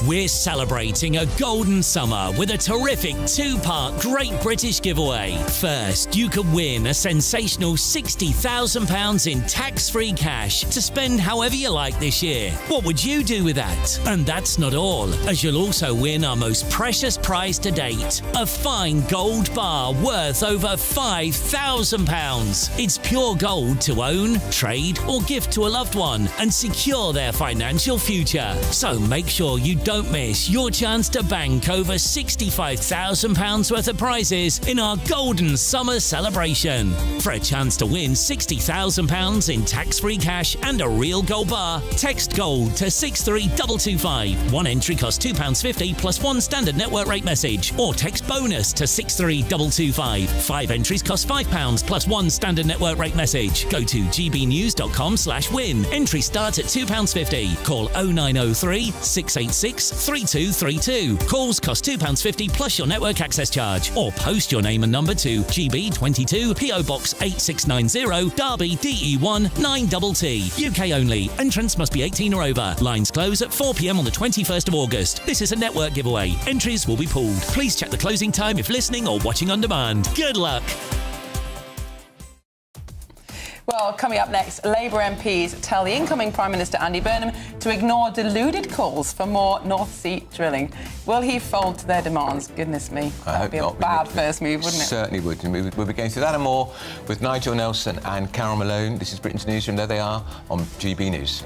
We're celebrating a golden summer with a terrific two-part Great British Giveaway. First, you could win a sensational £60,000 in tax-free cash to spend however you like this year. What would you do with that? And that's not all, as you'll also win our most precious prize to date, a fine gold bar worth over £5,000. It's pure gold to own, trade or gift to a loved one and secure their financial future. So make sure you don't miss your chance to bank over £65,000 worth of prizes in our Golden Summer celebration. For a chance to win £60,000 in tax-free cash and a real gold bar, text GOLD to 63225. One entry costs £2.50 plus one standard network rate message, or text BONUS to 63225. 5 entries cost £5 plus one standard network rate message. Go to gbnews.com/win. Entry starts at £2.50. Call 0903 686 3232. Calls cost £2.50 plus your network access charge, or post your name and number to GB22 PO Box 8690 Derby DE1 9TT. UK only. Entrants must be 18 or over. Lines close at 4 p.m. on the 21st of August. This is a network giveaway. Entries will be pooled. Please check the closing time if listening or watching on demand. Good luck. Well, coming up next, Labour MPs tell the incoming Prime Minister Andy Burnham to ignore deluded calls for more North Sea drilling. Will he fold to their demands? Goodness me, that would be a bad first move, wouldn't it? Certainly would. And we'll be going through that and more with Nigel Nelson and Carol Malone. This is Britain's Newsroom. There they are on GB News.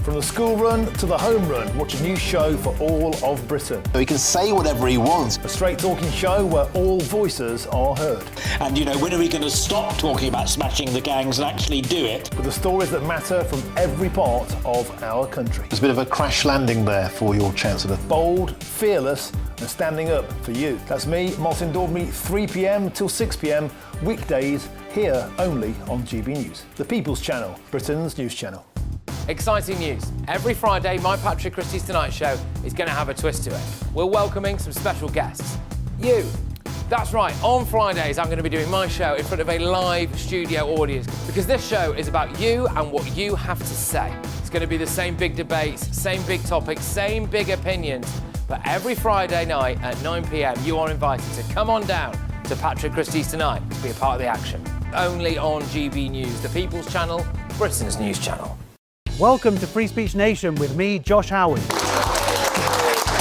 From the school run to the home run, watch a new show for all of Britain. He can say whatever he wants. A straight-talking show where all voices are heard. And, you know, when are we going to stop talking about smashing the gangs and actually do it? With the stories that matter from every part of our country. There's a bit of a crash landing there for your Chancellor. Bold, fearless and standing up for you. That's me, Martin Daubney, 3 p.m. till 6 p.m, weekdays, here only on GB News. The People's Channel, Britain's news channel. Exciting news. Every Friday, my Patrick Christie's Tonight Show is going to have a twist to it. We're welcoming some special guests. You. That's right, on Fridays I'm going to be doing my show in front of a live studio audience, because this show is about you and what you have to say. It's going to be the same big debates, same big topics, same big opinions, but every Friday night at 9 p.m. you are invited to come on down to Patrick Christie's Tonight to be a part of the action. Only on GB News, the People's Channel, Britain's news channel. Welcome to Free Speech Nation with me, Josh Howard.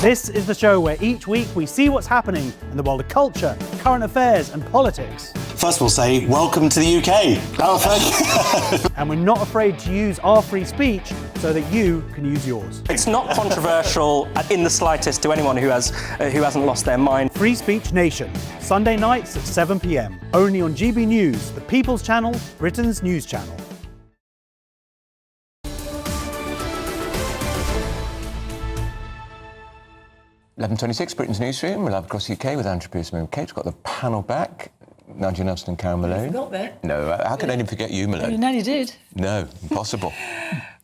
This is the show where each week we see what's happening in the world of culture, current affairs and politics. First we'll say, welcome to the UK. Oh, thank you. And we're not afraid to use our free speech so that you can use yours. It's not controversial in the slightest to anyone who hasn't lost their mind. Free Speech Nation, Sunday nights at 7 p.m. Only on GB News, the People's Channel, Britain's news channel. (11:26) Britain's Newsroom. We're live across the UK with Andrew Pearson and Kate. We've got the panel back. Nigel Nelson and Karen Malone. You forgot that. No, how could anyone forget you, Malone? You nearly did. No, impossible.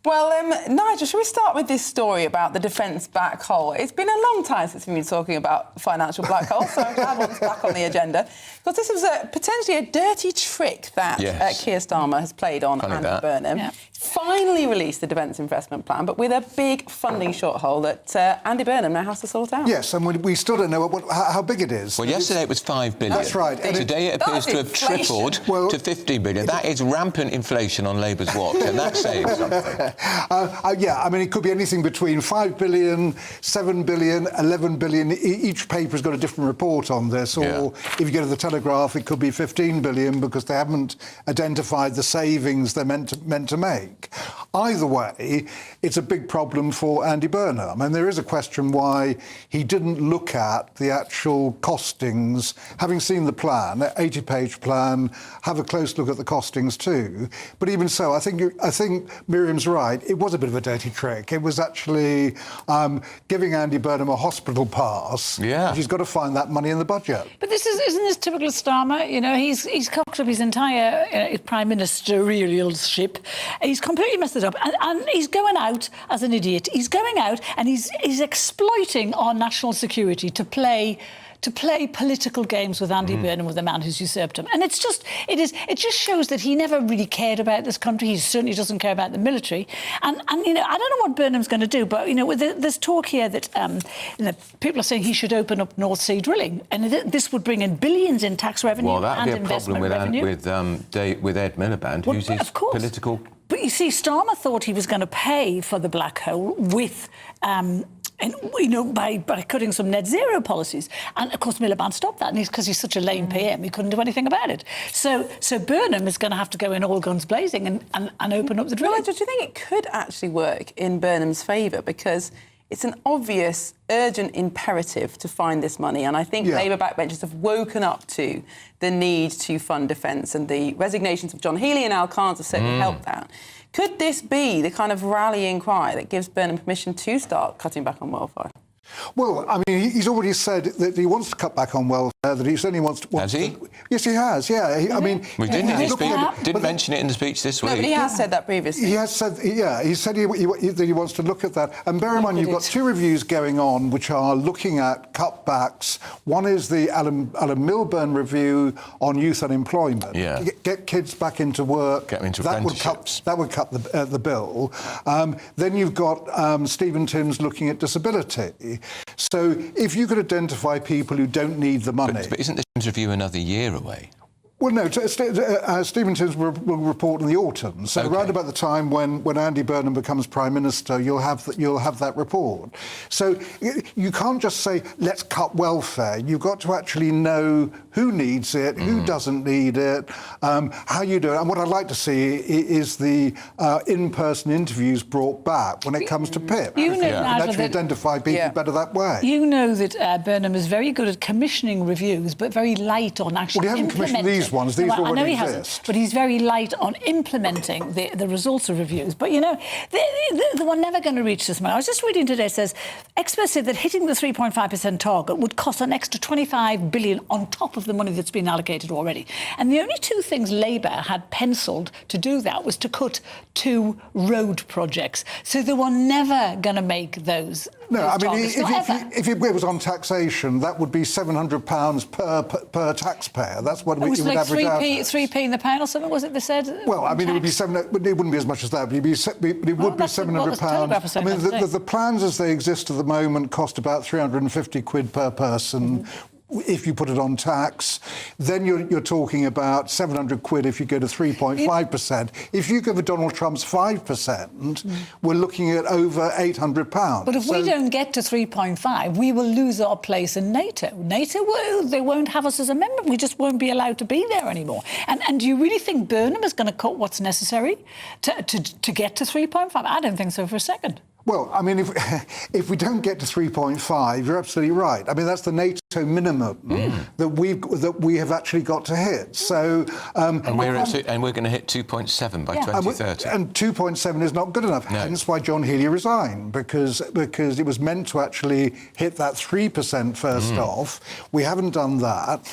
Well, Nigel, shall we start with this story about the defence black hole? It's been a long time since we've been talking about financial black holes, so I'm glad one's back on the agenda. Because this was potentially a dirty trick that Keir Starmer has played on Andy Burnham. Yeah. Finally released the defence investment plan, but with a big funding shorthole that Andy Burnham now has to sort out. Yes, and we still don't know how big it is. Well, yesterday it was 5 billion. That's right. And today it appears to have tripled to 15 billion. That is rampant inflation on Labour's watch, and that's saying something. Yeah, I mean, it could be anything between 5 billion, 7 billion, 11 billion. Each paper's got a different report on this. Or if you go to the Telegraph, it could be 15 billion because they haven't identified the savings they're meant to make. Either way, it's a big problem for Andy Burnham. And there is a question why he didn't look at the actual costings. Having seen the plan, an 80-page plan, have a close look at the costings too. But even so, I think Miriam's right. It was a bit of a dirty trick. It was actually giving Andy Burnham a hospital pass. Yeah. He's got to find that money in the budget. But isn't this typical of Starmer? You know, he's cocked up his entire prime ministerialship. He's completely messed it up, and he's going out as an idiot. He's going out and he's exploiting our national security to play political games with Andy Burnham, with the man who's usurped him. And it just shows that he never really cared about this country. He certainly doesn't care about the military. And you know, I don't know what Burnham's going to do, but you know, there's talk here that people are saying he should open up North Sea drilling, and this would bring in billions in tax revenue and investment revenue. Well, that'd be a problem with Ed Miliband, who's his political. But you see, Starmer thought he was going to pay for the black hole with. And, you know, by cutting some net zero policies. And, of course, Miliband stopped that, and because he's such a lame PM, he couldn't do anything about it. So Burnham is going to have to go in all guns blazing and open up the drilling. Do you think it could actually work in Burnham's favour? Because it's an obvious, urgent imperative to find this money, and I think Labour backbenchers have woken up to the need to fund defence, and the resignations of John Healey and Al Carnes have certainly helped that. Could this be the kind of rallying cry that gives Burnham permission to start cutting back on welfare? Well, I mean, he's already said that he wants to cut back on welfare, that he certainly wants to... Has he? Yes, he has, yeah. I mean... We didn't mention it in the speech this week. No, but he has said that previously. He has said, he said that he wants to look at that. And bear in mind, you've got two reviews going on which are looking at cutbacks. One is the Alan Milburn review on youth unemployment. Yeah. Get kids back into work. Get them into apprenticeships. That would cut the bill. Then you've got Stephen Timms looking at disability. So if you could identify people who don't need the money... But isn't the Timms review another year away? Well, no, Stephen Timms will report in the autumn. So around about the time when Andy Burnham becomes Prime Minister, you'll have that report. So you can't just say, let's cut welfare. You've got to actually know who needs it, who doesn't need it, how you do it. And what I'd like to see is the in-person interviews brought back when it comes to PIP. You know, actually identify people better that way. You know that Burnham is very good at commissioning reviews, but very light on actually implementing. These ones, these already I know he exist. hasn't, but he's very light on implementing the results of reviews. But, you know, they were never going to reach this money. I was just reading today, it says, experts say that hitting the 3.5% target would cost an extra 25 billion on top of the money that's been allocated already. And the only two things Labour had penciled to do that was to cut 2 road projects. So they were never going to make those. No, I mean, if it was on taxation, that would be £700 per taxpayer. That's what we would like average out. 3p in the pound or something, was it, they said? Well, I mean, it would be it wouldn't be as much as that, but it would be £700. I mean, the plans as they exist at the moment cost about 350 quid per person. if you put it on tax. Then you're talking about 700 quid if you go to 3.5%. If you give Donald Trump's 5%, we're looking at over £800. But if we don't get to 3.5, we will lose our place in NATO. They won't have us as a member. We just won't be allowed to be there anymore. And do you really think Burnham is going to cut what's necessary to get to 3.5? I don't think so for a second. Well, I mean, if we don't get to 3.5, you're absolutely right. I mean, that's the NATO minimum that we have actually got to hit. So, and we're going to hit 2.7 by 2030. And 2.7 is not good enough. No. Hence why John Healey resigned, because it was meant to actually hit that 3% first off. We haven't done that.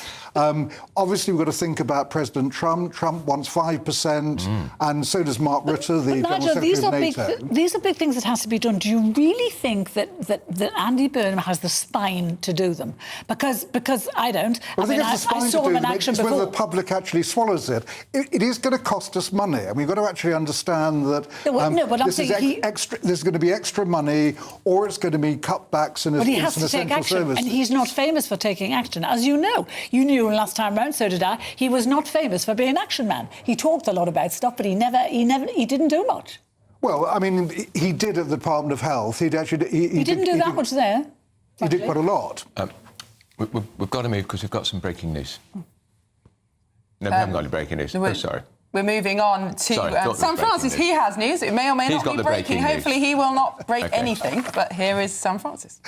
Obviously, we've got to think about President Trump. Trump wants 5%, and so does Mark Rutte, the General Secretary of NATO. These are big things that has to be done. Do you really think that Andy Burnham has the spine to do them? Because I don't. Well, I saw him in action before. Whether the public actually swallows it. It is going to cost us money, and we've got to actually understand that there's going to be extra money, or it's going to be cutbacks in But he has to take action, services. and he's not famous for taking action. As you know, you knew him last time round, so did I. He was not famous for being an action man. He talked a lot about stuff, but he didn't do much. Well, I mean, he did at the Department of Health. He didn't do that much there. He did quite a lot. We've got to move because we've got some breaking news. No, we haven't got any breaking news. Sorry. We're moving on to Sam Francis. He has news. It may or may not be breaking. Hopefully he will not break anything. But here is Sam Francis.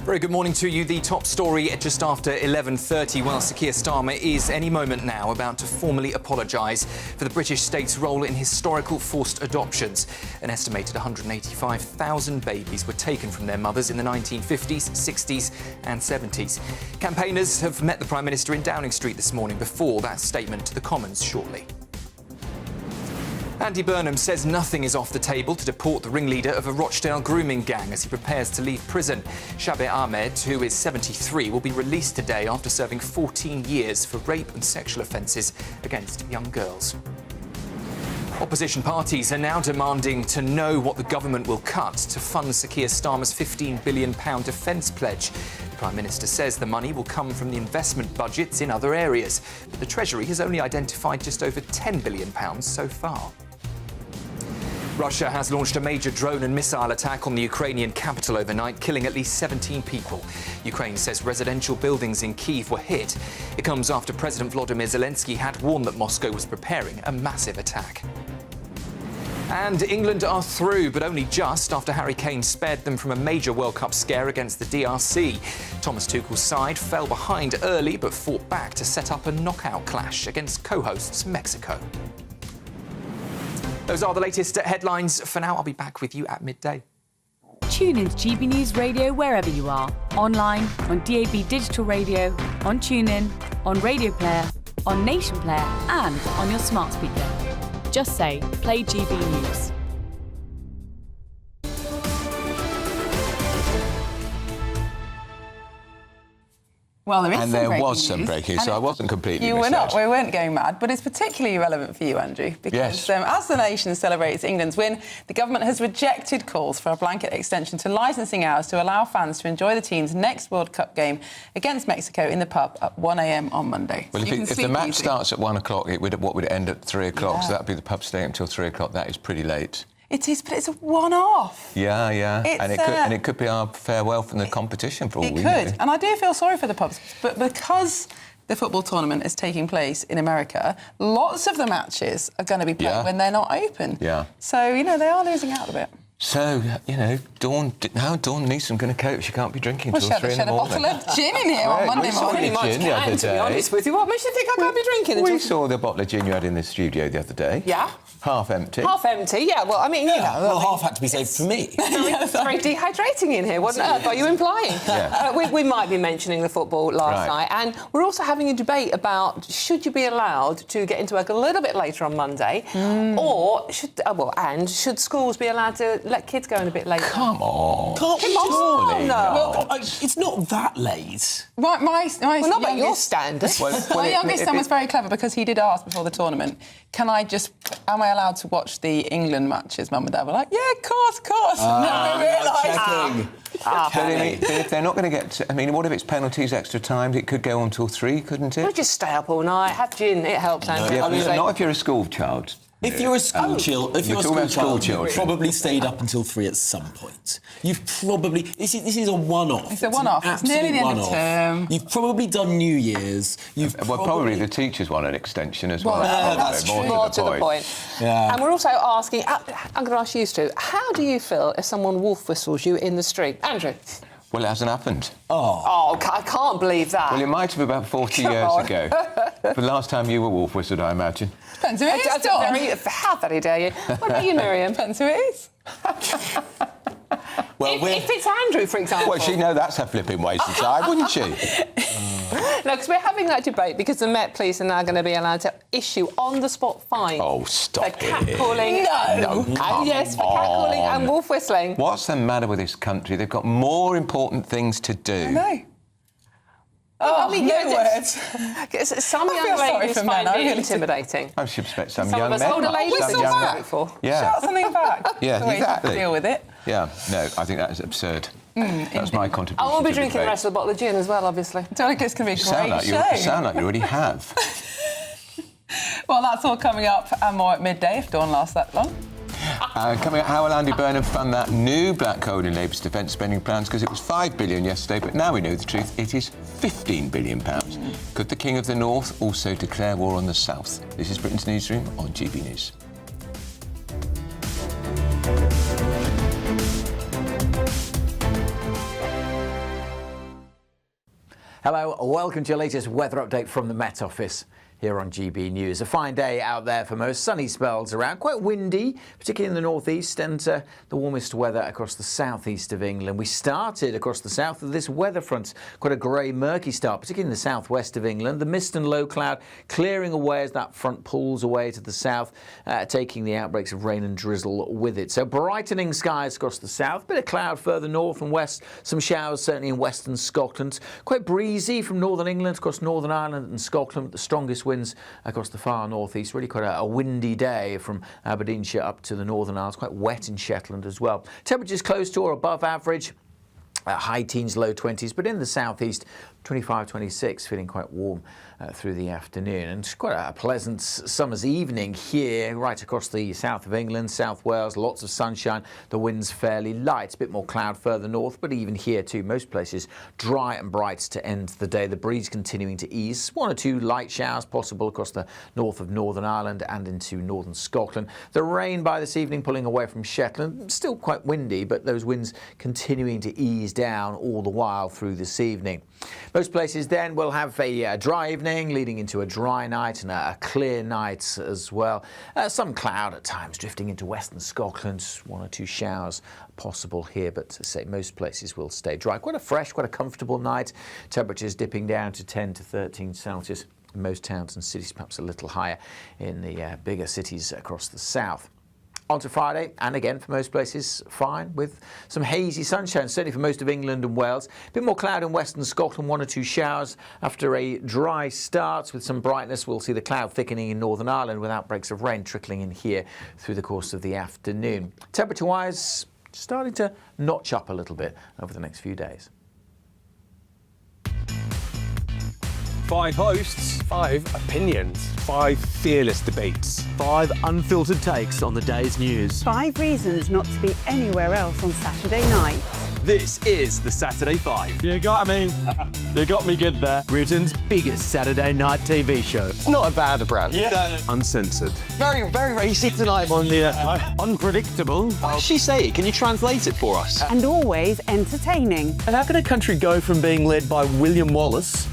Very good morning to you. The top story at just after 11:30. Well, Sir Keir Starmer is any moment now about to formally apologise for the British state's role in historical forced adoptions. An estimated 185,000 babies were taken from their mothers in the 1950s, 60s and 70s. Campaigners have met the Prime Minister in Downing Street this morning before that statement to the Commons shortly. Andy Burnham says nothing is off the table to deport the ringleader of a Rochdale grooming gang as he prepares to leave prison. Shabir Ahmed, who is 73, will be released today after serving 14 years for rape and sexual offences against young girls. Opposition parties are now demanding to know what the government will cut to fund Sir Keir Starmer's £15 billion defence pledge. The Prime Minister says the money will come from the investment budgets in other areas, but the Treasury has only identified just over £10 billion so far. Russia has launched a major drone and missile attack on the Ukrainian capital overnight, killing at least 17 people. Ukraine says residential buildings in Kyiv were hit. It comes after President Volodymyr Zelensky had warned that Moscow was preparing a massive attack. And England are through, but only just after Harry Kane spared them from a major World Cup scare against the DRC. Thomas Tuchel's side fell behind early, but fought back to set up a knockout clash against co-hosts Mexico. Those are the latest headlines. For now, I'll be back with you at midday. Tune into GB News Radio wherever you are. Online, on DAB Digital Radio, on TuneIn, on Radio Player, on Nation Player and on your smart speaker. Just say, play GB News. Well, there is and some there breaking was some news. breaking, so I wasn't completely You were misled. not. We weren't going mad, but it's particularly relevant for you, Andrew, because as the nation celebrates England's win, the government has rejected calls for a blanket extension to licensing hours to allow fans to enjoy the team's next World Cup game against Mexico in the pub at 1 a.m. on Monday. Well, if the match starts at 1 o'clock, what would it end at 3 o'clock? So that would be the pub staying until 3 o'clock. That is pretty late. It is, but it's a one-off. Yeah. And it could be our farewell from the competition for all we know. It could, and I do feel sorry for the pubs, but because the football tournament is taking place in America, lots of the matches are going to be played when they're not open. Yeah. So, they are losing out a bit. So, how Dawn Newsroom going to cope? She can't be drinking till 3 in the morning. She had a bottle of gin in here on Monday morning. Gin the other day. To be honest with you, what makes you think I can't be drinking? We saw the bottle of gin you had in the studio the other day. Yeah. Half empty. Half empty, yeah. Well, I mean, Well, half had to be saved for me. It's very dehydrating in here. What on earth are you implying? Yeah. We might be mentioning the football last night, and we're also having a debate about should you be allowed to get into work a little bit later on Monday, or should schools be allowed to let kids go in a bit later. Come on. Can't we Surely Well, it's not that late. My well, not by your standards. My youngest son it- was very clever because he did ask before the tournament, am I allowed to watch the England matches? Mum and Dad were like, yeah, of course. Checking. But if they're not going to get... I mean, what if it's penalties, extra times? It could go on till 3, couldn't it? We'll just stay up all night, have gin, it helps, Andrew. Yeah, Obviously. not if you're a school child. If you're a school child, You're talking about school children. you've probably stayed up until 3 at some point. You've probably this is a one-off. It's a one-off. It's nearly the end of term. You've probably done New Year's. Probably the teachers want an extension as well. That's true. More to the point. Yeah. And we're also asking, I'm going to ask you two, how do you feel if someone wolf whistles you in the street? Andrew? Well, it hasn't happened. Oh, I can't believe that. Well, it might have about 40 years ago. The last time you were wolf whistled, I imagine. Depends who it is, Dawn. How very dare you? What about you, Miriam? Depends who it is. Well, if it's Andrew, for example. Well, she'd know that's her flipping waste of time, wouldn't she? No, because we're having that debate because the Met Police are now going to be allowed to issue on-the-spot fines. Oh, stop for catcalling. No, come yes, for catcalling on. and wolf whistling. What's the matter with this country? They've got more important things to do. No. Oh, I mean, no words. Some young ladies find it intimidating. I should expect some Some young of us men. older ladies some whistle young back. men. For. Yeah. Shout something back. Yeah, the way exactly. you deal with it. Yeah, no, I think that is absurd. That's my contribution. I won't be to the drinking the debate. rest of the bottle of gin as well, obviously. I don't think it's going to be a Sound great like show. you sound like you already have. Well, that's all coming up and more at midday if Dawn lasts that long. Coming up, how will Andy Burnham fund that new black hole in Labour's defence spending plans? Because it was £5 billion yesterday, but now we know the truth, it is £15 billion. Could the King of the North also declare war on the South? This is Britain's Newsroom on GB News. Hello, welcome to your latest weather update from the Met Office here on GB News. A fine day out there for most, sunny spells around, quite windy, particularly in the northeast, and the warmest weather across the southeast of England. We started across the south of this weather front, quite a grey, murky start, particularly in the southwest of England. The mist and low cloud clearing away as that front pulls away to the south, taking the outbreaks of rain and drizzle with it. So brightening skies across the south, bit of cloud further north and west, some showers certainly in western Scotland. Quite breezy from northern England across Northern Ireland and Scotland, the strongest winds across the far northeast. Really quite a windy day from Aberdeenshire up to the Northern Isles. Quite wet in Shetland as well. Temperatures close to or above average. High teens, low 20s, but in the southeast, 25, 26, feeling quite warm through the afternoon. And it's quite a pleasant summer's evening here, right across the south of England, South Wales, lots of sunshine. The wind's fairly light, a bit more cloud further north, but even here too, most places dry and bright to end the day. The breeze continuing to ease. 1 or 2 light showers possible across the north of Northern Ireland and into northern Scotland. The rain by this evening pulling away from Shetland, still quite windy, but those winds continuing to ease down all the while through this evening. Most places then will have a dry evening leading into a dry night and a clear night as well. Some cloud at times drifting into western Scotland, 1 or 2 showers possible here, but to say most places will stay dry. Quite a fresh, quite a comfortable night. Temperatures dipping down to 10 to 13 Celsius in most towns and cities, perhaps a little higher in the bigger cities across the south. On to Friday, and again for most places fine, with some hazy sunshine, certainly for most of England and Wales. A bit more cloud in western Scotland, 1 or 2 showers after a dry start with some brightness. We'll see the cloud thickening in Northern Ireland with outbreaks of rain trickling in here through the course of the afternoon. Temperature-wise, starting to notch up a little bit over the next few days. 5 hosts, 5 opinions, 5 fearless debates, 5 unfiltered takes on the day's news. 5 reasons not to be anywhere else on Saturday night. This is the Saturday 5. You got me. You got me good there. Britain's biggest Saturday night TV show. It's not a bad brand. Yeah. Uncensored. Very, very racy tonight on the unpredictable. What does she say? Can you translate it for us? And always entertaining. And how can a country go from being led by William Wallace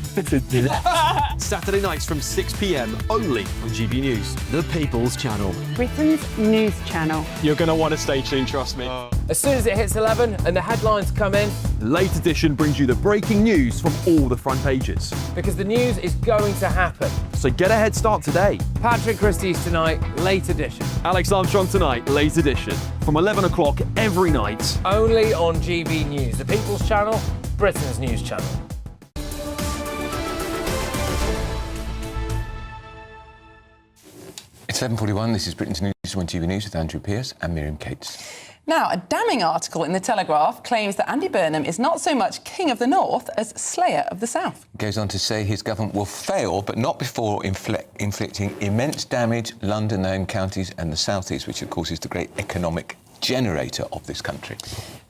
Saturday nights from 6 p.m. only on GB News, the People's Channel. Britain's news channel. You're going to want to stay tuned, trust me. As soon as it hits 11 and the headlines come in, Late Edition brings you the breaking news from all the front pages. because the news is going to happen. So get a head start today. Patrick Christie's tonight, Late Edition. Alex Armstrong tonight, Late Edition. From 11 o'clock every night. Only on GB News, the People's Channel, Britain's news channel. It's 11:41. This is Britain's News on TV News with Andrew Pearce and Miriam Cates. Now, a damning article in The Telegraph claims that Andy Burnham is not so much King of the North as Slayer of the South. It goes on to say his government will fail, but not before inflicting immense damage London and counties and the South East, which of course is the great economic generator of this country.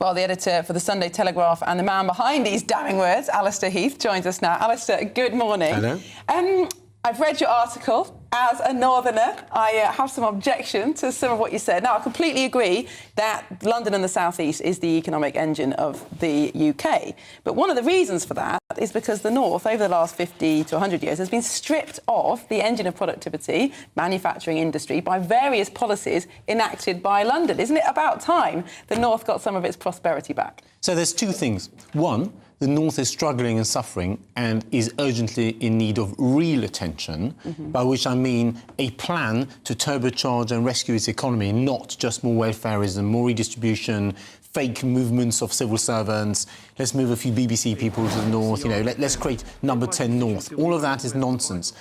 Well, the editor for the Sunday Telegraph and the man behind these damning words, Alistair Heath, joins us now. Alistair, good morning. Hello. I've read your article. As a northerner, I have some objection to some of what you said. Now, I completely agree that London and the South East is the economic engine of the UK. But one of the reasons for that is because the North, over the last 50 to 100 years, has been stripped of the engine of productivity, manufacturing industry, by various policies enacted by London. Isn't it about time the North got some of its prosperity back? So there's two things. One, the North is struggling and suffering and is urgently in need of real attention, by which I mean a plan to turbocharge and rescue its economy, not just more welfareism, more redistribution, fake movements of civil servants. Let's move a few BBC people to the North, let's create number 10 North. All of that is nonsense.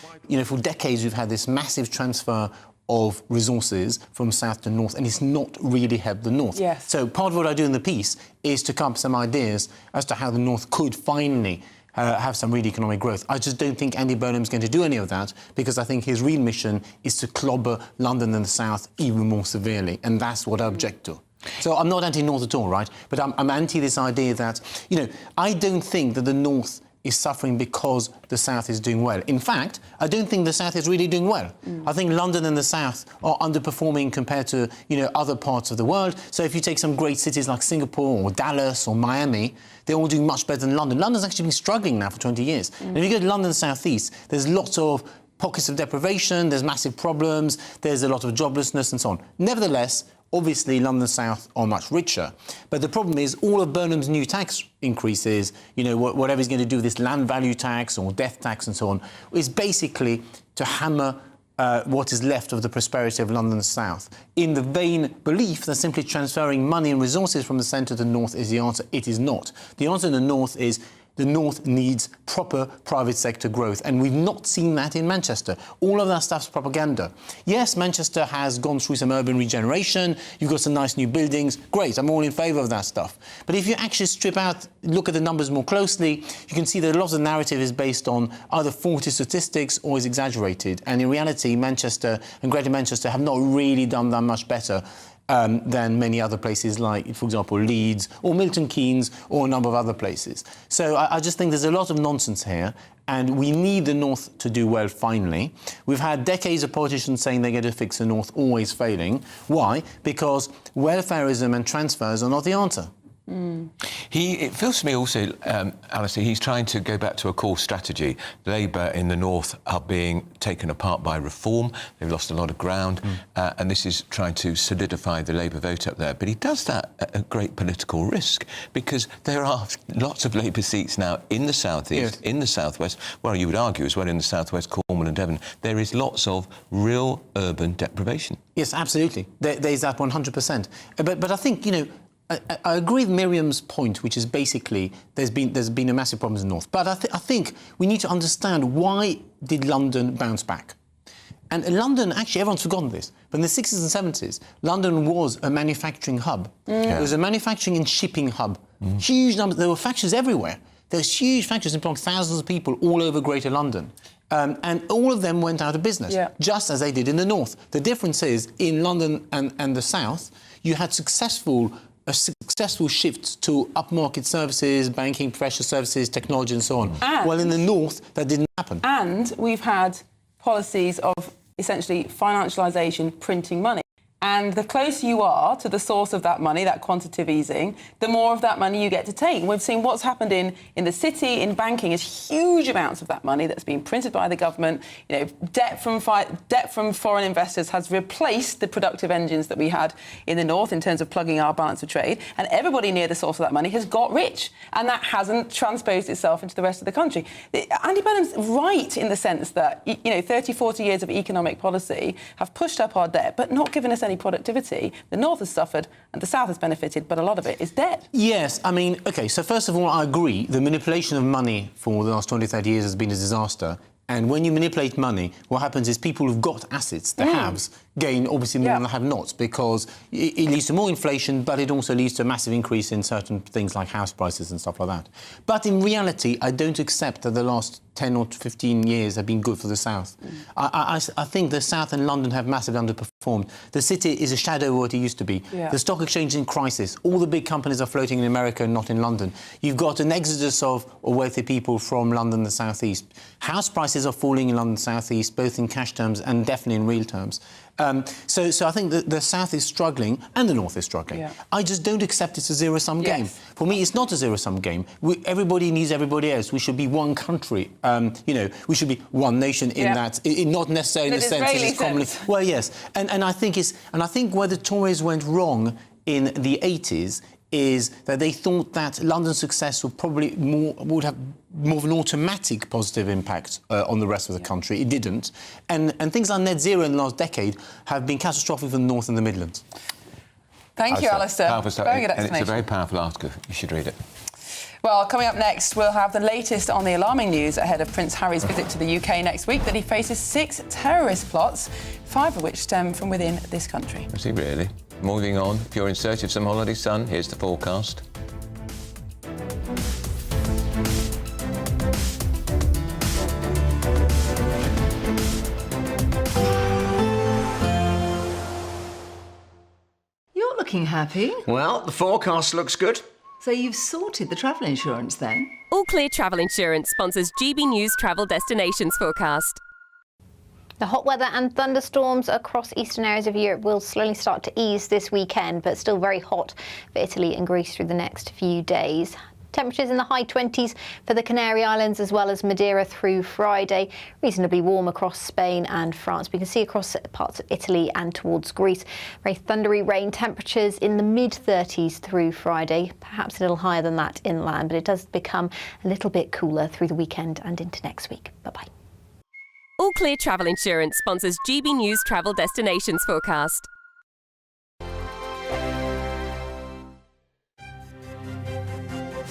For decades we've had this massive transfer of resources from south to north, and it's not really helped the north. Yes. So part of what I do in the piece is to come up with some ideas as to how the north could finally have some real economic growth. I just don't think Andy Burnham's going to do any of that, because I think his real mission is to clobber London and the south even more severely, and that's what I object to. So I'm not anti-north at all, right? But I'm anti this idea that, I don't think that the north is suffering because the south is doing well. In fact, I don't think the south is really doing well. I think London and the south are underperforming compared to, other parts of the world. So if you take some great cities like Singapore or Dallas or Miami, they're all doing much better than London. London's actually been struggling now for 20 years. And if you go to London South East, there's lots of pockets of deprivation, there's massive problems, there's a lot of joblessness and so on. Nevertheless, obviously, London South are much richer. But the problem is all of Burnham's new tax increases, whatever he's going to do with this land value tax or death tax and so on, is basically to hammer what is left of the prosperity of London South, in the vain belief that simply transferring money and resources from the centre to the north is the answer. It is not. The answer in the north is the north needs proper private sector growth, and we've not seen that in Manchester. All of that stuff's propaganda. Yes, Manchester has gone through some urban regeneration, you've got some nice new buildings, great, I'm all in favour of that stuff. But if you actually strip out, look at the numbers more closely, you can see that a lot of the narrative is based on either faulty statistics or is exaggerated, and in reality Manchester and Greater Manchester have not really done that much better than many other places like, for example, Leeds or Milton Keynes or a number of other places. So I just think there's a lot of nonsense here, and we need the North to do well finally. We've had decades of politicians saying they're going to fix the North, always failing. Why? Because welfareism and transfers are not the answer. It feels to me also, Alistair, he's trying to go back to a core strategy. Labour in the north are being taken apart by reform. They've lost a lot of ground, and this is trying to solidify the Labour vote up there. But he does that at a great political risk, because there are lots of Labour seats now in the south east, in the southwest. Well, you would argue as well in the southwest, Cornwall and Devon. There is lots of real urban deprivation. Yes, absolutely. There's that 100%. But I think, I agree with Miriam's point, which is basically there's been a massive problem in the north. But I think we need to understand, why did London bounce back? And London, actually, everyone's forgotten this, but in the 60s and 70s, London was a manufacturing hub. It was a manufacturing and shipping hub. Huge numbers. There were factories everywhere. There were huge factories employing thousands of people all over Greater London. And all of them went out of business, just as they did in the north. The difference is, in London and the south, you had a successful shift to upmarket services, banking, professional services, technology and so on. Well, in the north, that didn't happen. And we've had policies of essentially financialisation, printing money. And the closer you are to the source of that money, that quantitative easing, the more of that money you get to take. And we've seen what's happened in the city, in banking, is huge amounts of that money that's been printed by the government. You know, debt from foreign investors has replaced the productive engines that we had in the north in terms of plugging our balance of trade. And everybody near the source of that money has got rich. And that hasn't transposed itself into the rest of the country. Andy Burnham's right in the sense that, 30, 40 years of economic policy have pushed up our debt, but not given us any productivity. The north has suffered and the south has benefited, but a lot of it is debt. Yes, I mean, OK, so first of all, I agree. The manipulation of money for the last 20, 30 years has been a disaster. And when you manipulate money, what happens is people who've got assets, the haves, gain obviously more than the have-nots, because it leads to more inflation, but it also leads to a massive increase in certain things like house prices and stuff like that. But in reality, I don't accept that the last 10 or 15 years have been good for the South. I think the South and London have massively underperformed. The city is a shadow of what it used to be. Yeah. The stock exchange is in crisis. All the big companies are floating in America and not in London. You've got an exodus of wealthy people from London and the South East. House prices are falling in London South East, both in cash terms and definitely in real terms. So I think the South is struggling and the North is struggling. Yeah. I just don't accept it's a zero-sum game. For me, it's not a zero-sum game. Everybody needs everybody else. We should be one country. We should be one nation in that, not necessarily in the sense that it's commonly. Well, yes, and I think where the Tories went wrong in the 80s is that they thought that London's success would have more of an automatic positive impact on the rest of the country. It didn't. And things like net zero in the last decade have been catastrophic for the North and the Midlands. Thank you, Alistair. Very good explanation. And it's a very powerful article. You should read it. Well, coming up next, we'll have the latest on the alarming news ahead of Prince Harry's visit to the UK next week, that he faces 6 terrorist plots, 5 of which stem from within this country. Is he really? Moving on, if you're in search of some holiday sun, here's the forecast. You're looking happy. Well, the forecast looks good. So you've sorted the travel insurance then? All Clear Travel Insurance sponsors GB News Travel Destinations Forecast. The hot weather and thunderstorms across eastern areas of Europe will slowly start to ease this weekend, but still very hot for Italy and Greece through the next few days. Temperatures in the high 20s for the Canary Islands as well as Madeira through Friday. Reasonably warm across Spain and France. We can see across parts of Italy and towards Greece. Very thundery rain temperatures in the mid-30s through Friday. Perhaps a little higher than that inland, but it does become a little bit cooler through the weekend and into next week. Bye-bye. All Clear Travel Insurance sponsors GB News Travel Destinations Forecast.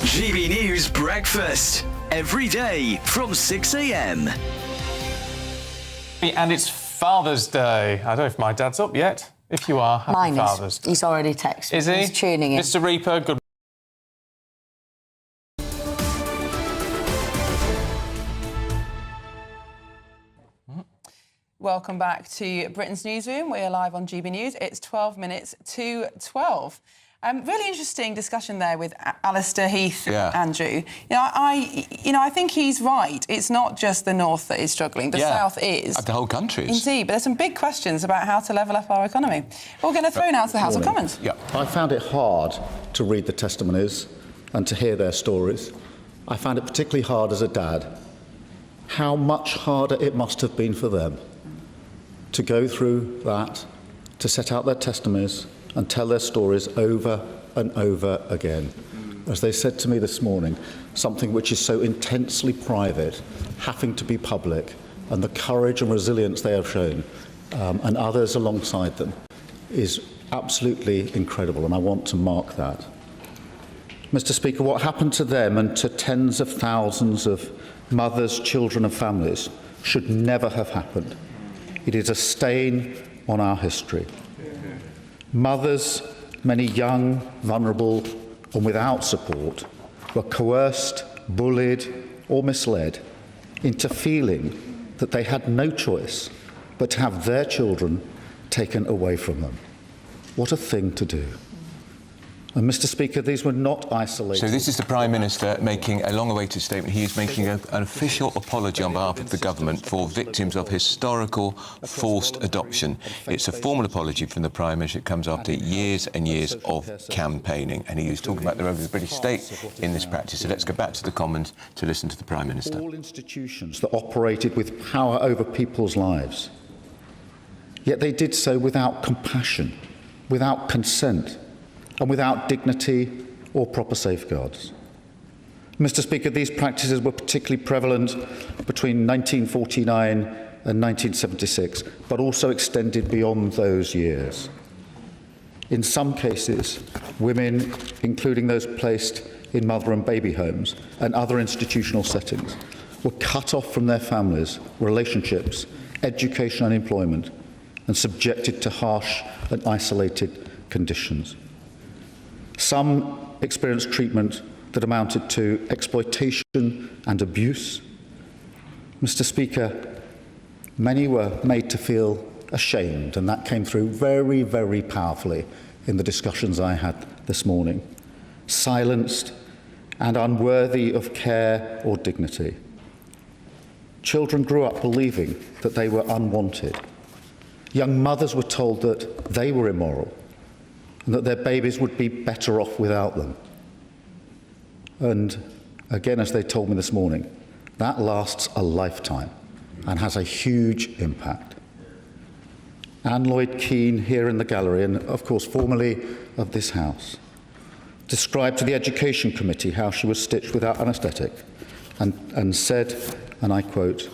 GB News Breakfast, every day from 6 a.m. And it's Father's Day. I don't know if my dad's up yet. If you are, happy Father's Day. He's already texted. Is he? He's tuning in. Mr. Reaper, good. Welcome back to Britain's Newsroom. We are live on GB News. It's 12 minutes to 12. Really interesting discussion there with Alistair Heath, Andrew. I think he's right. It's not just the north that is struggling. The south is. The whole country is. Indeed, but there's some big questions about how to level up our economy. We're going to throw now to the House of Commons. Yeah. I found it hard to read the testimonies and to hear their stories. I found it particularly hard as a dad. How much harder it must have been for them to go through that, to set out their testimonies and tell their stories over and over again. As they said to me this morning, something which is so intensely private, having to be public, and the courage and resilience they have shown, and others alongside them, is absolutely incredible, and I want to mark that. Mr. Speaker, what happened to them and to tens of thousands of mothers, children and families should never have happened. It is a stain on our history. Mothers, many young, vulnerable and without support, were coerced, bullied or misled into feeling that they had no choice but to have their children taken away from them. What a thing to do. And, Mr. Speaker, these were not isolated. So this is the Prime Minister making a long-awaited statement. He is making an official apology on behalf of the government for victims of historical forced adoption. It's a formal apology from the Prime Minister. It comes after years and years of campaigning. And he is talking about the role of the British state in this practice. So let's go back to the Commons to listen to the Prime Minister. All institutions that operated with power over people's lives. Yet they did so without compassion, without consent, and without dignity or proper safeguards. Mr. Speaker, these practices were particularly prevalent between 1949 and 1976, but also extended beyond those years. In some cases, women, including those placed in mother and baby homes and other institutional settings, were cut off from their families, relationships, education and employment, and subjected to harsh and isolated conditions. Some experienced treatment that amounted to exploitation and abuse. Mr. Speaker, many were made to feel ashamed, and that came through very, very powerfully in the discussions I had this morning. Silenced and unworthy of care or dignity. Children grew up believing that they were unwanted. Young mothers were told that they were immoral and that their babies would be better off without them. And again, as they told me this morning, that lasts a lifetime and has a huge impact. Anne Lloyd Keane, here in the gallery, and of course formerly of this House, described to the Education Committee how she was stitched without anaesthetic and said, and I quote,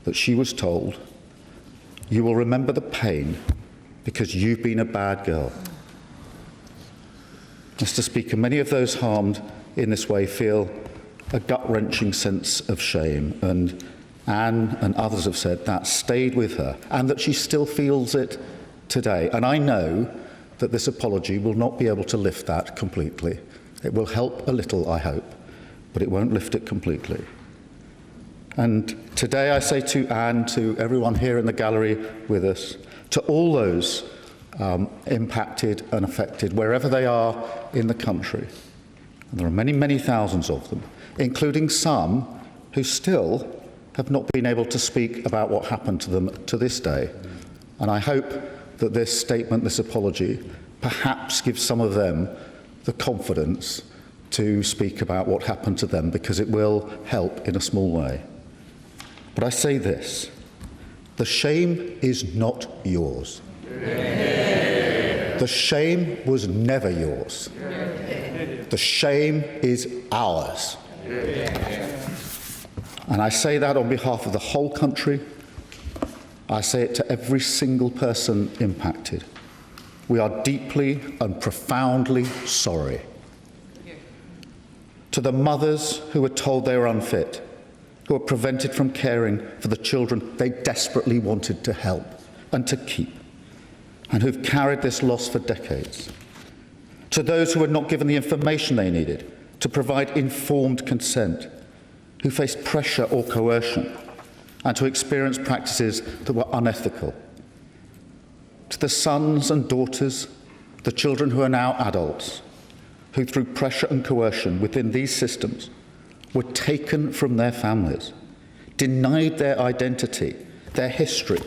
that she was told, "You will remember the pain because you've been a bad girl." Mr. Speaker, many of those harmed in this way feel a gut-wrenching sense of shame, and Anne and others have said that stayed with her and that she still feels it today. And I know that this apology will not be able to lift that completely. It will help a little, I hope, but it won't lift it completely. And today I say to Anne, to everyone here in the gallery with us, to all those impacted and affected, wherever they are in the country, and there are many, many thousands of them, including some who still have not been able to speak about what happened to them to this day. And I hope that this statement, this apology, perhaps gives some of them the confidence to speak about what happened to them, because it will help in a small way. But I say this, the shame is not yours. The shame was never yours. The shame is ours. And I say that on behalf of the whole country. I say it to every single person impacted. We are deeply and profoundly sorry. To the mothers who were told they were unfit, who were prevented from caring for the children they desperately wanted to help and to keep, and who've carried this loss for decades. To those who were not given the information they needed to provide informed consent, who faced pressure or coercion, and who experienced practices that were unethical. To the sons and daughters, the children who are now adults, who through pressure and coercion within these systems were taken from their families, denied their identity, their history,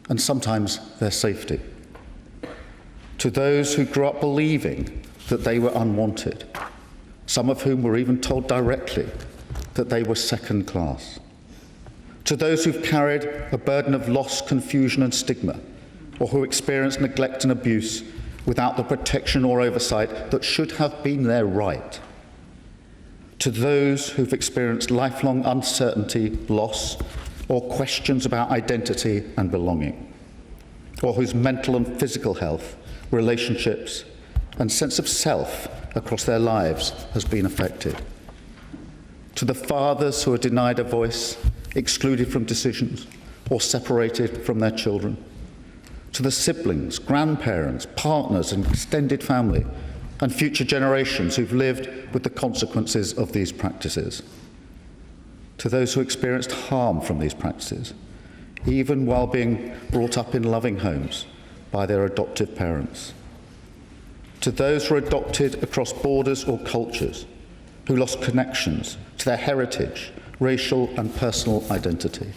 and sometimes their safety. To those who grew up believing that they were unwanted, some of whom were even told directly that they were second class. To those who've carried a burden of loss, confusion and stigma, or who experienced neglect and abuse without the protection or oversight that should have been their right. To those who've experienced lifelong uncertainty, loss, or questions about identity and belonging, or whose mental and physical health, relationships, and sense of self across their lives has been affected. To the fathers who are denied a voice, excluded from decisions, or separated from their children. To the siblings, grandparents, partners, and extended family, and future generations who've lived with the consequences of these practices. To those who experienced harm from these practices, even while being brought up in loving homes by their adoptive parents. to those who are adopted across borders or cultures, who lost connections to their heritage, racial and personal identity,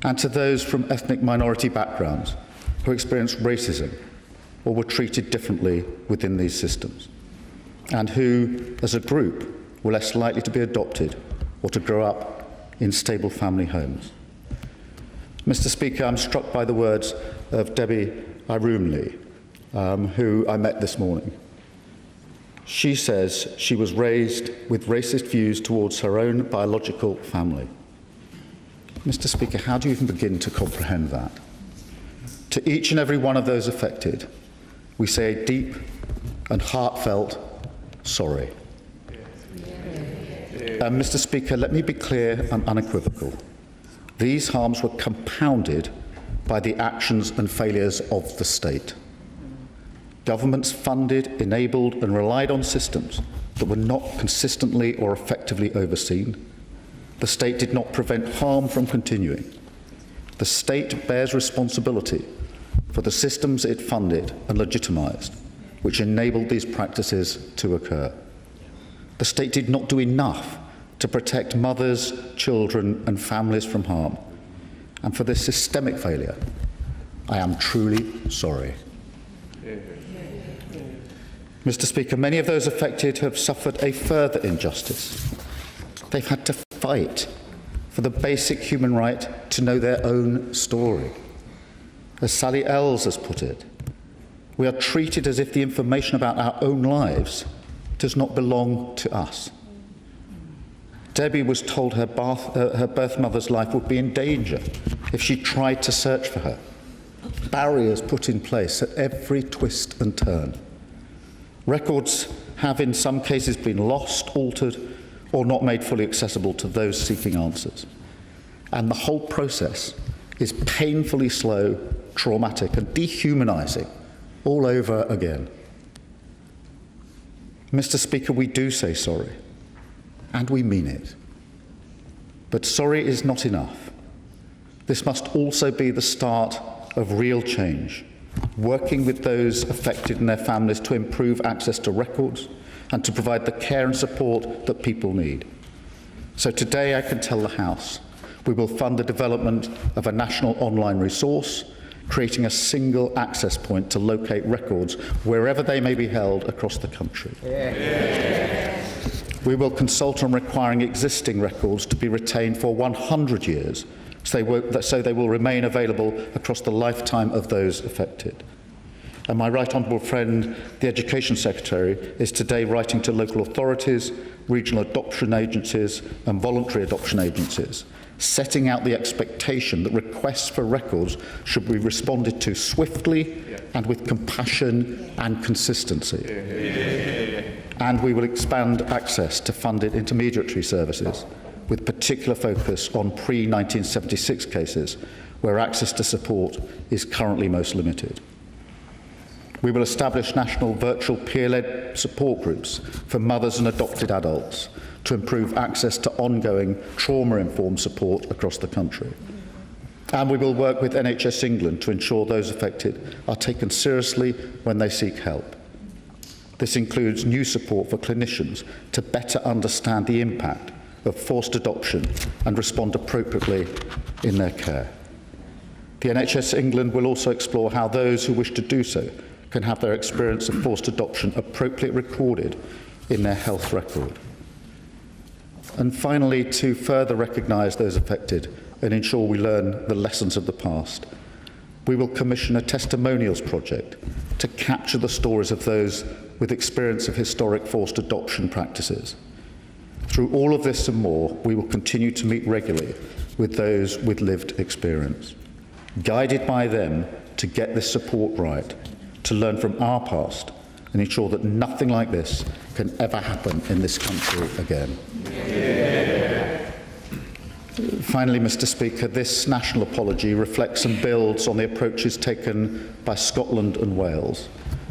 and to those from ethnic minority backgrounds who experienced racism or were treated differently within these systems, and who, as a group, were less likely to be adopted or to grow up in stable family homes. Mr. Speaker, I'm struck by the words of Debbie Irumli, who I met this morning. She says she was raised with racist views towards her own biological family. Mr. Speaker, how do you even begin to comprehend that? To each and every one of those affected, we say a deep and heartfelt sorry. Mr. Speaker, let me be clear and unequivocal. These harms were compounded by the actions and failures of the state. Governments funded, enabled and relied on systems that were not consistently or effectively overseen. The state did not prevent harm from continuing. The state bears responsibility for the systems it funded and legitimised, which enabled these practices to occur. The state did not do enough to protect mothers, children and families from harm. And for this systemic failure, I am truly sorry. Mr. Speaker, many of those affected have suffered a further injustice. They've had to fight for the basic human right to know their own story. As Sally Ells has put it, we are treated as if the information about our own lives does not belong to us. Debbie was told her birth mother's life would be in danger if she tried to search for her. Barriers put in place at every twist and turn. Records have in some cases been lost, altered, or not made fully accessible to those seeking answers. And the whole process is painfully slow, traumatic, and dehumanising all over again. Mr. Speaker, we do say sorry, and we mean it. But sorry is not enough. This must also be the start of real change, working with those affected and their families to improve access to records and to provide the care and support that people need. So today I can tell the House we will fund the development of a national online resource, creating a single access point to locate records wherever they may be held across the country. We will consult on requiring existing records to be retained for 100 years, so they will remain available across the lifetime of those affected. And my right honourable friend, the Education Secretary, is today writing to local authorities, regional adoption agencies and voluntary adoption agencies, setting out the expectation that requests for records should be responded to swiftly and with compassion and consistency. And we will expand access to funded intermediary services, with particular focus on pre-1976 cases where access to support is currently most limited. We will establish national virtual peer-led support groups for mothers and adopted adults to improve access to ongoing trauma-informed support across the country. And we will work with NHS England to ensure those affected are taken seriously when they seek help. This includes new support for clinicians to better understand the impact of forced adoption and respond appropriately in their care. The NHS England will also explore how those who wish to do so can have their experience of forced adoption appropriately recorded in their health record. And finally, to further recognise those affected and ensure we learn the lessons of the past, we will commission a testimonials project to capture the stories of those with experience of historic forced adoption practices. Through all of this and more, we will continue to meet regularly with those with lived experience, guided by them to get this support right, to learn from our past and ensure that nothing like this can ever happen in this country again. Finally, Mr. Speaker, this national apology reflects and builds on the approaches taken by Scotland and Wales,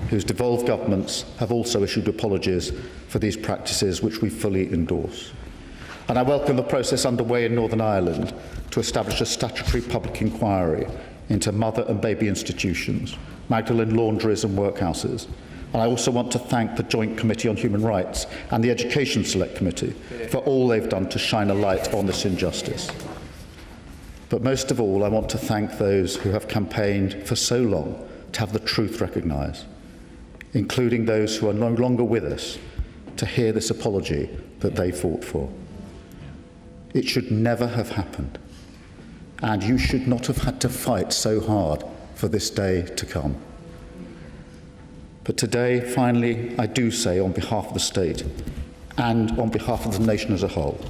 whose devolved governments have also issued apologies for these practices, which we fully endorse. And I welcome the process underway in Northern Ireland to establish a statutory public inquiry into mother and baby institutions, Magdalene laundries and workhouses, And I also want to thank the Joint Committee on Human Rights and the Education Select Committee for all they've done to shine a light on this injustice. But most of all, I want to thank those who have campaigned for so long to have the truth recognised, including those who are no longer with us, to hear this apology that they fought for. It should never have happened, and you should not have had to fight so hard for this day to come. But today, finally, I do say on behalf of the state and on behalf of the nation as a whole,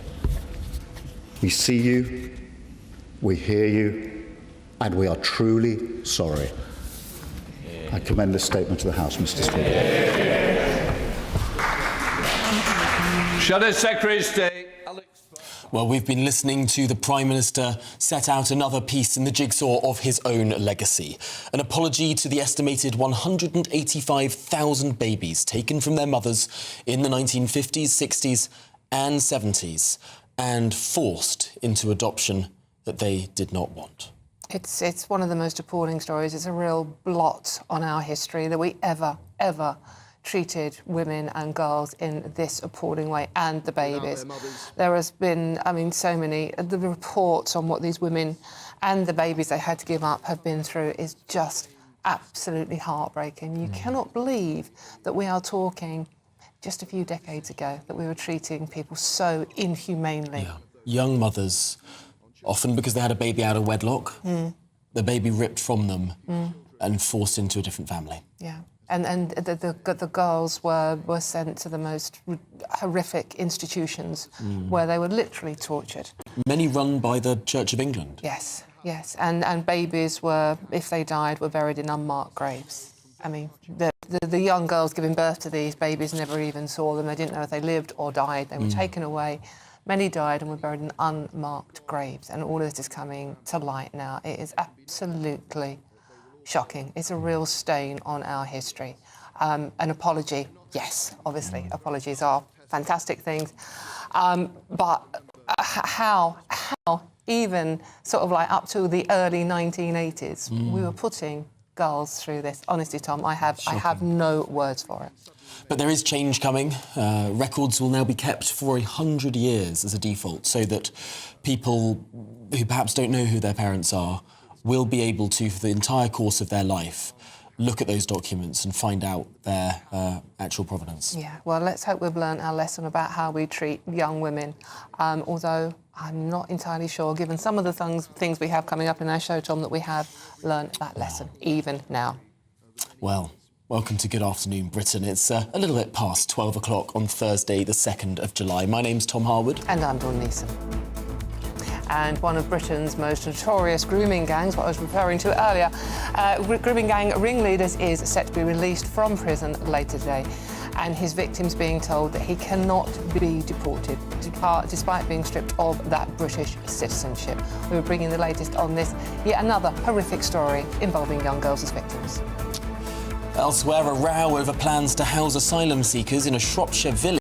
we see you, we hear you, and we are truly sorry. I commend this statement to the House, Mr. Speaker. Shadow Secretary of State. Well, we've been listening to the Prime Minister set out another piece in the jigsaw of his own legacy. An apology to the estimated 185,000 babies taken from their mothers in the 1950s, 60s and 70s and forced into adoption that they did not want. It's one of the most appalling stories. It's a real blot on our history that we ever treated women and girls in this appalling way, and the babies. There has been, so many. The reports on what these women and the babies they had to give up have been through is just absolutely heartbreaking. You cannot believe that we are talking just a few decades ago that we were treating people so inhumanely. Yeah. Young mothers, often because they had a baby out of wedlock, the baby ripped from them and forced into a different family. Yeah. And the girls were sent to the most horrific institutions where they were literally tortured. Many run by the Church of England. Yes. And babies were, if they died, were buried in unmarked graves. The young girls giving birth to these babies never even saw them. They didn't know if they lived or died. They were taken away. Many died and were buried in unmarked graves. And all of this is coming to light now. It is absolutely shocking. It's a real stain on our history. An apology, yes, obviously, apologies are fantastic things. But how even sort of like up to the early 1980s, we were putting girls through this. Honestly, Tom, I have no words for it. But there is change coming. Records will now be kept for 100 years as a default, so that people who perhaps don't know who their parents are will be able to, for the entire course of their life, look at those documents and find out their actual provenance. Yeah, well, let's hope we've learned our lesson about how we treat young women, although I'm not entirely sure, given some of the things we have coming up in our show, Tom, that we have learned that lesson, even now. Well, welcome to Good Afternoon Britain. It's a little bit past 12 o'clock on Thursday, the 2nd of July. My name's Tom Harwood. And I'm Dawn Neeson. And one of Britain's most notorious grooming gangs, what I was referring to earlier, grooming gang ringleaders is set to be released from prison later today. And his victim's being told that he cannot be deported, despite being stripped of that British citizenship. We were bringing the latest on this, yet another horrific story involving young girls as victims. Elsewhere, a row over plans to house asylum seekers in a Shropshire village.